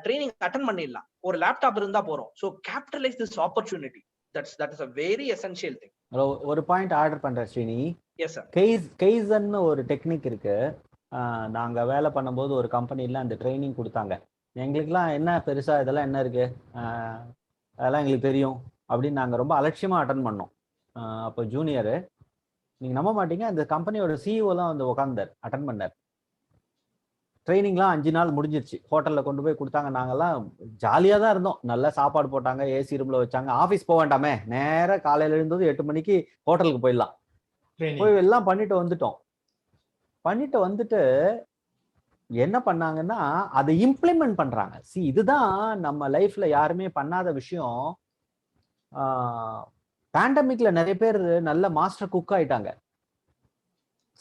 ட்ரைனிங் அட்டென்ட் பண்ணிடலாம், ஒரு லேப்டாப் இருந்தா போறோம். So capitalise this opportunity. that is a very essential thing. ஒரு பாயிண்ட் ஆர்டர் பண்றேன் ஸ்ரீனி. Yes sir. கெய்சன் ஒரு டெக்னிக் இருக்கு. நாங்க வேலை பண்ணும்போது ஒரு கம்பெனில அந்த ட்ரைனிங் கொடுத்தாங்க. எங்களுக்குலாம் என்ன பெருசா இதெல்லாம் என்ன இருக்கு, அதெல்லாம் எங்களுக்கு தெரியும் அப்படின்னு நாங்க ரொம்ப அலட்சியமா அட்டன் பண்ணோம். அப்போ ஜூனியரு, நீங்க நம்ப மாட்டீங்க, அந்த கம்பெனியோட சிஇஓலாம் வந்து உட்கார்ந்தார், அட்டன் பண்ணார். ட்ரைனிங்லாம் 5 நாள் முடிஞ்சிருச்சு. ஹோட்டல்ல கொண்டு போய் கொடுத்தாங்க. நாங்கெல்லாம் ஜாலியா தான் இருந்தோம். நல்லா சாப்பாடு போட்டாங்க, ஏசி ரூம்ல வச்சாங்க. ஆபீஸ் போக வேண்டாமே, நேரம் காலையில எழுந்தது 8 மணிக்கு ஹோட்டலுக்கு போயிடலாம். போய் எல்லாம் பண்ணிட்டு வந்துட்டு என்ன பண்ணாங்கன்னா அதை இம்ப்ளிமெண்ட் பண்றாங்க. இதுதான் நம்ம லைஃப்ல யாருமே பண்ணாத விஷயம். பேண்டமிக்ல நிறைய பேர் நல்ல மாஸ்டர் குக் ஆயிட்டாங்க,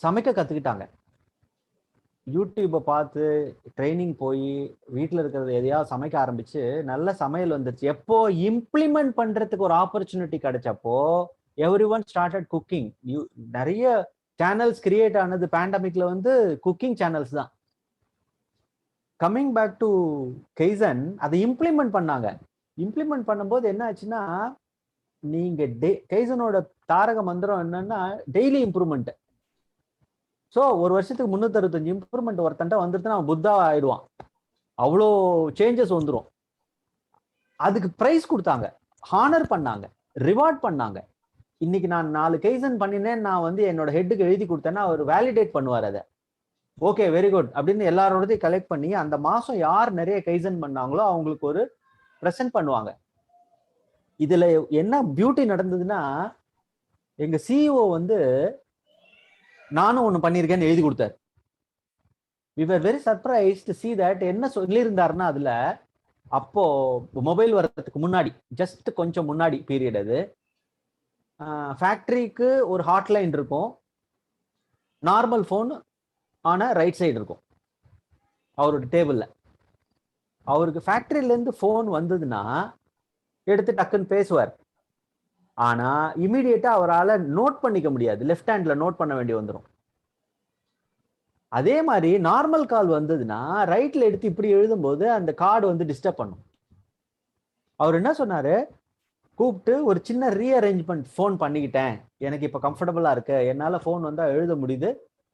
சமைக்க கத்துக்கிட்டாங்க. யூடியூப்பை பார்த்து ட்ரைனிங் போய் வீட்டில் இருக்கிறது எதையாவது சமைக்க ஆரம்பிச்சு நல்ல சமையல் வந்துருச்சு. எப்போ இம்ப்ளிமெண்ட் பண்றதுக்கு ஒரு ஆப்பர்ச்சுனிட்டி கிடைச்சப்போ எவ்ரி ஒன் ஸ்டார்டட் குக்கிங். நிறைய சேனல்ஸ் கிரியேட் ஆனது பேண்டமிக்ல வந்து குக்கிங் சேனல்ஸ் தான். கம்மிங் பேக் டு கெய்சன், அதை இம்ப்ளிமெண்ட் பண்ணாங்க. இம்ப்ளிமெண்ட் பண்ணும்போது என்ன ஆச்சுன்னா, நீங்க கெய்சனோட தாரக மந்திரம் என்னன்னா டெய்லி இம்ப்ரூவ்மெண்ட். ஸோ ஒரு வருஷத்துக்கு 365 இம்ப்ரூவ்மெண்ட் ஒருத்தன்ட்ட வந்துருச்சுன்னா அவன் புத்தா ஆயிடுவான். அவ்வளோ சேஞ்சஸ் வந்துடும். அதுக்கு ப்ரைஸ் கொடுத்தாங்க, ஹானர் பண்ணாங்க, ரிவார்ட் பண்ணாங்க. இன்னைக்கு நான் 4 கெய்சன் பண்ணினேன், நான் வந்து என்னோட ஹெட்டுக்கு எழுதி கொடுத்தேன்னா அவர் வேலிடேட் பண்ணுவார் அதை. ஓகே வெரி குட் அப்படின்னு எல்லாரோடதையும் கலெக்ட் பண்ணி அந்த மாசம் யார் நிறைய கைசன் பண்ணாங்களோ அவங்களுக்கு ஒரு ப்ரெசென்ட் பண்ணுவாங்க. இதுல என்ன பியூட்டி நடந்ததுன்னா, எங்க சிஇஓ வந்து நானும் ஒண்ணு பண்ணிருக்கேன்னு எழுதி கொடுத்தாரு. we were very surprised to see that. என்ன சொல்லியிருந்தாருன்னா அதுல, அப்போ மொபைல் வர்றதுக்கு முன்னாடி, ஜஸ்ட் கொஞ்சம் முன்னாடி பீரியட் அது, ஃபேக்டரிக்கு ஒரு ஹாட்லைன் இருக்கும், நார்மல் ஃபோன் ஆன ரைட் சைடு இருக்கும் அவரோட டேபிள்ல. அவருக்கு ஃபேக்டரியில இருந்து ஃபோன் வந்ததுன்னா எடுத்து டக்குன்னு பேசுவார். ஆனா இமீடியட்டா அவரால் நோட் பண்ணிக்க முடியாது, லெஃப்ட் ஹேண்ட்ல நோட் பண்ண வேண்டி வந்துடும். அதே மாதிரி நார்மல் கால் வந்ததுன்னா ரைட்ல எடுத்து இப்படி எழுதும்போது அந்த கார்டு வந்து டிஸ்டர்ப் பண்ணும். அவர் என்ன சொன்னாரு, கூப்பிட்டு ஒரு சின்ன ரீஅரேஞ்ச்மெண்ட் ஃபோன் பண்ணிக்கிட்டேன், எனக்கு இப்போ கம்ஃபர்டபுளா இருக்கு, என்னால ஃபோன் வந்தா எழுத முடியுது,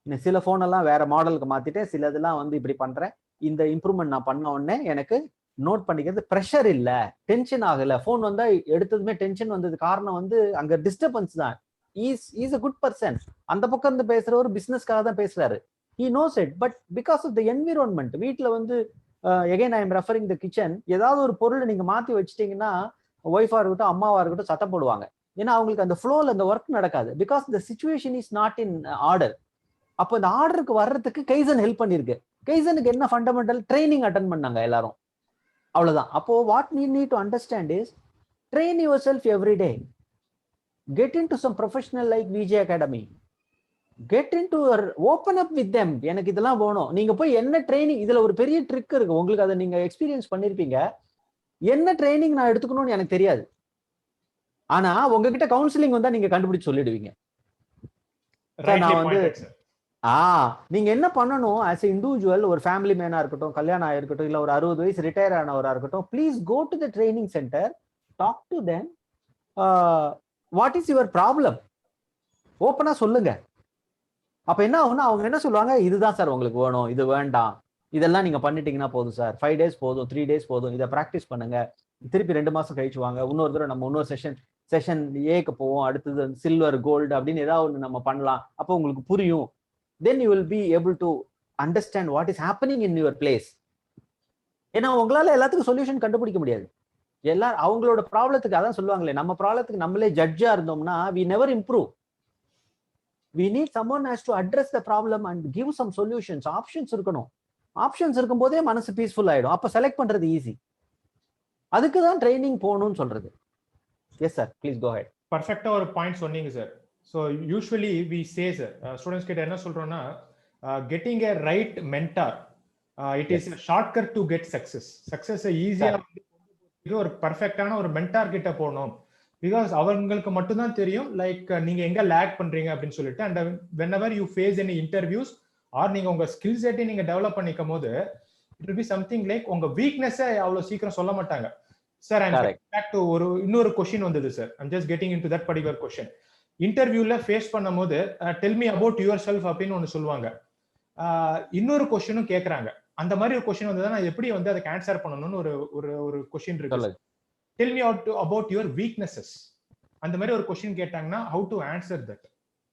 சில ஃபோன் எல்லாம் வேற மாடலுக்கு மாத்திட்டேன், சில இதெல்லாம் வந்து இப்படி பண்றேன், இந்த இம்ப்ரூவ்மெண்ட் நான் பண்ண உடனே எனக்கு நோட் பண்ணிக்கிறது ப்ரெஷர் இல்ல, டென்ஷன் ஆகல. ஃபோன் வந்தா எடுத்ததுமே டென்ஷன் வந்தது காரணம் வந்து அங்க டிஸ்டர்பன்ஸ் தான். Is a good person. அந்த பக்கம் இருந்து பேசுற ஒரு பிசினஸ்க்காக தான் பேசுறாரு. he knows it, but because of the environment. வீட்டுல வந்து again I am referring the kitchen, ஏதாவது ஒரு பொருளை நீங்க மாத்தி வச்சிட்டீங்கன்னா ஒய்ஃபா இருக்கட்டும் அம்மாவா இருக்கட்டும் சத்தம் போடுவாங்க. ஏன்னா அவங்களுக்கு அந்த ஃப்ளோல அந்த ஒர்க் நடக்காது. Because the situation is not in order. அப்போ இந்த ஆர்டருக்கு வர்றதுக்கு கைசன் ஹெல்ப் பண்ணிருக்கு. கைசனுக்கு என்ன ஃபண்டமெண்டல் ட்ரைனிங் அட்டன் பண்ணாங்க எல்லாரும், அவ்வளவுதான். அப்போ what we need to understand is train yourself every day. Get into some professional like VJ Academy. Get into or open up with them. எனக்கு இதெல்லாம் வேணும். நீங்க போய் என்ன ட்ரைனிங், இதுல ஒரு பெரிய ட்ரிக் இருக்கு உங்களுக்கு, அதை நீங்க எக்ஸ்பீரியன்ஸ் பண்ணிருப்பீங்க. என்ன ட்ரைனிங் நான் எடுத்துக்கணும்னு எனக்கு தெரியாது, ஆனா உங்ககிட்ட கவுன்சிலிங் வந்தா நீங்க கண்டுபிடிச்சு சொல்லிடுவீங்க. நான் வந்து நீங்க என்ன பண்ணணும் ஆஸ் எ இண்டிவிஜுவல், ஒரு ஃபேமிலி மேனா இருக்கட்டும், கல்யாணம் ஆயிருக்கட்டும், இல்ல ஒரு 60 வயசு ரிட்டையர் ஆனவரா இருக்கட்டும், please go to the training centre, talk to them. What is your problem, ஓப்பனா சொல்லுங்க. அப்ப என்ன ஆகும்னா அவங்க என்ன சொல்லுவாங்க, இதுதான் சார் உங்களுக்கு வேணும், இது வேண்டாம், இதெல்லாம் நீங்க பண்ணிட்டீங்கன்னா போதும் சார், 5 days போதும், 3 days போதும், இதை ப்ராக்டிஸ் பண்ணுங்க, திருப்பி 2 மாசம் கழிச்சு வாங்க, இன்னொரு தடவை நம்ம இன்னொரு செஷன் ஏக்கு போவோம், அடுத்தது சில்வர் கோல்டு அப்படின்னு ஏதாவது ஒன்று நம்ம பண்ணலாம், அப்போ உங்களுக்கு புரியும். Then you will be able to understand what is happening in your place. ஏன்னா உங்களால எல்லாத்துக்கும் சொல்யூஷன் கண்டுபிடிக்க முடியாது. அவங்களோட ப்ராப்ளத்துக்கு அதான் சொல்லுவாங்களே, நம்ம ப்ராப்ளத்துக்கு நம்மளே ஜட்ஜா இருந்தோம்னா we never improve. We need someone has to address the problem and give some solutions. Options இருக்கணும். ஆப்ஷன்ஸ் இருக்கும்போதே மனசு பீஸ்ஃபுல் ஆயிடும். அப்ப செலக்ட் பண்றது ஈஸி. அதுக்கு தான் ட்ரைனிங் போகணும்னு சொல்றது. Yes sir, please go ahead. பர்ஃபெக்டா ஒரு பாயிண்ட் சொன்னீங்க sir. So usually we say sir, students கிட்ட என்ன சொல்றோம்னா, getting a right mentor it is shortcut to get success. Success ஈஸியா ஒரு பர்ஃபெக்டான ஒரு மென்டார் கிட்ட போகணும். பிகாஸ் அவங்களுக்கு மட்டும்தான் தெரியும் லைக் நீங்க எங்க லேக் பண்றீங்க அப்படின்னு சொல்லிட்டு. And whenever you face any interviews or நீங்க உங்க ஸ்கில் செட்டை நீங்க டெவலப் பண்ணிக்கும் போது it will be something like உங்க வீக்னஸை அவ்வளவு சீக்கிரம் சொல்ல மாட்டாங்க. சார் ஐம் பேக் டு இன்னொரு கொஸ்டின் வந்தது sir. I'm just getting into that particular question. இன்டர்வியூல ஃபேஸ் பண்ணும் போது tell me about yourself அப்படின்னு ஒன்று சொல்லுவாங்க. இன்னொரு கொஸ்டினும் கேட்கறாங்க. அந்த மாதிரி ஒரு கொஸ்டின் வந்தா நான் எப்படி வந்து அதுக்கு ஆன்சர் பண்ணணும்னு ஒரு கொஸ்டின் இருக்கு. Del me about your weaknesses. அந்த மாதிரி ஒரு கொஸ்டின் கேட்டாங்கன்னா ஹவு டு ஆன்சர் தட்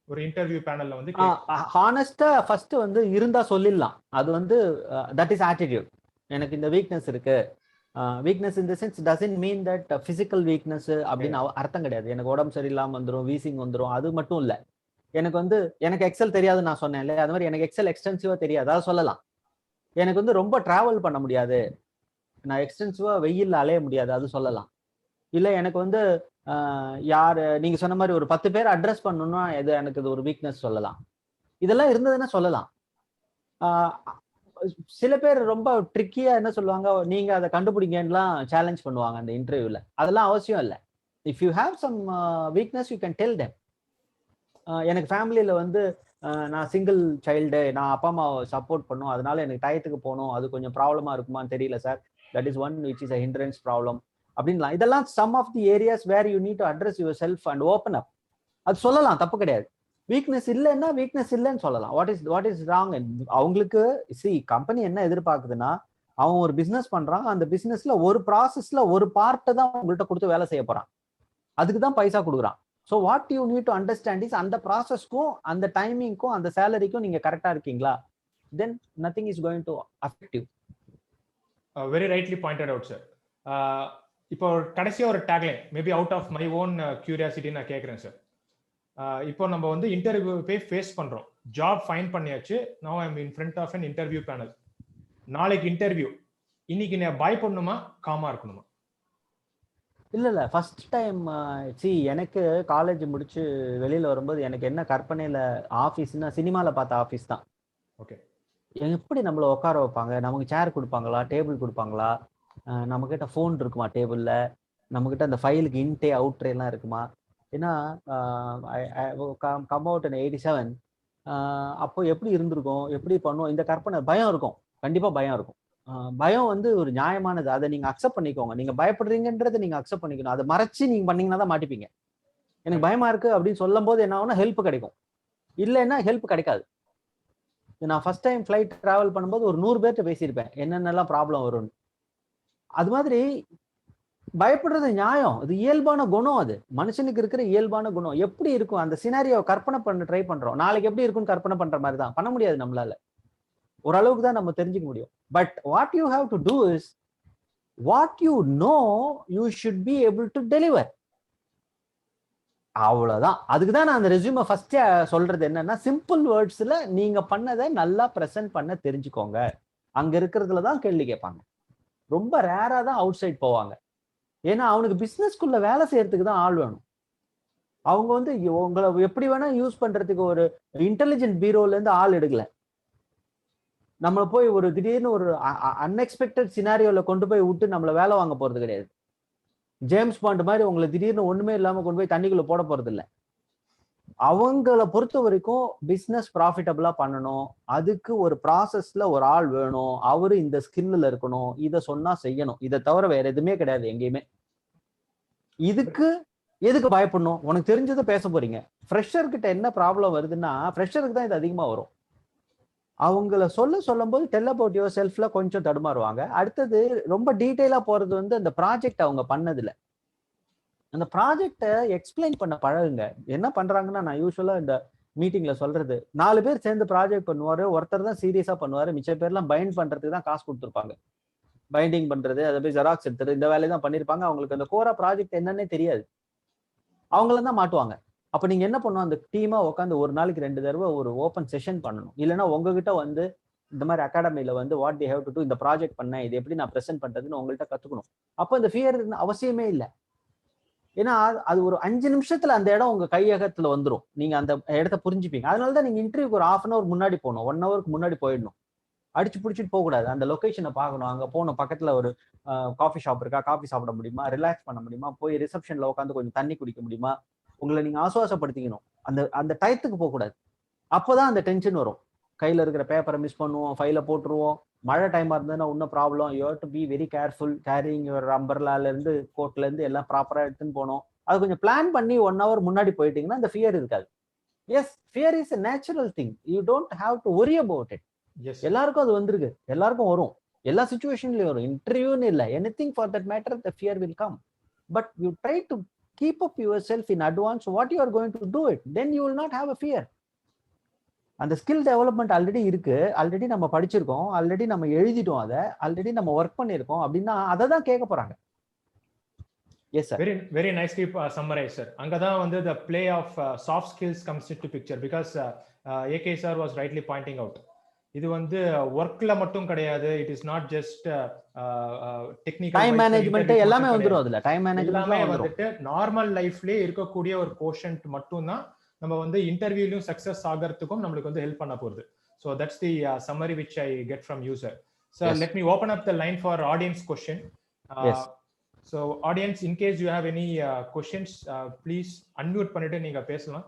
ஒரு இன்டர்வியூ பேனல்ல வந்து ஹானஸ்டா ஃபர்ஸ்ட் வந்து இருந்தா சொல்லிடலாம். அது வந்து தட் இஸ் ஆட்டிடியூட். எனக்கு இந்த வீக்னஸ் இருக்கு. Weakness in the sense doesn't mean that physical weakness அப்படின்னு அர்த்தம் கிடையாது. எனக்கு உடம்பு சரியில்லாம வந்துடும், வீசிங் வந்துடும், அது மட்டும் இல்ல. எனக்கு எக்ஸல் தெரியாது நான் சொன்னேன் இல்லையா, அது மாதிரி எனக்கு எக்ஸல் எக்ஸ்டென்சிவா தெரியாது, அதை சொல்லலாம். எனக்கு வந்து ரொம்ப டிராவல் பண்ண முடியாது, நான் எக்ஸ்டென்சிவா வெயில்ல அலைய முடியாது, அது சொல்லலாம். இல்ல எனக்கு வந்து யாரு நீங்க சொன்ன மாதிரி ஒரு 10 பேர் அட்ரஸ் பண்ணணும்னா எனக்கு இது ஒரு வீக்னஸ் சொல்லலாம். இதெல்லாம் இருந்ததுன்னா சொல்லலாம். சில பேர் ரொம்ப ட்ரிக்கியா என்ன சொல்லுவாங்க, நீங்க அதை கண்டுபிடிங்கலாம் சேலஞ்ச் பண்ணுவாங்க அந்த இன்டர்வியூல. அதெல்லாம் அவசியம் இல்லை. If you have some weakness you can tell them. எனக்கு ஃபேமிலியில வந்து நான் சிங்கிள் சைல்டு, நான் அப்பா அம்மாவை சப்போர்ட் பண்ணும், அதனால எனக்கு டயத்துக்கு போகணும், அது கொஞ்சம் ப்ராப்ளமா இருக்குமான்னு தெரியல sir, that is one which is a hindrance problem அப்படின்லாம். இதெல்லாம் some of the areas where you need to address yourself and open up. அது சொல்லலாம், தப்பு கிடையாது. வீக்னஸ் இல்லைன்னா வீக்னஸ் இல்லைன்னு சொல்லலாம். What is wrong? அவங்களுக்கு கம்பெனி என்ன எதிர்பார்க்குதுன்னா, அவன் ஒரு பிசினஸ் பண்றான், அந்த பிசினஸ்ல ஒரு ப்ராசஸ்ல ஒரு பார்ட்டை தான் உங்கள்கிட்ட கொடுத்து வேலை செய்ய போறான், அதுக்கு தான் பைசா கொடுக்குறான். So what you need to understand is அந்த ப்ராசஸ்க்கும் அந்த டைமிங்க்கும் அந்த சேலரிக்கும் நீங்க கரெக்டா இருக்கீங்களா, then nothing is going to affect you. Very rightly pointed out sir. இப்போ கடைசியா ஒரு tagline, maybe out of my own curiosity நான் கேட்குறேன் சார். இப்போ நம்ம வந்து இன்டர்வியூ போய் ஃபேஸ் பண்றோம், ஜாப் ஃபைன் பண்ணியாச்சு, now I am in front of an interview panel. நாளைக்கு இன்டர்வியூ, இன்னைக்கு நான் பயப்படணுமா காமா இருக்கணுமா? இல்ல ஃபர்ஸ்ட் டைம் எனக்கு காலேஜ் முடிச்சு வெளியில வரும்போது எனக்கு என்ன கற்பனையில ஆஃபீஸ்னா சினிமால பார்த்த ஆஃபீஸ் தான். ஓகே, எப்படி நம்மள உட்கார வைப்பாங்க, நமக்கு சேர் கொடுப்பாங்களா, டேபிள் கொடுப்பாங்களா, நம்ம கிட்ட ஃபோன் இருக்குமா டேபிள்ல, நம்ம கிட்ட அந்த ஃபைலுக்கு இன்டே அவுட்ரே எல்லாம் இருக்குமா? ஏன்னா கம் அவுட் இன் 87 அப்போ எப்படி இருந்திருக்கும், எப்படி பண்ணுவோம், இந்த கற்பனை பயம் இருக்கும், கண்டிப்பா பயம் இருக்கும். பயம் வந்து ஒரு நியாயமானது, அதை நீங்க அக்செப்ட் பண்ணிக்கோங்க. நீங்க பயப்படுறீங்கன்றதை நீங்க அக்செப்ட் பண்ணிக்கணும். அதை மறைச்சு நீங்க பண்ணீங்கன்னா தான் மாட்டிப்பீங்க. எனக்கு பயமா இருக்கு அப்படின்னு சொல்லும் போது என்ன ஆகும்னா ஹெல்ப் கிடைக்கும், இல்லைன்னா ஹெல்ப் கிடைக்காது. நான் ஃபர்ஸ்ட் டைம் ஃபிளைட் டிராவல் பண்ணும்போது ஒரு 100 பேர்கிட்ட பேசியிருப்பேன் என்னென்னலாம் ப்ராப்ளம் வரும்னு. அது மாதிரி பயப்படுறது நியாயம், அது இயல்பான குணம், அது மனுஷனுக்கு இருக்கிற இயல்பான குணம். எப்படி இருக்கும் அந்த சினாரியோவை கற்பனை பண்ண ட்ரை பண்றோம், நாளைக்கு எப்படி இருக்கும்னு கற்பனை பண்ற மாதிரி தான். பண்ண முடியாது நம்மளால, ஓரளவுக்கு தான் நம்ம தெரிஞ்சுக்க முடியும். But what you have to do is what you know you should be able to deliver. அவ்வளவுதான். அதுக்கு தான் நான் அந்த ரெஸ்யூமை ஃபர்ஸ்டே சொல்றது என்னன்னா, சிம்பிள் வேர்ட்ஸ்ல நீங்க பண்ணதை நல்லா பிரசன்ட் பண்ண தெரிஞ்சுக்கோங்க. அங்க இருக்கிறதுல தான் கேள்வி கேட்பாங்க. ரொம்ப ரேரா தான் அவுட் சைட் போவாங்க. ஏன்னா அவனுக்கு பிசினஸ்க்குள்ள வேலை செய்யறதுக்கு தான் ஆள் வேணும். அவங்க வந்து உங்களை எப்படி வேணா யூஸ் பண்றதுக்கு ஒரு இன்டெலிஜென்ட் பீரோல இருந்து ஆள் எடுக்கல. நம்மளை போய் ஒரு திடீர்னு ஒரு அன்எக்ஸ்பெக்டட் சினாரியோல கொண்டு போய் விட்டு நம்மளை வேலை வாங்க போறது கிடையாது. ஜேம்ஸ் பாண்ட் மாதிரி உங்களை திடீர்னு ஒண்ணுமே இல்லாம கொண்டு போய் தண்ணிக்குள்ள போட போறது இல்லை. அவங்கள பொறுத்த வரைக்கும் பிசினஸ் ப்ராஃபிட்டபிளா பண்ணணும், அதுக்கு ஒரு ப்ராசஸ்ல ஒரு ஆள் வேணும், அவரு இந்த ஸ்கில்ல இருக்கணும், இதை சொன்னா செய்யணும், இதை தவிர வேற எதுவுமே கிடையாது எங்கேயுமே. இதுக்கு எதுக்கு பயப்படணும்? உனக்கு தெரிஞ்சதை பேச போறீங்க. ஃப்ரெஷர் கிட்ட என்ன ப்ராப்ளம் வருதுன்னா, ஃப்ரெஷருக்கு தான் இது அதிகமா வரும். அவங்கள சொல்லும்போது டெல் அபவுட் யுவர் செல்ஃப்ல கொஞ்சம் தடுமாறுவாங்க. அடுத்தது ரொம்ப டீட்டெயிலா போறது வந்து அந்த ப்ராஜெக்ட் அவங்க பண்ணதுல அந்த ப்ராஜெக்டை எக்ஸ்பிளைன் பண்ண பழகுங்க. என்ன பண்றாங்கன்னா, நான் யூஸ்வலா இந்த மீட்டிங்ல சொல்றது, 4 பேர் சேர்ந்து ப்ராஜெக்ட் பண்ணுவாரு, ஒருத்தர் தான் சீரியஸா பண்ணுவாரு, மிச்ச பேர்லாம் பைண்ட் பண்றதுக்கு தான் காசு கொடுத்துருப்பாங்க. பைண்டிங் பண்றது, அதை போய் ஜெராக்ஸ் எடுத்துறது, இந்த வேலையை தான் பண்ணிருப்பாங்க. அவங்களுக்கு அந்த கோரா ப்ராஜெக்ட் என்னன்னே தெரியாது. அவங்கள தான் மாட்டுவாங்க. அப்ப நீங்க என்ன பண்ணணும், அந்த டீமா உட்காந்து ஒரு நாளைக்கு 2 தடவை ஒரு ஓப்பன் செஷன் பண்ணணும். இல்லைன்னா உங்ககிட்ட வந்து இந்த மாதிரி அகாடமில வந்து what the have to do, இந்த ப்ராஜெக்ட் பண்ணேன், இது எப்படி நான் ப்ரெசென்ட் பண்றதுன்னு உங்கள்கிட்ட கத்துக்கணும். அப்போ இந்த ஃபியர் அவசியமே இல்லை. ஏன்னா அது ஒரு 5 நிமிஷத்துல அந்த இடம் உங்க கையகத்துல வந்துடும். நீங்க அந்த இடத்த புரிஞ்சுப்பீங்க. அதனாலதான் நீங்க இன்டர்வியூக்கு ஒரு 1/2 hour முன்னாடி போகணும், 1 hourக்கு முன்னாடி போயிடணும். அடிச்சு பிடிச்சிட்டு போக கூடாது. அந்த லொகேஷனை பார்க்கணும், அங்க போகணும், பக்கத்துல ஒரு காஃபி ஷாப் இருக்கா, காஃபி சாப்பிட முடியுமா, ரிலாக்ஸ் பண்ண முடியுமா, போய் ரிசப்ஷன்ல உட்காந்து கொஞ்சம் தண்ணி குடிக்க முடியுமா, உங்களை நீங்க ஆசுவாசப்படுத்திக்கணும். அந்த அந்த டயத்துக்கு போக கூடாது. அப்பதான் அந்த டென்ஷன் வரும். கையில இருக்கிற பேப்பரை மிஸ் பண்ணுவோம், ஃபைல போட்டுருவோம். மழை டைமா இருந்ததுன்னா இன்னும் problem. You have to be very careful. Carrying your அம்பர்லால இருந்து கோட்ல இருந்து எல்லாம் ப்ராப்பரா எடுத்துன்னு போனோம். அது கொஞ்சம் பிளான் பண்ணி 1 hour முன்னாடி போயிட்டீங்கன்னா அந்த ஃபியர் இருக்காது. Yes, fear is a natural thing. You don't have to worry about it. எல்லாருக்கும் அது வந்திருக்கு, எல்லாருக்கும் வரும், எல்லா சிச்சுவேஷன்லயும் வரும். இன்டர்வியூன்னு இல்லை, anything for that matter, the fear will come. But you try to keep up yourself in advance what you are going to do it, then you will not have a fear. அந்த skill development already இருக்கு, already நம்ம படிச்சிருக்கோம், already நம்ம எழுதிட்டோம், அதை already நம்ம work பண்ணிருக்கோம் அப்படின்னா அதை தான் கேட்க போறாங்க. Yes sir, very nicely summarise sir. அங்கதான் வந்து the play of soft skills comes into picture because AK sir was rightly pointing out, இது வந்து ஒர்க்ல மட்டும் கிடையாது. It is not just technical, time management எல்லாமே வந்துரும். அதுல டைம் மேனேஜ்மென்ட் வந்துட்டு நார்மல் லைஃப்லயே இருக்கக்கூடிய ஒரு கோஷன்ட் மட்டும் தான் நம்ம வந்து இன்டர்வியூலயும் சக்சஸ் ஆகிறதுக்கும் நம்மளுக்கு வந்து ஹெல்ப் பண்ண போகுது. So that's the summary which I get from you, sir. So yes. Let me open up the line for audience question. Yes. So audience, in case you have any questions, please unmute பண்ணிட்டு நீங்க பேசலாம்.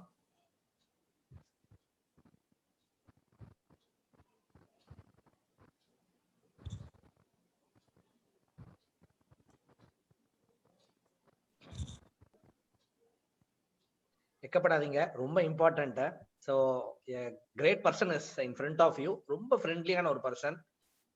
வெக்கப்படாதீங்க, ரொம்ப important. So great person is in front of you. ரொம்ப ஃப்ரெண்ட்லியான ஒரு person.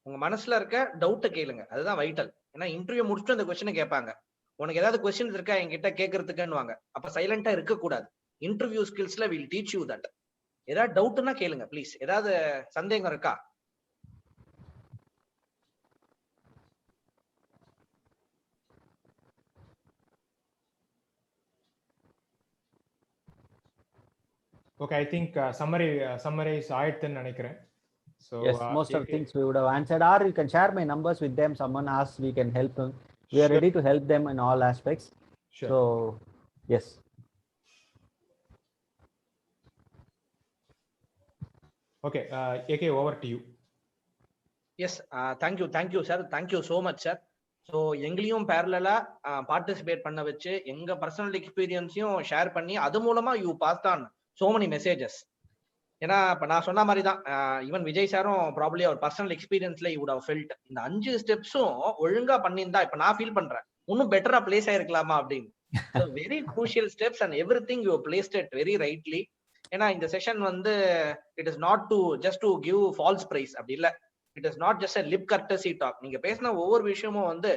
உங்க மனசுல இருக்க டவுட்டை கேளுங்க, அதுதான் வைட்டல். ஏன்னா இன்டர்வியூ முடிச்சுட்டு அந்த கொஸ்டினை கேட்பாங்க, உனக்கு ஏதாவது கொஸ்டின் இருக்கா என்கிட்ட கேட்கறதுக்குன்னு வாங்க. அப்ப சைலண்டா இருக்க கூடாது. இன்டர்வியூ ஸ்கில்ஸ்ல வில் டீச் யூ தட். ஏதாவது டவுட்னா கேளுங்க ப்ளீஸ். ஏதாவது சந்தேகம் இருக்கா? Okay, I think summarize ஆயிடுதுன்னு நினைக்கிறேன். So yes, most of things we would have answered, or you can share my numbers with them. Someone asks, we can help them. We are ready to help them in all aspects. Sure. So yes. Okay, AK, over to you. Yes, thank you sir, thank you so much sir. So எங்களையும் பேரலா participate பண்ண வச்சு எங்க personal எக்ஸ்பீரியன்ஸையும் share பண்ணி அது மூலமா you passed on so many messages. ஏன்னா இப்ப நான் சொன்ன மாதிரி தான், ஈவன் விஜய் சாரும் ப்ராப்ளி அவர் பர்சனல் எக்ஸ்பீரியன்ஸ்ல யூ வுட் ஹவ் ஃபெல்ட் இந்த 5 ஸ்டெப்ஸும் ஒழுங்கா பண்ணியிருந்தா இப்ப நான் ஃபீல் பண்றேன் இன்னும் பெட்டரா பிளேஸ் ஆயிருக்கலாமா அப்படின்னு. Very crucial steps and everything you placed it very rightly. ஏன்னா இந்த செஷன் வந்து it is not to just to give false praise, அப்படி இல்லை. It is not just a lip courtesy talk. நீங்க பேசின ஒவ்வொரு விஷயமும் வந்து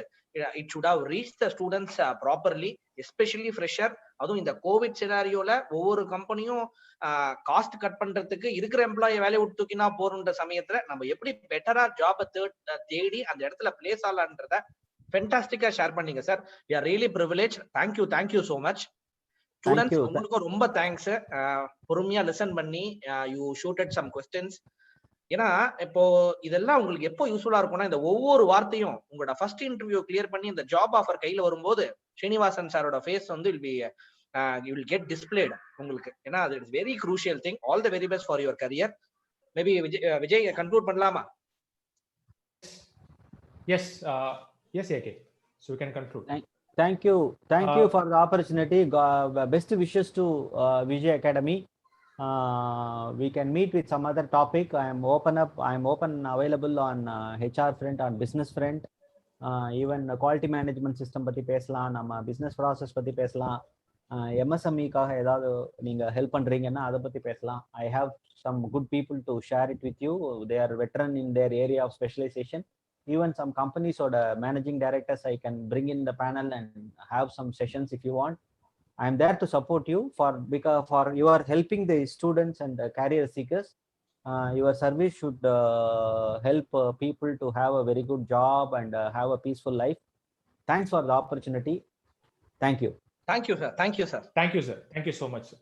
it should have reached the students properly, especially fresher. அதுவும் இந்த கோவிட் சினாரியோல ஒவ்வொரு கம்பெனியும் காஸ்ட் கட் பண்றதுக்கு இருக்கிற எம்ப்ளாயி வேலையை விட்டு தூக்கினா போறன்ற சமயத்துல நம்ம எப்படி பெட்டரா ஜாபை தேடி அந்த இடத்துல பிளேஸ் ஆகலான்றத ஃபென்டாஸ்டிக்கா ஷேர் பண்ணீங்க sir. we are really privileged. thank you so much. Students உங்களுக்கும் ரொம்ப தேங்க்ஸ். பொறுமையா லிசன் பண்ணி யூ ஷூட்டட் சம் கொஸ்டின்ஸ். ஏன்னா இப்போ இதெல்லாம் உங்களுக்கு எப்போ யூஸ்ஃபுல்லா இருக்கும்னா, இந்த ஒவ்வொரு வார்த்தையும் உங்களோட ஃபர்ஸ்ட் இன்டர்வியூ கிளியர் பண்ணி இந்த ஜாப் ஆஃபர் கையில வரும்போது ஸ்ரீனிவாசன் சாரோட ஃபேஸ் வந்து you will get displayed உங்களுக்கு. ஏன்னா அது it's very crucial thing. All the very best for your career. Maybe Vijay conclude பண்ணலாமா? Yes, AK. So we can conclude. Thank you for the opportunity. Best wishes to Vijay Academy. We can meet with some other topic. I am open available on HR front, on business front, even quality management system பத்தி பேசலாம், நம்ம business process பத்தி பேசலாம், எம்எஸ்எம்இக்காக ஏதாவது நீங்க help பண்றீங்கன்னா அதை பத்தி பேசலாம். I have some good people to share it with you. They are veteran in their area of specialisation. Even some கம்பெனிஸோட managing directors I can bring in the panel and have some sessions if you want. I am there to support you for you are helping the students and the career seekers. Your service should help people to have a very good job and have a peaceful life. Thanks for the opportunity. Thank you. Thank you, sir. Thank you, sir. Thank you, sir. Thank you so much, sir.